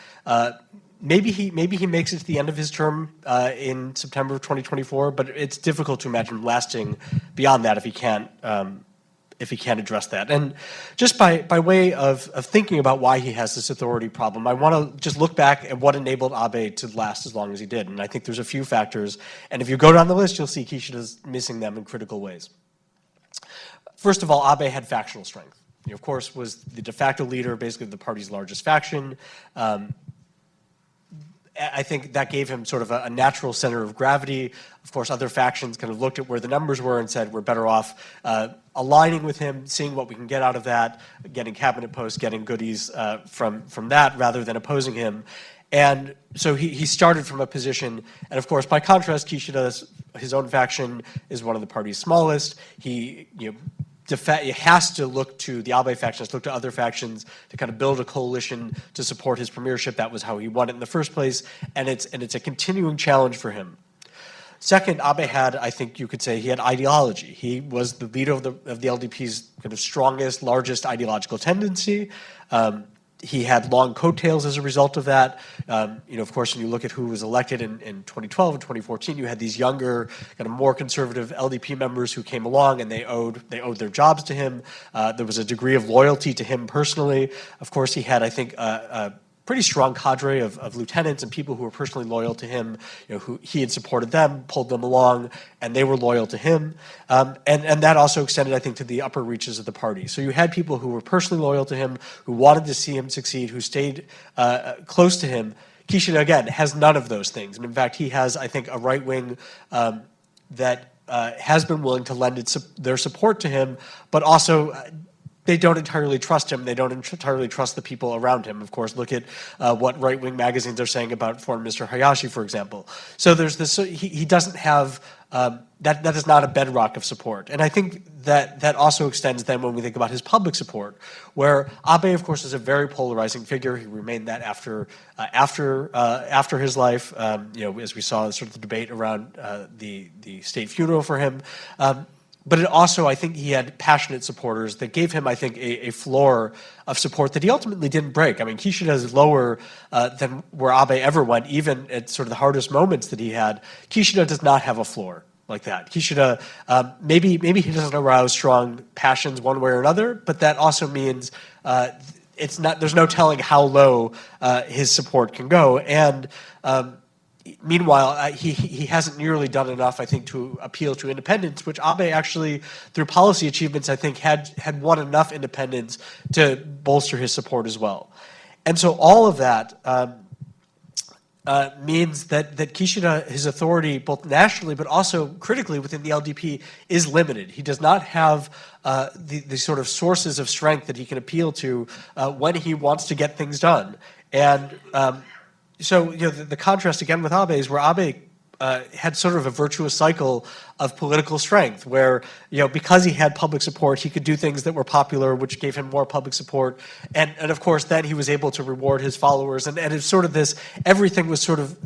Maybe he makes it to the end of his term in September of 2024, but it's difficult to imagine lasting beyond that if he can't address that. And just by way of thinking about why he has this authority problem, I want to just look back at what enabled Abe to last as long as he did. And I think there's a few factors. And if you go down the list, you'll see Kishida's missing them in critical ways. First of all, Abe had factional strength. He, of course, was the de facto leader, basically of the party's largest faction. I think that gave him sort of a natural center of gravity. Of course, other factions kind of looked at where the numbers were and said, we're better off aligning with him, seeing what we can get out of that, getting cabinet posts, getting goodies from that, rather than opposing him. And so he started from a position, and of course, by contrast, Kishida's, his own faction is one of the party's smallest. He has to look to the Abe faction, has to look to other factions to kind of build a coalition to support his premiership. That was how he won it in the first place, and it's a continuing challenge for him. Second, Abe had, I think you could say, he had ideology. He was the leader of the LDP's kind of strongest, largest ideological tendency. He had long coattails as a result of that. Of course, when you look at who was elected in 2012 and 2014, you had these younger, kind of more conservative LDP members who came along, and they owed their jobs to him. There was a degree of loyalty to him personally. Of course, he had, I think, a pretty strong cadre of lieutenants and people who were personally loyal to him, who he had supported them, pulled them along, and they were loyal to him. And that also extended, I think, to the upper reaches of the party. So you had people who were personally loyal to him, who wanted to see him succeed, who stayed close to him. Kishida, again, has none of those things. And in fact, he has, I think, a right wing that has been willing to lend their support to him, but also they don't entirely trust him. They don't entirely trust the people around him. Of course, look at what right-wing magazines are saying about Foreign Minister Hayashi, for example. So there's this. He doesn't have that is not a bedrock of support. And I think that also extends then when we think about his public support, where Abe, of course, is a very polarizing figure. He remained that after his life. As we saw, sort of the debate around the state funeral for him. But it also, I think he had passionate supporters that gave him, I think, a floor of support that he ultimately didn't break. I mean, Kishida is lower than where Abe ever went, even at sort of the hardest moments that he had. Kishida does not have a floor like that. Kishida, maybe he doesn't arouse strong passions one way or another, but that also means there's no telling how low his support can go. And meanwhile, he hasn't nearly done enough, I think, to appeal to independents, which Abe actually, through policy achievements, I think, had won enough independents to bolster his support as well. And so all of that means that Kishida, his authority, both nationally but also critically within the LDP, is limited. He does not have the sort of sources of strength that he can appeal to when he wants to get things done. And so, the contrast again with Abe is where Abe had sort of a virtuous cycle of political strength, where because he had public support, he could do things that were popular, which gave him more public support, and of course then he was able to reward his followers, and it's sort of this, everything was sort of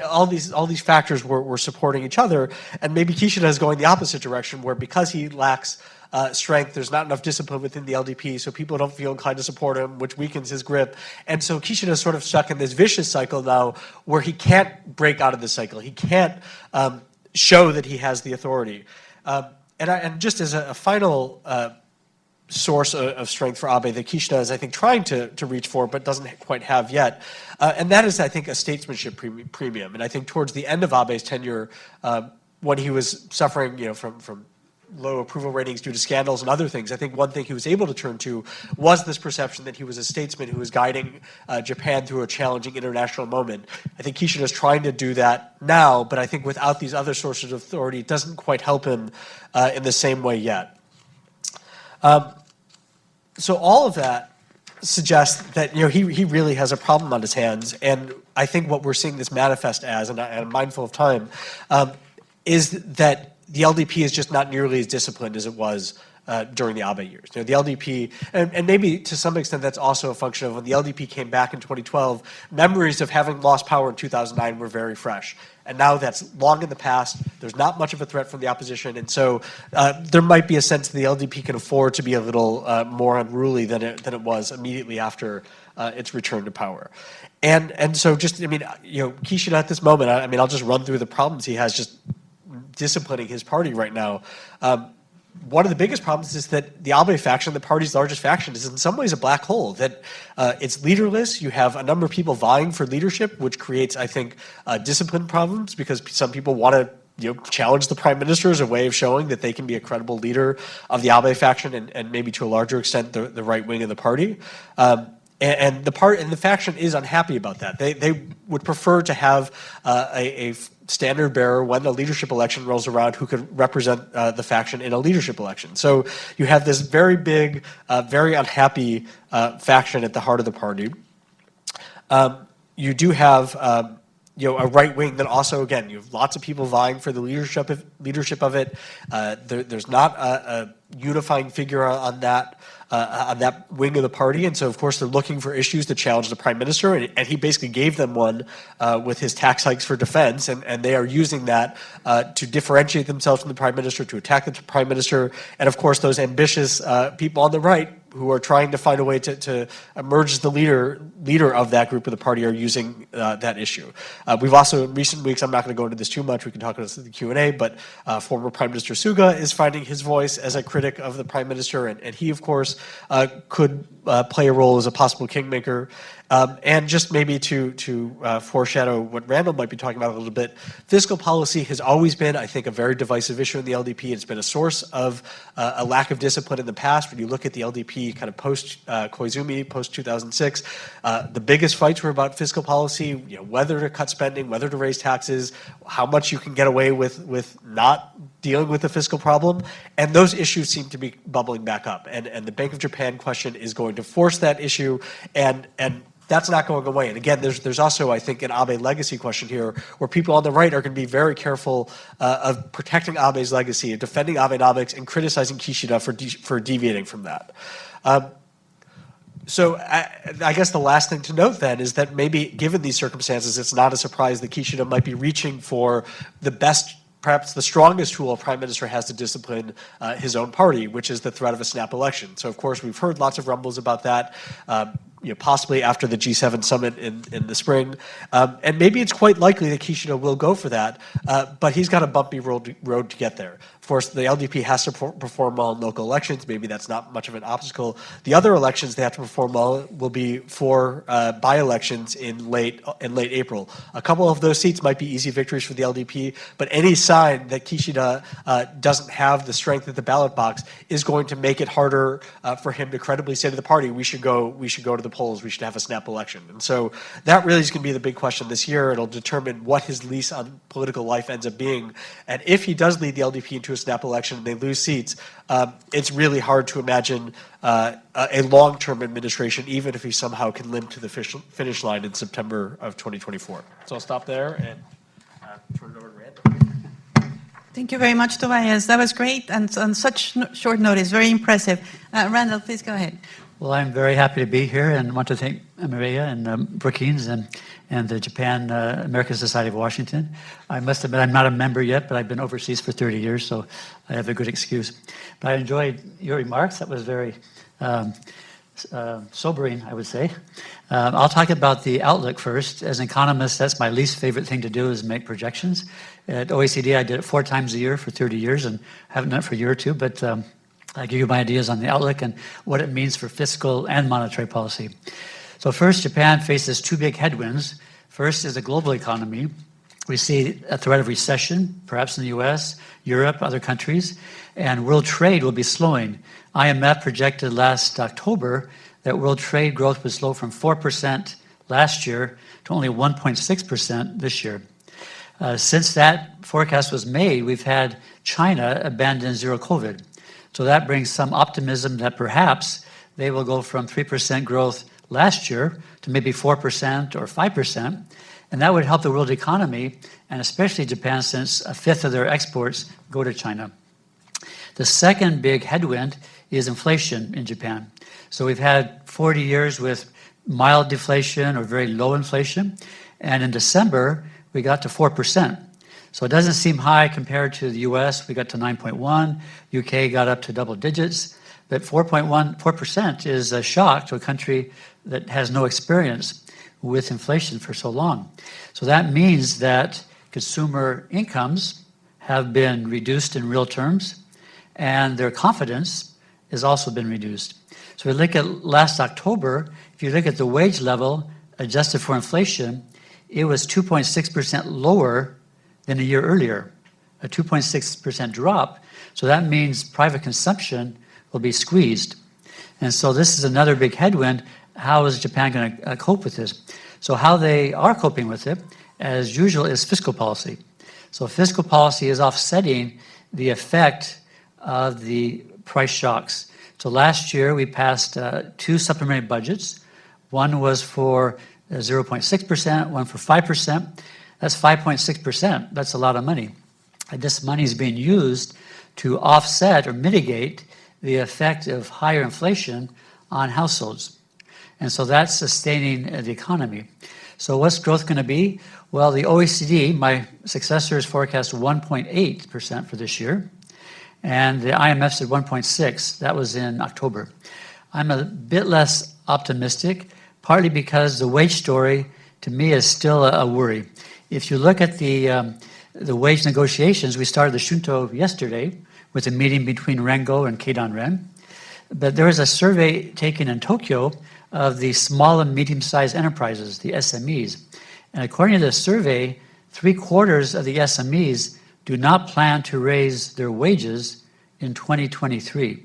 all these factors were supporting each other, and maybe Kishida is going the opposite direction, where because he lacks strength, there's not enough discipline within the LDP, so people don't feel inclined to support him, which weakens his grip. And so Kishida is sort of stuck in this vicious cycle now where he can't break out of the cycle. He can't show that he has the authority. And just as a final source of strength for Abe that Kishida is, I think, trying to reach for but doesn't quite have yet, and that is, I think, a statesmanship premium. And I think towards the end of Abe's tenure, when he was suffering from low approval ratings due to scandals and other things, I think one thing he was able to turn to was this perception that he was a statesman who was guiding Japan through a challenging international moment. I think Kishida is trying to do that now, but I think without these other sources of authority, it doesn't quite help him in the same way yet. So all of that suggests that he really has a problem on his hands, and I think what we're seeing this manifest as, and I'm mindful of time, is that the LDP is just not nearly as disciplined as it was during the Abe years. The LDP, and maybe to some extent that's also a function of when the LDP came back in 2012, memories of having lost power in 2009 were very fresh. And now that's long in the past. There's not much of a threat from the opposition. And so there might be a sense that the LDP can afford to be a little more unruly than it was immediately after its return to power. And so just, Kishida at this moment, I'll just run through the problems he has just disciplining his party right now. One of the biggest problems is that the Abe faction, the party's largest faction, is in some ways a black hole, that it's leaderless. You have a number of people vying for leadership, which creates, I think, discipline problems, because some people want to challenge the prime minister as a way of showing that they can be a credible leader of the Abe faction and maybe to a larger extent the right wing of the party. And the faction is unhappy about that. They would prefer to have a standard bearer when the leadership election rolls around who could represent the faction in a leadership election. So you have this very big, very unhappy faction at the heart of the party. You do have a right wing that also, again, you have lots of people vying for the leadership of it. There's not a unifying figure on that wing of the party, and so of course they're looking for issues to challenge the prime minister, and he basically gave them one with his tax hikes for defense, and they are using that to differentiate themselves from the prime minister, to attack the prime minister, and of course those ambitious people on the right who are trying to find a way to emerge as the leader of that group of the party are using that issue. We've also, in recent weeks, I'm not going to go into this too much, we can talk about this in the Q&A, but former Prime Minister Suga is finding his voice as a critic of the Prime Minister, and he, of course, could play a role as a possible kingmaker. And just maybe to foreshadow what Randall might be talking about a little bit, fiscal policy has always been, I think, a very divisive issue in the LDP. It's been a source of a lack of discipline in the past. When you look at the LDP key kind of post Koizumi, post 2006. The biggest fights were about fiscal policy, whether to cut spending, whether to raise taxes, how much you can get away with not dealing with the fiscal problem, and those issues seem to be bubbling back up. And the Bank of Japan question is going to force that issue, and that's not going away. And again, there's also, I think, an Abe legacy question here, where people on the right are going to be very careful of protecting Abe's legacy and defending Abenomics and criticizing Kishida for deviating from that. So I guess the last thing to note then is that maybe given these circumstances, it's not a surprise that Kishida might be reaching for the best, perhaps the strongest tool a prime minister has to discipline his own party, which is the threat of a snap election. So of course, we've heard lots of rumbles about that. Possibly after the G7 summit in the spring. And maybe it's quite likely that Kishida will go for that, but he's got a bumpy road to get there. Of course, the LDP has to perform well in local elections. Maybe that's not much of an obstacle. The other elections they have to perform well will be for by-elections in late April. A couple of those seats might be easy victories for the LDP, but any sign that Kishida doesn't have the strength at the ballot box is going to make it harder for him to credibly say to the party, we should go to the polls, we should have a snap election. And so that really is going to be the big question this year. It'll determine what his lease on political life ends up being. And if he does lead the LDP into a snap election and they lose seats, it's really hard to imagine a long-term administration, even if he somehow can limp to the finish line in September of 2024. So I'll stop there and turn it over to Randall. Thank you very much, Tobias. That was great and on such short notice, very impressive. Randall, please go ahead. Well, I'm very happy to be here and want to thank Maria and Brookings and the Japan American Society of Washington. I must admit I'm not a member yet, but I've been overseas for 30 years, so I have a good excuse. But I enjoyed your remarks. That was very sobering, I would say. I'll talk about the outlook first. As an economist, that's my least favorite thing to do is make projections. At OECD, I did it 4 times a year for 30 years and haven't done it for a year or two, but I give you my ideas on the outlook and what it means for fiscal and monetary policy. So first, Japan faces 2 big headwinds. First is the global economy. We see a threat of recession, perhaps in the U.S., Europe, other countries, and world trade will be slowing. IMF projected last October that world trade growth would slow from 4% last year to only 1.6% this year. Since that forecast was made, we've had China abandon zero COVID. So that brings some optimism that perhaps they will go from 3% growth last year to maybe 4% or 5%, and that would help the world economy, and especially Japan, since 1/5 of their exports go to China. The second big headwind is inflation in Japan. So we've had 40 years with mild deflation or very low inflation, and in December, we got to 4%. So it doesn't seem high compared to the US. We got to 9.1. UK got up to double digits. But 4% is a shock to a country that has no experience with inflation for so long. So that means that consumer incomes have been reduced in real terms, and their confidence has also been reduced. So we look at last October, if you look at the wage level adjusted for inflation, it was 2.6% lower than a year earlier, a 2.6% drop. So that means private consumption will be squeezed. And so this is another big headwind. How is Japan going to cope with this? So how they are coping with it, as usual, is fiscal policy. So fiscal policy is offsetting the effect of the price shocks. So last year we passed 2 supplementary budgets. One was for 0.6%, one for 5%. That's 5.6%. That's a lot of money. And this money is being used to offset or mitigate the effect of higher inflation on households. And so that's sustaining the economy. So what's growth going to be? Well, the OECD, my successors forecast 1.8% for this year. And the IMF said 1.6. That was in October. I'm a bit less optimistic, partly because the wage story, to me, is still a worry. If you look at the wage negotiations, we started the Shunto yesterday with a meeting between Rengo and Keidan-ren. But there was a survey taken in Tokyo of the small and medium-sized enterprises, the SMEs. And according to the survey, 3/4 of the SMEs do not plan to raise their wages in 2023.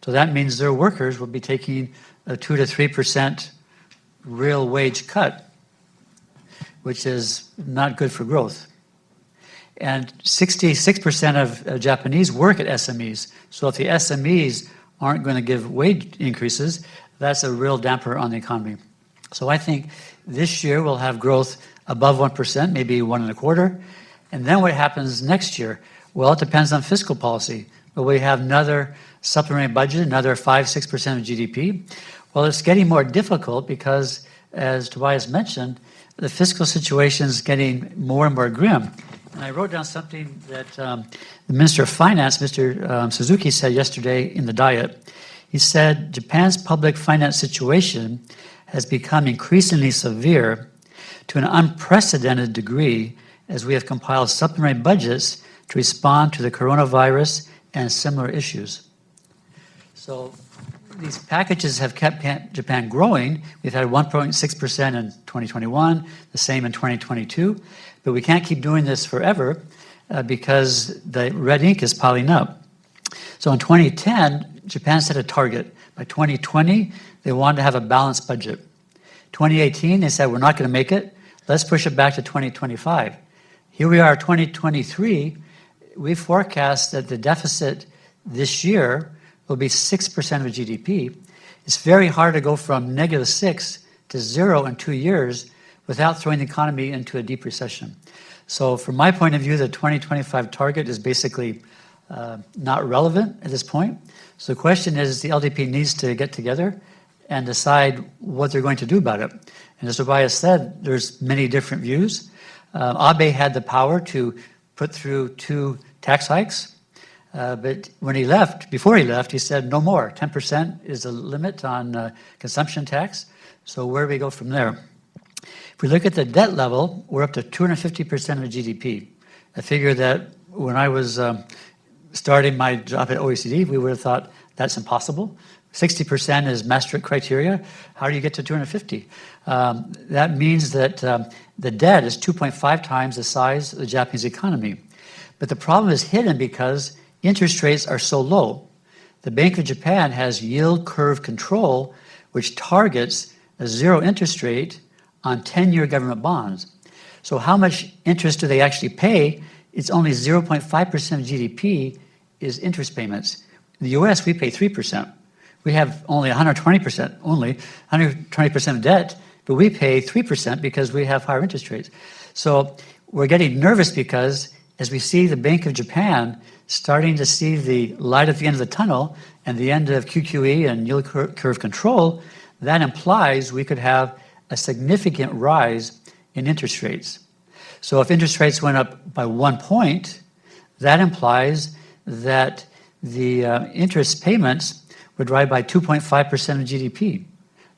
So that means their workers will be taking a 2 to 3% real wage cut, which is not good for growth. And 66% of Japanese work at SMEs. So if the SMEs aren't going to give wage increases, that's a real damper on the economy. So I think this year we'll have growth above 1%, maybe 1.25%. And then what happens next year? Well, it depends on fiscal policy. Will we have another supplementary budget, another 5-6% of GDP? Well, it's getting more difficult because, as Tobias mentioned, the fiscal situation is getting more and more grim. And I wrote down something that the Minister of Finance, Mr. Suzuki, said yesterday in the Diet. He said, Japan's public finance situation has become increasingly severe to an unprecedented degree as we have compiled supplementary budgets to respond to the coronavirus and similar issues. So these packages have kept Japan growing. We've had 1.6% in 2021, the same in 2022. But we can't keep doing this forever because the red ink is piling up. So in 2010, Japan set a target. By 2020, they wanted to have a balanced budget. 2018, they said, we're not going to make it. Let's push it back to 2025. Here we are, 2023. We forecast that the deficit this year will be 6% of GDP. It's very hard to go from -6 to 0 in 2 years without throwing the economy into a deep recession. So from my point of view, the 2025 target is basically not relevant at this point. So the question is, the LDP needs to get together and decide what they're going to do about it. And as Tobias said, there's many different views. Abe had the power to put through 2 tax hikes, but when he left, before he left, he said no more. 10% is the limit on consumption tax. So where do we go from there? If we look at the debt level, we're up to 250% of GDP. A figure that when I was starting my job at OECD, we would have thought that's impossible. 60% is Maastricht criteria. How do you get to 250? That means that the debt is 2.5 times the size of the Japanese economy. But the problem is hidden because interest rates are so low. The Bank of Japan has yield curve control, which targets a 0 interest rate on 10-year government bonds. So how much interest do they actually pay? It's only 0.5% of GDP is interest payments. In the US, we pay 3%. We have only 120% of debt, but we pay 3% because we have higher interest rates. So we're getting nervous because as we see the Bank of Japan starting to see the light at the end of the tunnel and the end of QQE and yield curve control, that implies we could have a significant rise in interest rates. So if interest rates went up by 1 point, that implies that the interest payments would rise by 2.5% of GDP.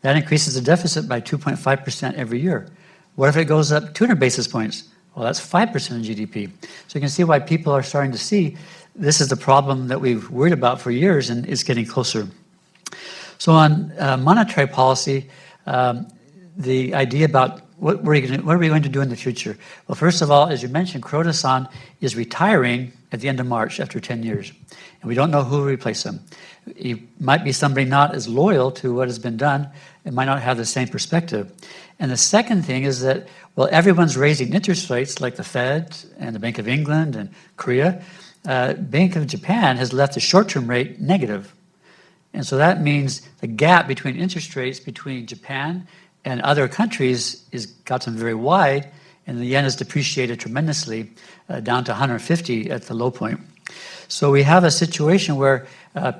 That increases the deficit by 2.5% every year. What if it goes up 200 basis points? Well, that's 5% of GDP. So you can see why people are starting to see this is the problem that we've worried about for years and it's getting closer. So on monetary policy, the idea about what are we going to do in the future? Well, first of all, as you mentioned, Kuroda-san is retiring at the end of March after 10 years. And we don't know who will replace him. He might be somebody not as loyal to what has been done and might not have the same perspective. And the second thing is that, well, everyone's raising interest rates like the Fed and the Bank of England and Korea. Bank of Japan has left the short-term rate negative. And so that means the gap between interest rates between Japan and other countries has gotten very wide, and the yen has depreciated tremendously down to 150 at the low point. So we have a situation where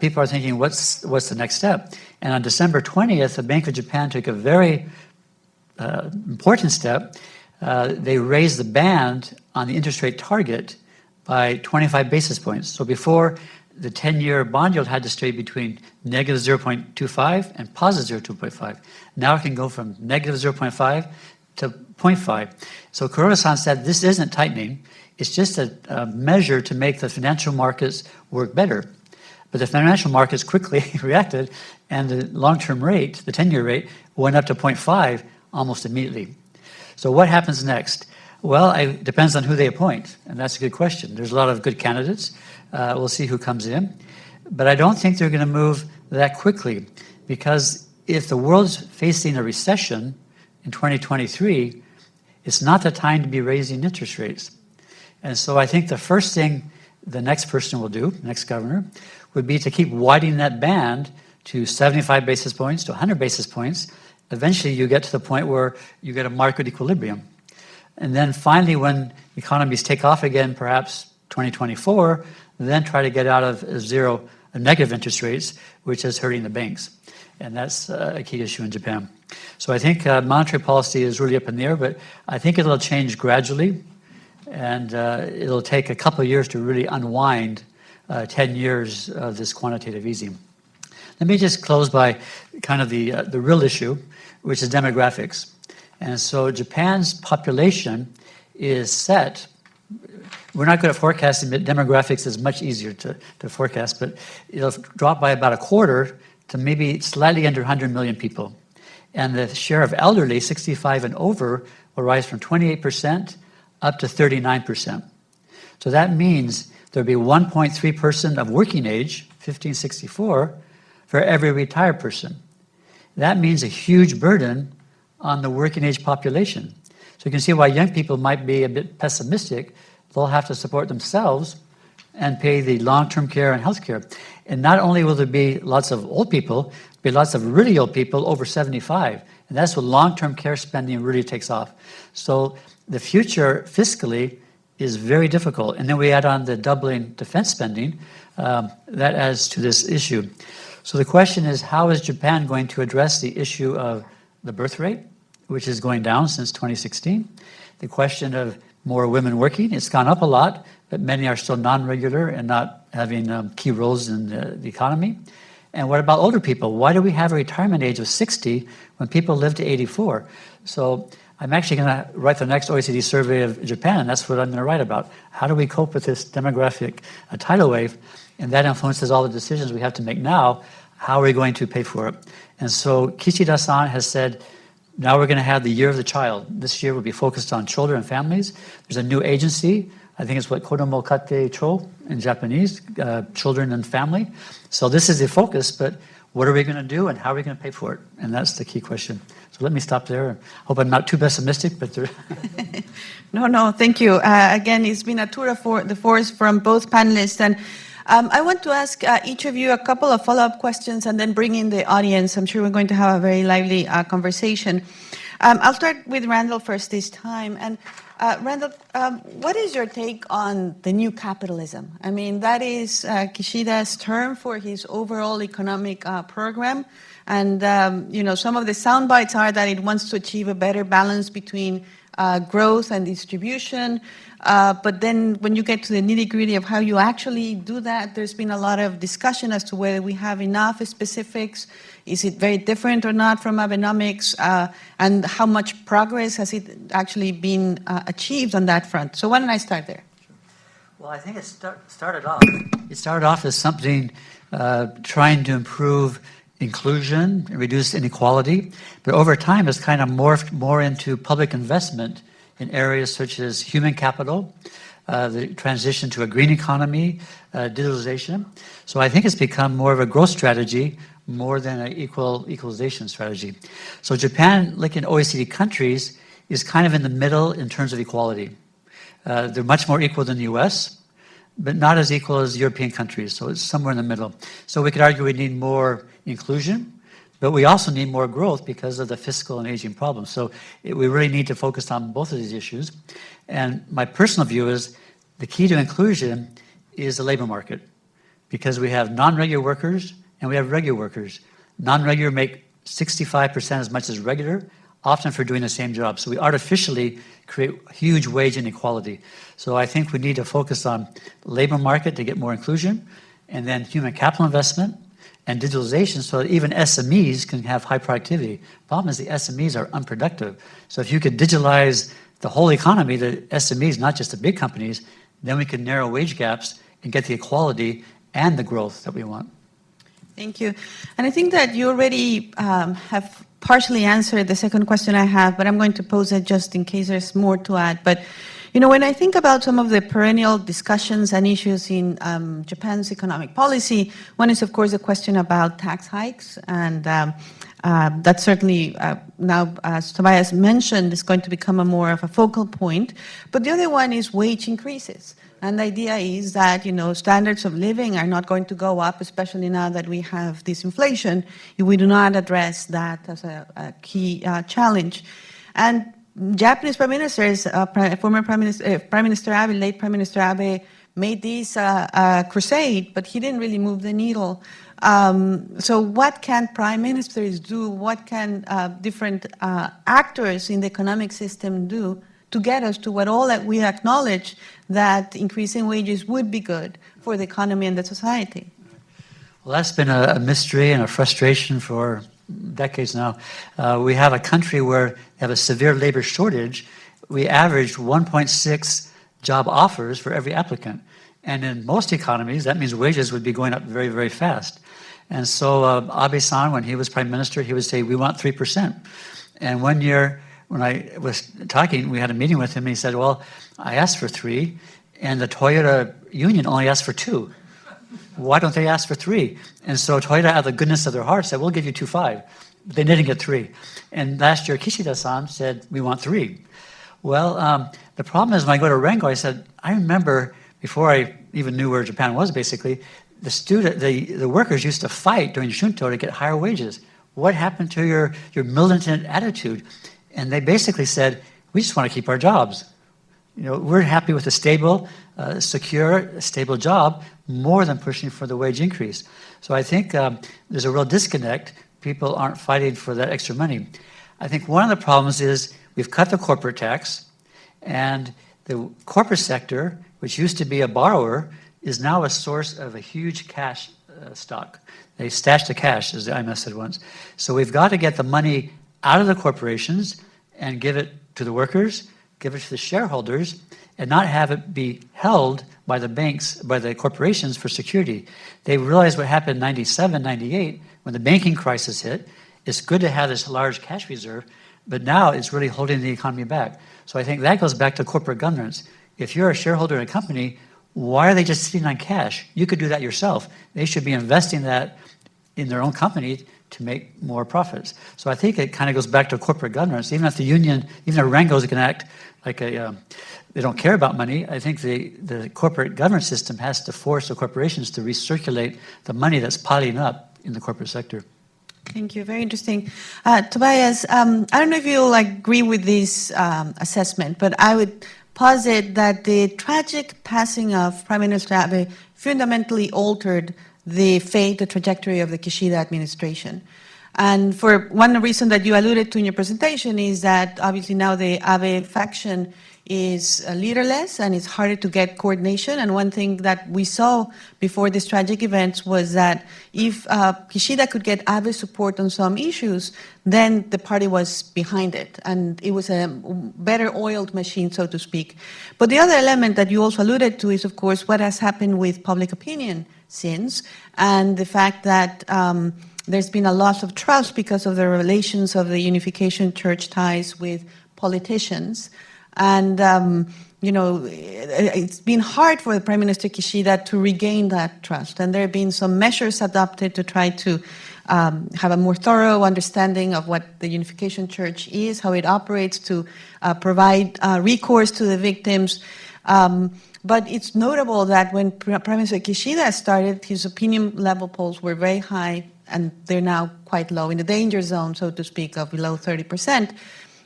people are thinking, what's the next step? And on December 20th, the Bank of Japan took a very important step. They raised the band on the interest rate target by 25 basis points. So before, the 10-year bond yield had to stay between negative 0.25 and positive 0.25. Now it can go from negative 0.5 to 0.5. So Kuroda-san said this isn't tightening. It's just a measure to make the financial markets work better. But the financial markets quickly reacted, and the long-term rate, the 10-year rate, went up to 0.5 almost immediately. So what happens next? Well, it depends on who they appoint, and that's a good question. There's a lot of good candidates. We'll see who comes in. But I don't think they're going to move that quickly, because if the world's facing a recession in 2023, it's not the time to be raising interest rates. And so I think the first thing the next person will do, next governor, would be to keep widening that band to 75 basis points, to 100 basis points. Eventually you get to the point where you get a market equilibrium. And then finally, when economies take off again, perhaps 2024, then try to get out of negative interest rates, which is hurting the banks. And that's a key issue in Japan. So I think monetary policy is really up in the air, but I think it'll change gradually. And it'll take a couple of years to really unwind 10 years of this quantitative easing. Let me just close by kind of the real issue, which is demographics. And so Japan's population is set. We're not good at forecasting, but demographics is much easier to forecast, but it'll drop by about a quarter to maybe slightly under 100 million people. And the share of elderly, 65 and over, will rise from 28% up to 39%. So that means there'll be 1.3 person of working age, 1564, for every retired person. That means a huge burden on the working age population. So you can see why young people might be a bit pessimistic. They'll have to support themselves and pay the long-term care and health care. And not only will there be lots of old people, there'll be lots of really old people over 75. And that's when long-term care spending really takes off. So the future fiscally is very difficult. And then we add on the doubling defense spending, that adds to this issue. So the question is, how is Japan going to address the issue of the birth rate, which is going down since 2016? The question of more women working, it's gone up a lot, but many are still non-regular and not having key roles in the economy. And what about older people? Why do we have a retirement age of 60 when people live to 84? So I'm actually going to write the next OECD survey of Japan, and that's what I'm going to write about. How do we cope with this demographic tidal wave? And that influences all the decisions we have to make now. How are we going to pay for it? And so Kishida-san has said, now we're going to have the year of the child. This year will be focused on children and families. There's a new agency. I think it's what Kodomo Kate Cho in Japanese, children and family. So this is the focus, but what are we going to do and how are we going to pay for it? And that's the key question. So let me stop there. I hope I'm not too pessimistic, but No, thank you. Again, it's been a tour of the force from both panelists. And I want to ask each of you a couple of follow-up questions and then bring in the audience. I'm sure we're going to have a very lively conversation. I'll start with Randall first this time. And Randall, what is your take on the new capitalism? I mean, that is Kishida's term for his overall economic program. And, some of the sound bites are that it wants to achieve a better balance between growth and distribution. But then when you get to the nitty-gritty of how you actually do that, there's been a lot of discussion as to whether we have enough specifics. Is it very different or not from Abenomics? And how much progress has it actually been achieved on that front? So why don't I start there? Well, I think it started off as something trying to improve inclusion and reduce inequality. But over time, it's kind of morphed more into public investment in areas such as human capital, the transition to a green economy, digitalization. So I think it's become more of a growth strategy more than an equalization strategy. So Japan, like in OECD countries, is kind of in the middle in terms of equality. They're much more equal than the US, but not as equal as European countries. So it's somewhere in the middle. So we could argue we need more inclusion, but we also need more growth because of the fiscal and aging problems. So we really need to focus on both of these issues. And my personal view is the key to inclusion is the labor market, because we have non-regular workers and we have regular workers. Non-regular make 65% as much as regular, often for doing the same job. So we artificially create huge wage inequality. So I think we need to focus on the labor market to get more inclusion, and then human capital investment and digitalization so that even SMEs can have high productivity. Problem is the SMEs are unproductive. So if you could digitalize the whole economy, the SMEs, not just the big companies, then we can narrow wage gaps and get the equality and the growth that we want. Thank you. And I think that you already have partially answered the second question I have, but I'm going to pose it just in case there's more to add. But, You know, when I think about some of the perennial discussions and issues in Japan's economic policy, one is, of course, the question about tax hikes, and that certainly now, as Tobias mentioned, is going to become a more of a focal point. But the other one is wage increases. And the idea is that, you know, standards of living are not going to go up, especially now that we have this inflation, if we do not address that as a key challenge. And Japanese prime ministers, former Prime Minister Abe, late Prime Minister Abe, made this crusade, but he didn't really move the needle. So what can prime ministers do? What can different actors in the economic system do to get us to what all that we acknowledge that increasing wages would be good for the economy and the society? Well, that's been a mystery and a frustration for decades now. We have a country where we have a severe labor shortage. We average 1.6 job offers for every applicant. And in most economies, that means wages would be going up very, very fast. And so Abe-san, when he was prime minister, he would say, we want 3%. And one year, when I was talking, we had a meeting with him, and he said, well, I asked for 3, and the Toyota union only asked for 2. Why don't they ask for 3? And so Toyota, out of the goodness of their heart, said, we'll give you 2.5. But they didn't get 3. And last year, Kishida-san said, we want 3. Well, the problem is when I go to Rengo, I said, I remember before I even knew where Japan was, basically, the workers used to fight during Shunto to get higher wages. What happened to your militant attitude? And they basically said, we just want to keep our jobs. You know, we're happy with a stable, secure, stable job more than pushing for the wage increase. So I think there's a real disconnect. People aren't fighting for that extra money. I think one of the problems is we've cut the corporate tax, and the corporate sector, which used to be a borrower, is now a source of a huge cash stock. They stash the cash, as the IMF said once. So we've got to get the money out of the corporations and give it to the workers, give it to the shareholders, and not have it be held by the banks, by the corporations for security. They realized what happened in 97, 98, when the banking crisis hit. It's good to have this large cash reserve, but now it's really holding the economy back. So I think that goes back to corporate governance. If you're a shareholder in a company, why are they just sitting on cash? You could do that yourself. They should be investing that in their own company to make more profits. So I think it kind of goes back to corporate governance. Even if the union, even if Rangos can act like they don't care about money, I think the corporate governance system has to force the corporations to recirculate the money that's piling up in the corporate sector. Thank you. Very interesting. Tobias, I don't know if you'll agree with this assessment, but I would posit that the tragic passing of Prime Minister Abe fundamentally altered the fate, the trajectory of the Kishida administration. And for one reason that you alluded to in your presentation is that obviously now the Abe faction is leaderless and it's harder to get coordination. And one thing that we saw before these tragic events was that if Kishida could get Abe's support on some issues, then the party was behind it. And it was a better oiled machine, so to speak. But the other element that you also alluded to is, of course, what has happened with public opinion since, and the fact that there's been a loss of trust because of the relations of the Unification Church ties with politicians. And, you know, it's been hard for the Prime Minister Kishida to regain that trust. And there have been some measures adopted to try to have a more thorough understanding of what the Unification Church is, how it operates, to provide recourse to the victims. But it's notable that when Prime Minister Kishida started, his opinion level polls were very high, and they're now quite low, in the danger zone, so to speak, of below 30%.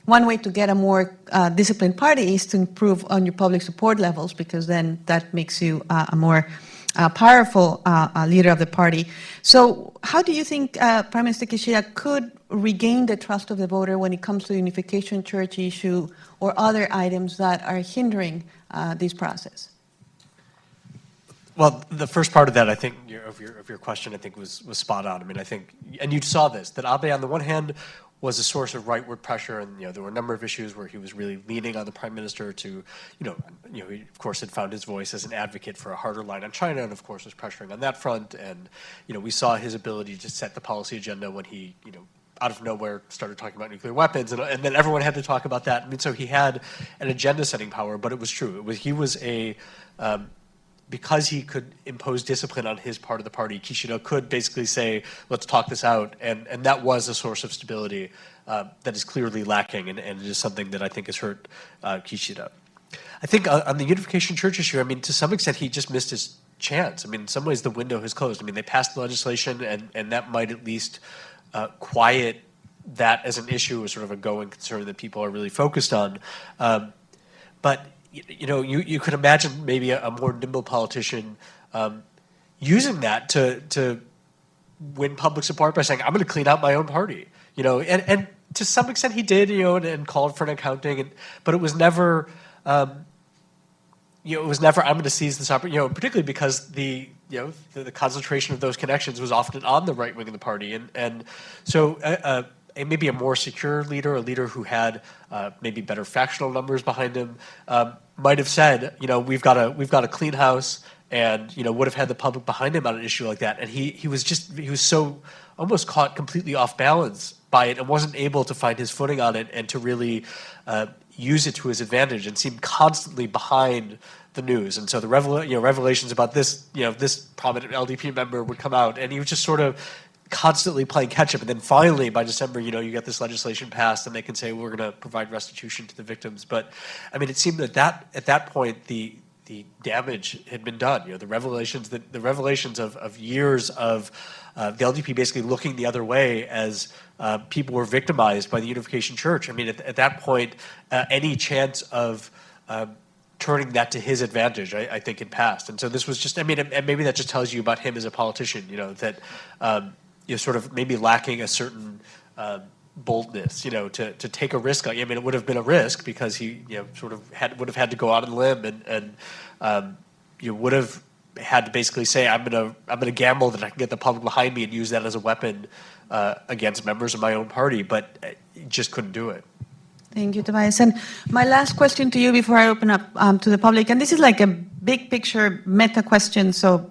One way to get a more disciplined party is to improve on your public support levels, because then that makes you a more powerful leader of the party. So how do you think Prime Minister Kishida could regain the trust of the voter when it comes to the Unification Church issue or other items that are hindering this process? Well, the first part of that, I think, of your question, I think was spot on. I mean, I think, and you saw this, that Abe, on the one hand, was a source of rightward pressure, and there were a number of issues where he was really leaning on the prime minister to, he of course had found his voice as an advocate for a harder line on China, and of course was pressuring on that front. And we saw his ability to set the policy agenda when he out of nowhere started talking about nuclear weapons, and then everyone had to talk about that. I mean, so he had an agenda-setting power, but it was true. He was because he could impose discipline on his part of the party, Kishida could basically say, let's talk this out, and that was a source of stability that is clearly lacking, and it is something that I think has hurt Kishida. I think on the unification church issue, I mean, to some extent, he just missed his chance. I mean, in some ways, the window has closed. I mean, they passed the legislation, and that might at least quiet that as an issue, as sort of a going concern that people are really focused on. But you could imagine maybe a more nimble politician using that to win public support by saying, I'm going to clean out my own party. And to some extent he did, and called for an accounting, but it was never, it was never, I'm going to seize this opportunity, particularly because the concentration of those connections was often on the right wing of the party. And so maybe a more secure leader, a leader who had maybe better factional numbers behind him, might have said, we've got a clean house, and would have had the public behind him on an issue like that. And he was so almost caught completely off balance by it and wasn't able to find his footing on it and to really use it to his advantage, and seemed constantly behind the news. And so the revelations about this prominent LDP member would come out, and he was just sort of constantly playing catch up. And then finally, by December, you get this legislation passed, and they can say, we're going to provide restitution to the victims. But I mean, it seemed that at that point, the damage had been done. The revelations of years of the LDP basically looking the other way as people were victimized by the unification church. I mean, at that point, any chance of turning that to his advantage, I think, had passed. And so this was just, I mean, and maybe that just tells you about him as a politician, that you're sort of maybe lacking a certain boldness, to take a risk. I mean, it would have been a risk because he, sort of would have had to go out on a limb, and you would have had to basically say, I'm gonna gamble that I can get the public behind me and use that as a weapon against members of my own party, but you just couldn't do it. Thank you, Tobias. And my last question to you before I open up to the public, and this is like a big picture meta question, so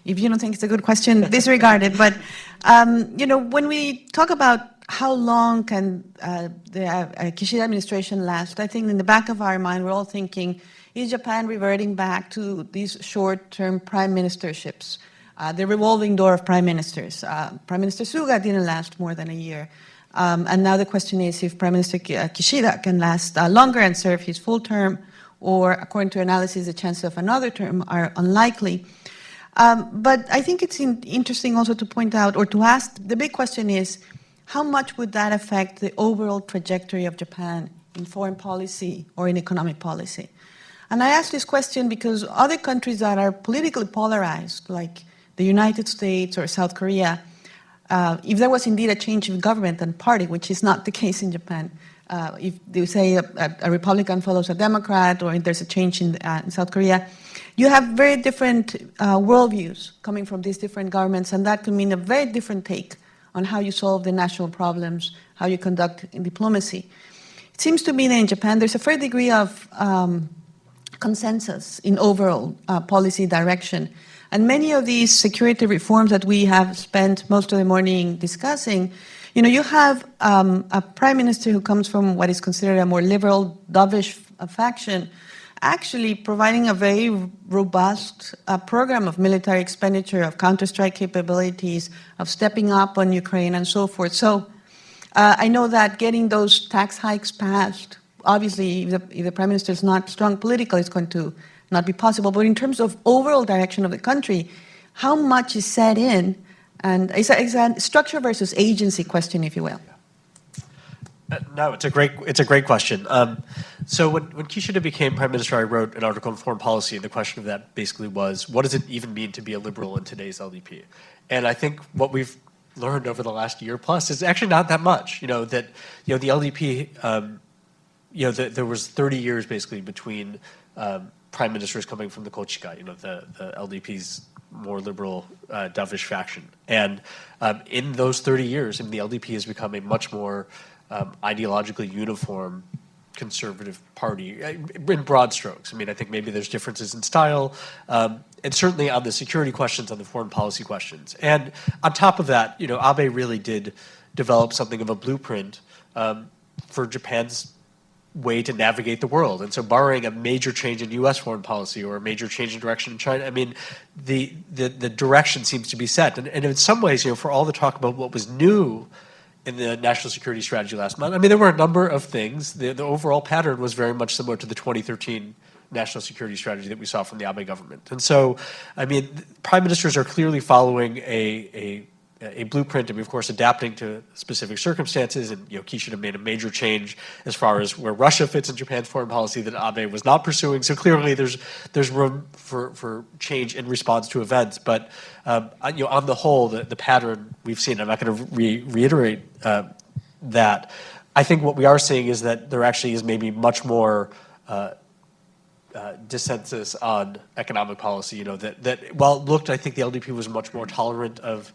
if you don't think it's a good question, disregard it. But, when we talk about how long can the Kishida administration last, I think in the back of our mind, we're all thinking, is Japan reverting back to these short-term prime ministerships, the revolving door of prime ministers? Prime Minister Suga didn't last more than a year. And now the question is if Prime Minister Kishida can last longer and serve his full term, or according to analysis, the chances of another term are unlikely. But I think it's interesting also to point out, or to ask, the big question is, how much would that affect the overall trajectory of Japan in foreign policy or in economic policy? And I ask this question because other countries that are politically polarized, like the United States or South Korea, if there was indeed a change in government and party, which is not the case in Japan, if they say a Republican follows a Democrat, or if there's a change in South Korea, you have very different worldviews coming from these different governments, and that could mean a very different take on how you solve the national problems, how you conduct diplomacy. It seems to me that in Japan there's a fair degree of consensus in overall policy direction. And many of these security reforms that we have spent most of the morning discussing, you have a prime minister who comes from what is considered a more liberal, dovish faction, actually providing a very robust program of military expenditure, of counter-strike capabilities, of stepping up on Ukraine and so forth. So I know that getting those tax hikes passed, obviously if the prime minister is not strong politically, it's going to not be possible. But in terms of overall direction of the country, how much is set in? And it's a structure versus agency question, if you will. No, it's a great question. So when Kishida became prime minister, I wrote an article on foreign policy, and the question of that basically was, what does it even mean to be a liberal in today's LDP? And I think what we've learned over the last year plus is actually not that much. The LDP, there was 30 years basically between prime ministers coming from the Kochika, the LDP's more liberal, dovish faction. And in those 30 years, the LDP has become a much more ideologically uniform conservative party in broad strokes. I think maybe there's differences in style, and certainly on the security questions, on the foreign policy questions. And on top of that, Abe really did develop something of a blueprint for Japan's way to navigate the world. And so barring a major change in U.S. foreign policy or a major change in direction in China, I mean, the direction seems to be set. And in some ways, for all the talk about what was new in the national security strategy last month, I mean, there were a number of things. The overall pattern was very much similar to the 2013 national security strategy that we saw from the Abe government. And so, I mean, prime ministers are clearly following a blueprint, and of course adapting to specific circumstances. And Kishida made a major change as far as where Russia fits in Japan's foreign policy that Abe was not pursuing. So clearly, there's room for change in response to events. But on the whole, the pattern we've seen. I'm not going to reiterate that. I think what we are seeing is that there actually is maybe much more dissensus on economic policy. That while it looked, I think the LDP was much more tolerant of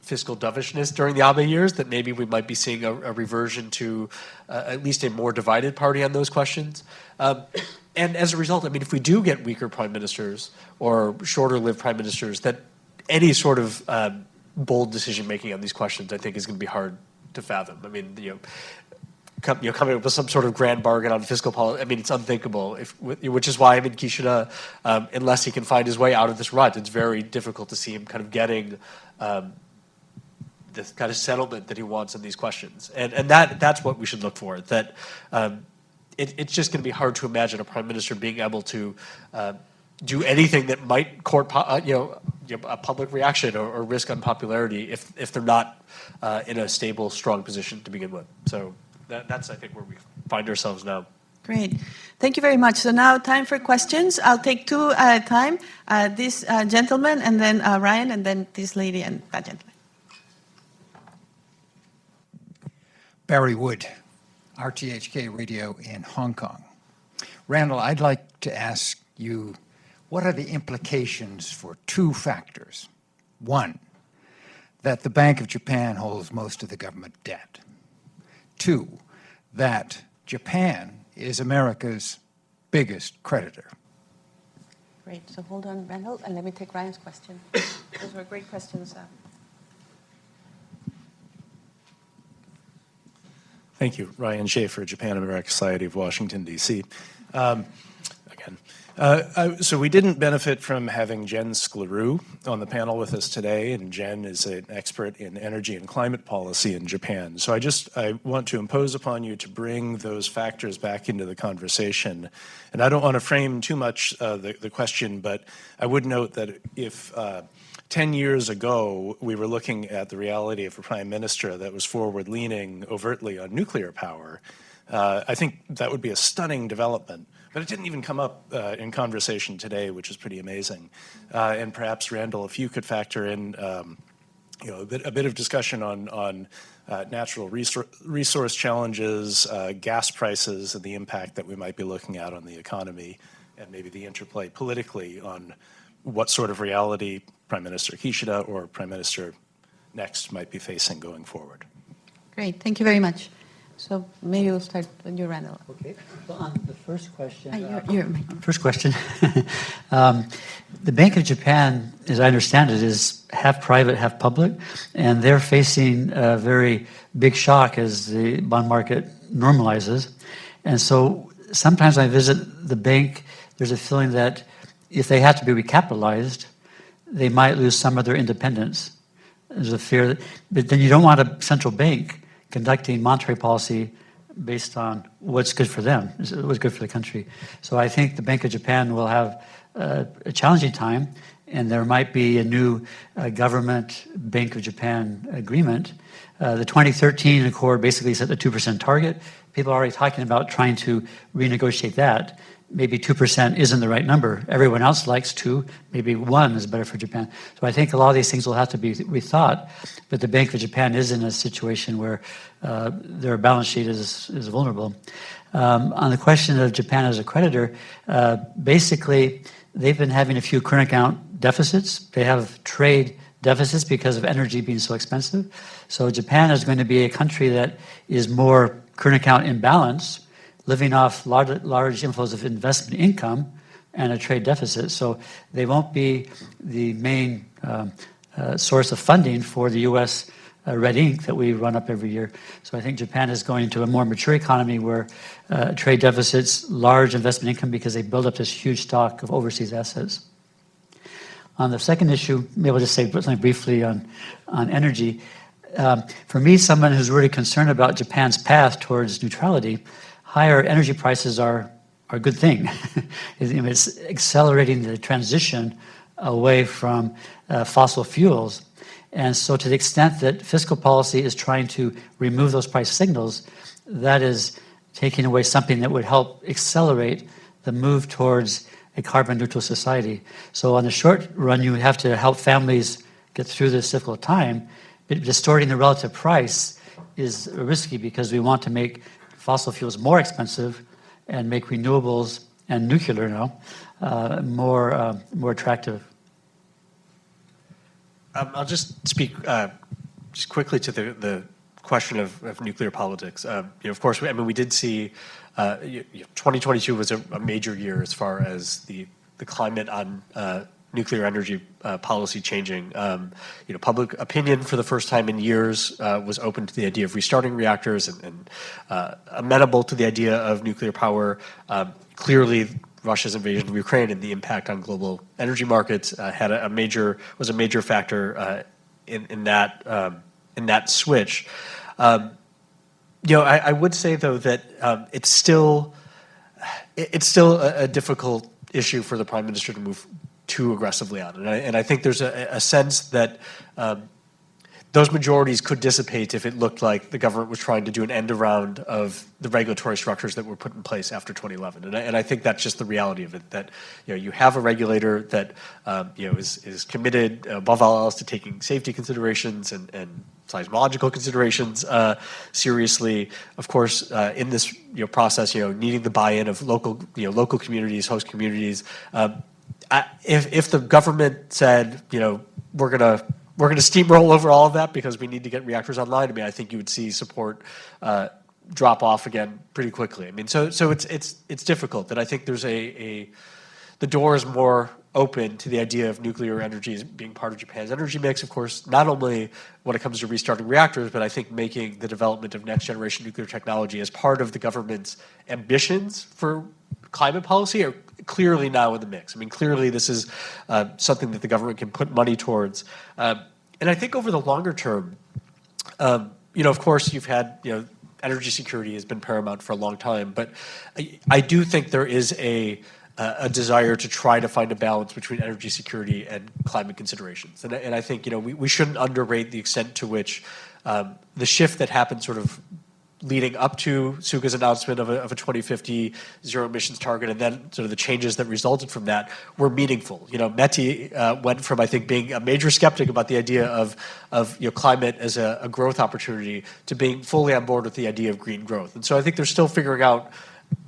fiscal dovishness during the Abe years, that maybe we might be seeing a reversion to at least a more divided party on those questions. And as a result, I mean, if we do get weaker prime ministers or shorter-lived prime ministers, that any sort of bold decision-making on these questions, I think, is going to be hard to fathom. I mean, coming up with some sort of grand bargain on fiscal policy, I mean, it's unthinkable. Which is why, I mean, Kishida, unless he can find his way out of this rut, it's very difficult to see him kind of getting this kind of settlement that he wants in these questions. And that's what we should look for. That it's just going to be hard to imagine a prime minister being able to do anything that might court a public reaction or risk unpopularity if they're not in a stable, strong position to begin with. So. That's, I think, where we find ourselves now. Great. Thank you very much. So now time for questions. I'll take two at a time. This gentleman, and then Ryan, and then this lady and that gentleman. Barry Wood, RTHK Radio in Hong Kong. Randall, I'd like to ask you, what are the implications for two factors? One, that the Bank of Japan holds most of the government debt. Two, that Japan is America's biggest creditor. Great. So hold on, Randall, and let me take Ryan's question. Those were great questions. Thank you. Ryan Schaefer, Japan America Society of Washington, D.C. So we didn't benefit from having Jen Sklerou on the panel with us today, and Jen is an expert in energy and climate policy in Japan. So I want to impose upon you to bring those factors back into the conversation. And I don't want to frame too much the question, but I would note that if 10 years ago we were looking at the reality of a prime minister that was forward-leaning overtly on nuclear power, I think that would be a stunning development. But it didn't even come up in conversation today, which is pretty amazing. And perhaps, Randall, if you could factor in a bit of discussion on natural resource challenges, gas prices, and the impact that we might be looking at on the economy, and maybe the interplay politically on what sort of reality Prime Minister Kishida or Prime Minister next might be facing going forward. Great. Thank you very much. So maybe we'll start with you, Randall. Okay. So on the first question. First question. The Bank of Japan, as I understand it, is half private, half public, and they're facing a very big shock as the bond market normalizes. And so sometimes I visit the bank, there's a feeling that if they have to be recapitalized, they might lose some of their independence. There's a fear but then you don't want a central bank conducting monetary policy based on what's good for them, what's good for the country. So I think the Bank of Japan will have a challenging time, and there might be a new government Bank of Japan agreement. The 2013 accord basically set the 2% target. People are already talking about trying to renegotiate that. Maybe 2% isn't the right number. Everyone else likes 2. Maybe 1 is better for Japan. So I think a lot of these things will have to be rethought. But the Bank of Japan is in a situation where their balance sheet is vulnerable. On the question of Japan as a creditor, basically they've been having a few current account deficits. They have trade deficits because of energy being so expensive. So Japan is going to be a country that is more current account imbalance, living off large inflows of investment income and a trade deficit. So they won't be the main source of funding for the U.S. red ink that we run up every year. So I think Japan is going to a more mature economy where trade deficits, large investment income because they build up this huge stock of overseas assets. On the second issue, maybe I'll just say something briefly on energy. For me, someone who's really concerned about Japan's path towards neutrality, higher energy prices are a good thing. It's accelerating the transition away from fossil fuels. And so to the extent that fiscal policy is trying to remove those price signals, that is taking away something that would help accelerate the move towards a carbon neutral society. So on the short run, you have to help families get through this difficult time. But distorting the relative price is risky because we want to make fossil fuels more expensive and make renewables and nuclear now more attractive. I'll just speak just quickly to the question of nuclear politics. Of course, we did see 2022 was a major year as far as the climate on nuclear energy policy changing. Public opinion for the first time in years was open to the idea of restarting reactors and amenable to the idea of nuclear power. Clearly, Russia's invasion of Ukraine and the impact on global energy markets was a major factor in that switch. I would say though that it's still a difficult issue for the Prime Minister to move too aggressively on, and I think there's a sense that those majorities could dissipate if it looked like the government was trying to do an end around of the regulatory structures that were put in place after 2011. And I think that's just the reality of it, that you have a regulator that is committed above all else to taking safety considerations and seismological considerations seriously. Of course, in this process, needing the buy-in of local communities, host communities. If the government said, we're going to steamroll over all of that because we need to get reactors online, I think you would see support drop off again pretty quickly. So it's difficult. And I think there's the door is more open to the idea of nuclear energy as being part of Japan's energy mix, of course, not only when it comes to restarting reactors, but I think making the development of next generation nuclear technology as part of the government's ambitions for climate policy are clearly now in the mix. Clearly this is something that the government can put money towards. And I think over the longer term, of course, you've had, energy security has been paramount for a long time, but I do think there is a desire to try to find a balance between energy security and climate considerations. And I think, we shouldn't underrate the extent to which the shift that happened sort of leading up to Suga's announcement of a 2050 zero emissions target, and then sort of the changes that resulted from that were meaningful. METI went from, I think, being a major skeptic about the idea of climate as a growth opportunity to being fully on board with the idea of green growth. And so I think they're still figuring out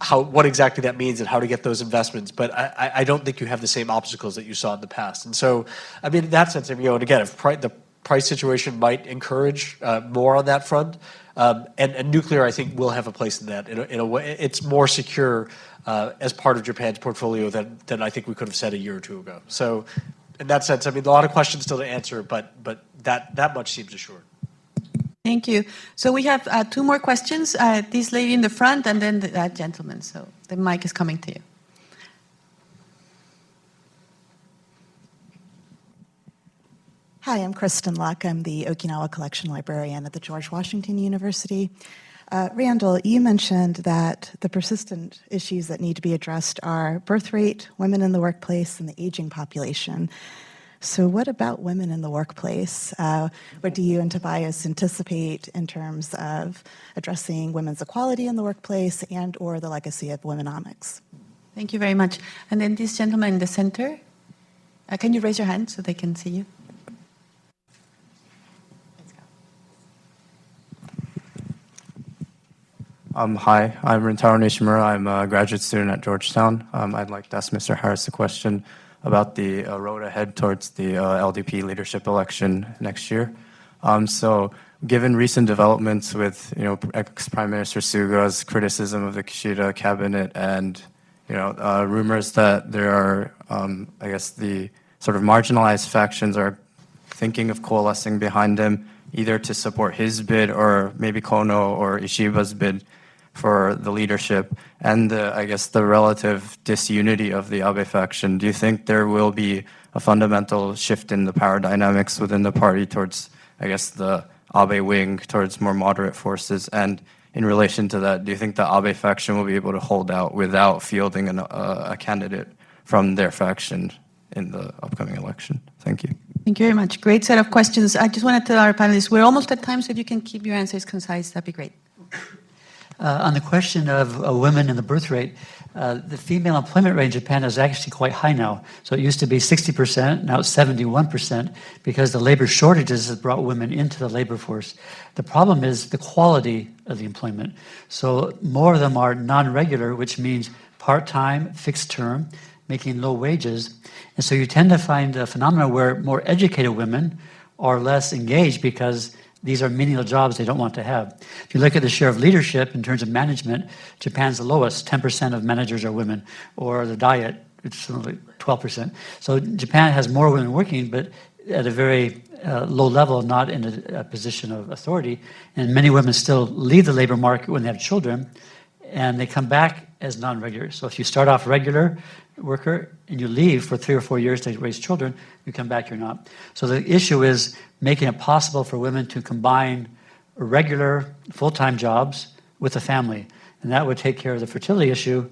what exactly that means and how to get those investments. But I don't think you have the same obstacles that you saw in the past. And so, in that sense, and again, if the price situation might encourage more on that front. And nuclear, I think, will have a place in that. In a way, it's more secure as part of Japan's portfolio than I think we could have said a year or two ago. So, in that sense, a lot of questions still to answer, but that much seems assured. Thank you. So we have two more questions. This lady in the front, and then that gentleman. So the mic is coming to you. Hi, I'm Kristen Luck. I'm the Okinawa Collection Librarian at the George Washington University. Randall, you mentioned that the persistent issues that need to be addressed are birth rate, women in the workplace, and the aging population. So what about women in the workplace? What do you and Tobias anticipate in terms of addressing women's equality in the workplace and or the legacy of womenomics? Thank you very much. And then this gentleman in the center. Can you raise your hand so they can see you? Hi, I'm Rintaro Nishimura. I'm a graduate student at Georgetown. I'd like to ask Mr. Harris a question about the road ahead towards the LDP leadership election next year. So given recent developments with, ex-Prime Minister Suga's criticism of the Kishida cabinet and, rumors that there are, the sort of marginalized factions are thinking of coalescing behind him, either to support his bid or maybe Kono or Ishiba's bid for the leadership, and I guess the relative disunity of the Abe faction, do you think there will be a fundamental shift in the power dynamics within the party towards, I guess, the Abe wing, towards more moderate forces? And in relation to that, do you think the Abe faction will be able to hold out without fielding a candidate from their faction in the upcoming election? Thank you. Thank you very much. Great set of questions. I just want to tell our panelists we're almost at time, so if you can keep your answers concise, that'd be great. On the question of women and the birth rate, the female employment rate in Japan is actually quite high now. So it used to be 60%, now it's 71%, because the labor shortages have brought women into the labor force. The problem is the quality of the employment. So more of them are non-regular, which means part-time, fixed term, making low wages. And so you tend to find a phenomenon where more educated women are less engaged because these are menial jobs they don't want to have. If you look at the share of leadership in terms of management, Japan's the lowest. 10% of managers are women. Or the diet, it's only 12%. So Japan has more women working, but at a very low level, not in a position of authority. And many women still leave the labor market when they have children, and they come back as non-regular. So if you start off regular worker and you leave for 3 or 4 years to raise children, you come back, you're not. So the issue is making it possible for women to combine regular full-time jobs with a family. And that would take care of the fertility issue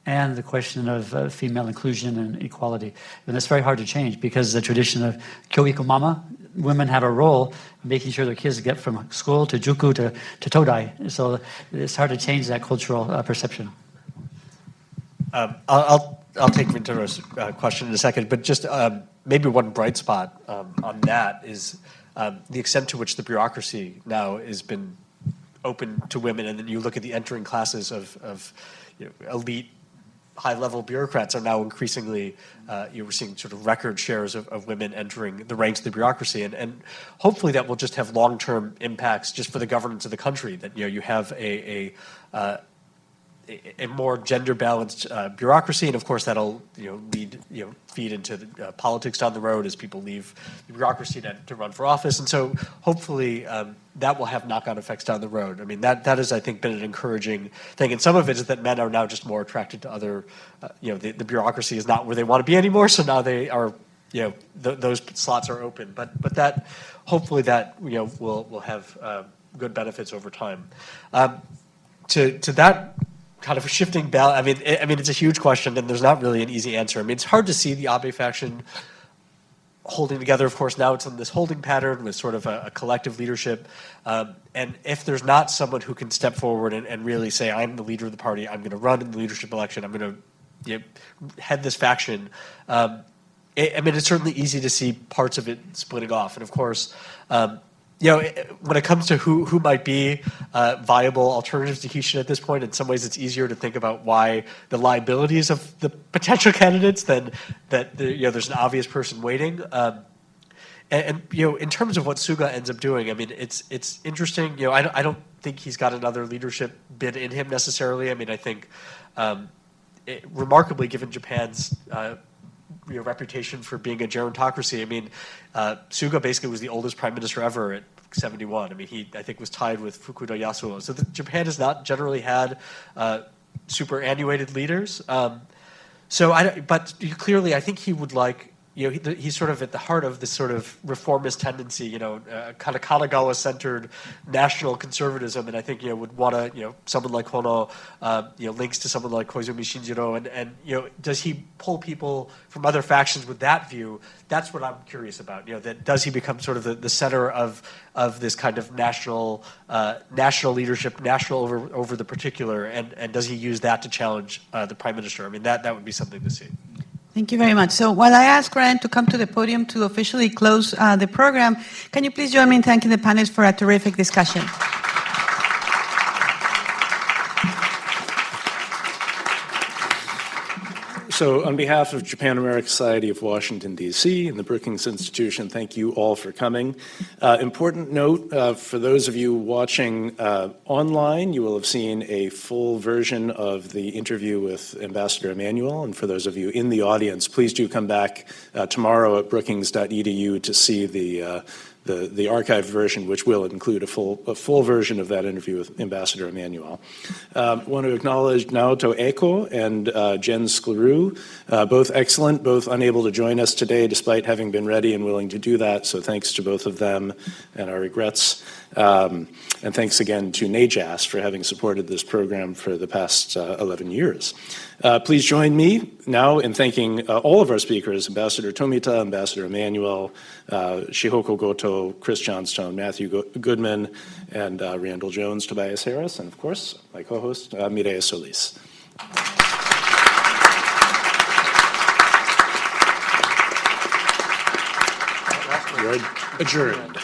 and the question of female inclusion and equality. And it's very hard to change because the tradition of kyoiku mama, women have a role in making sure their kids get from school to juku to todai. So it's hard to change that cultural perception. I'll take Rintaro's question in a second, but just maybe one bright spot on that is the extent to which the bureaucracy now has been open to women, and then you look at the entering classes of elite high-level bureaucrats are now increasingly, we're seeing sort of record shares of women entering the ranks of the bureaucracy, and hopefully that will just have long-term impacts just for the governance of the country, that you have a more gender-balanced bureaucracy, and of course that'll feed into the, politics down the road as people leave the bureaucracy to run for office, and so hopefully that will have knock-on effects down the road. I mean that has, I think, been an encouraging thing, and some of it is that men are now just more attracted to other, the bureaucracy is not where they want to be anymore, so now they are, those slots are open, but that hopefully that will have good benefits over time. To that kind of a shifting balance. I mean, it's a huge question, and there's not really an easy answer. I mean, it's hard to see the Abe faction holding together. Of course, now it's in this holding pattern with sort of a collective leadership. And if there's not someone who can step forward and really say, I'm the leader of the party, I'm going to run in the leadership election, I'm going to head this faction, it's certainly easy to see parts of it splitting off. And of course, when it comes to who might be viable alternatives to Kishida at this point, in some ways it's easier to think about why the liabilities of the potential candidates than that there's an obvious person waiting. And in terms of what Suga ends up doing, I mean, it's interesting. I don't think he's got another leadership bid in him necessarily. I mean, I think remarkably, given Japan's reputation for being a gerontocracy. I mean, Suga basically was the oldest prime minister ever at 71. I mean, he, I think, was tied with Fukuda Yasuo. So Japan has not generally had superannuated leaders. But clearly, I think he would like, he's sort of at the heart of this sort of reformist tendency, kind of Kanagawa-centered national conservatism, and I think would want to, someone like Kono, links to someone like Koizumi Shinjiro, and does he pull people from other factions with that view? That's what I'm curious about. That does he become sort of the center of this kind of national leadership, national over the particular, and does he use that to challenge the prime minister? I mean, that would be something to see. Thank you very much. So while I ask Ryan to come to the podium to officially close the program, can you please join me in thanking the panelists for a terrific discussion? So on behalf of Japan American Society of Washington, D.C. and the Brookings Institution, thank you all for coming. Important note, for those of you watching online, you will have seen a full version of the interview with Ambassador Emanuel. And for those of you in the audience, please do come back tomorrow at brookings.edu to see the archived version, which will include a full version of that interview with Ambassador Emanuel. I want to acknowledge Naoto Eko and Jen Skleru, both excellent, both unable to join us today despite having been ready and willing to do that, so thanks to both of them and our regrets. And thanks again to NAJAS for having supported this program for the past 11 years. Please join me now in thanking all of our speakers, Ambassador Tomita, Ambassador Emanuel, Shihoko Goto, Chris Johnstone, Matthew Goodman, and Randall Jones, Tobias Harris, and of course, my co-host, Mireya Solis. You're adjourned.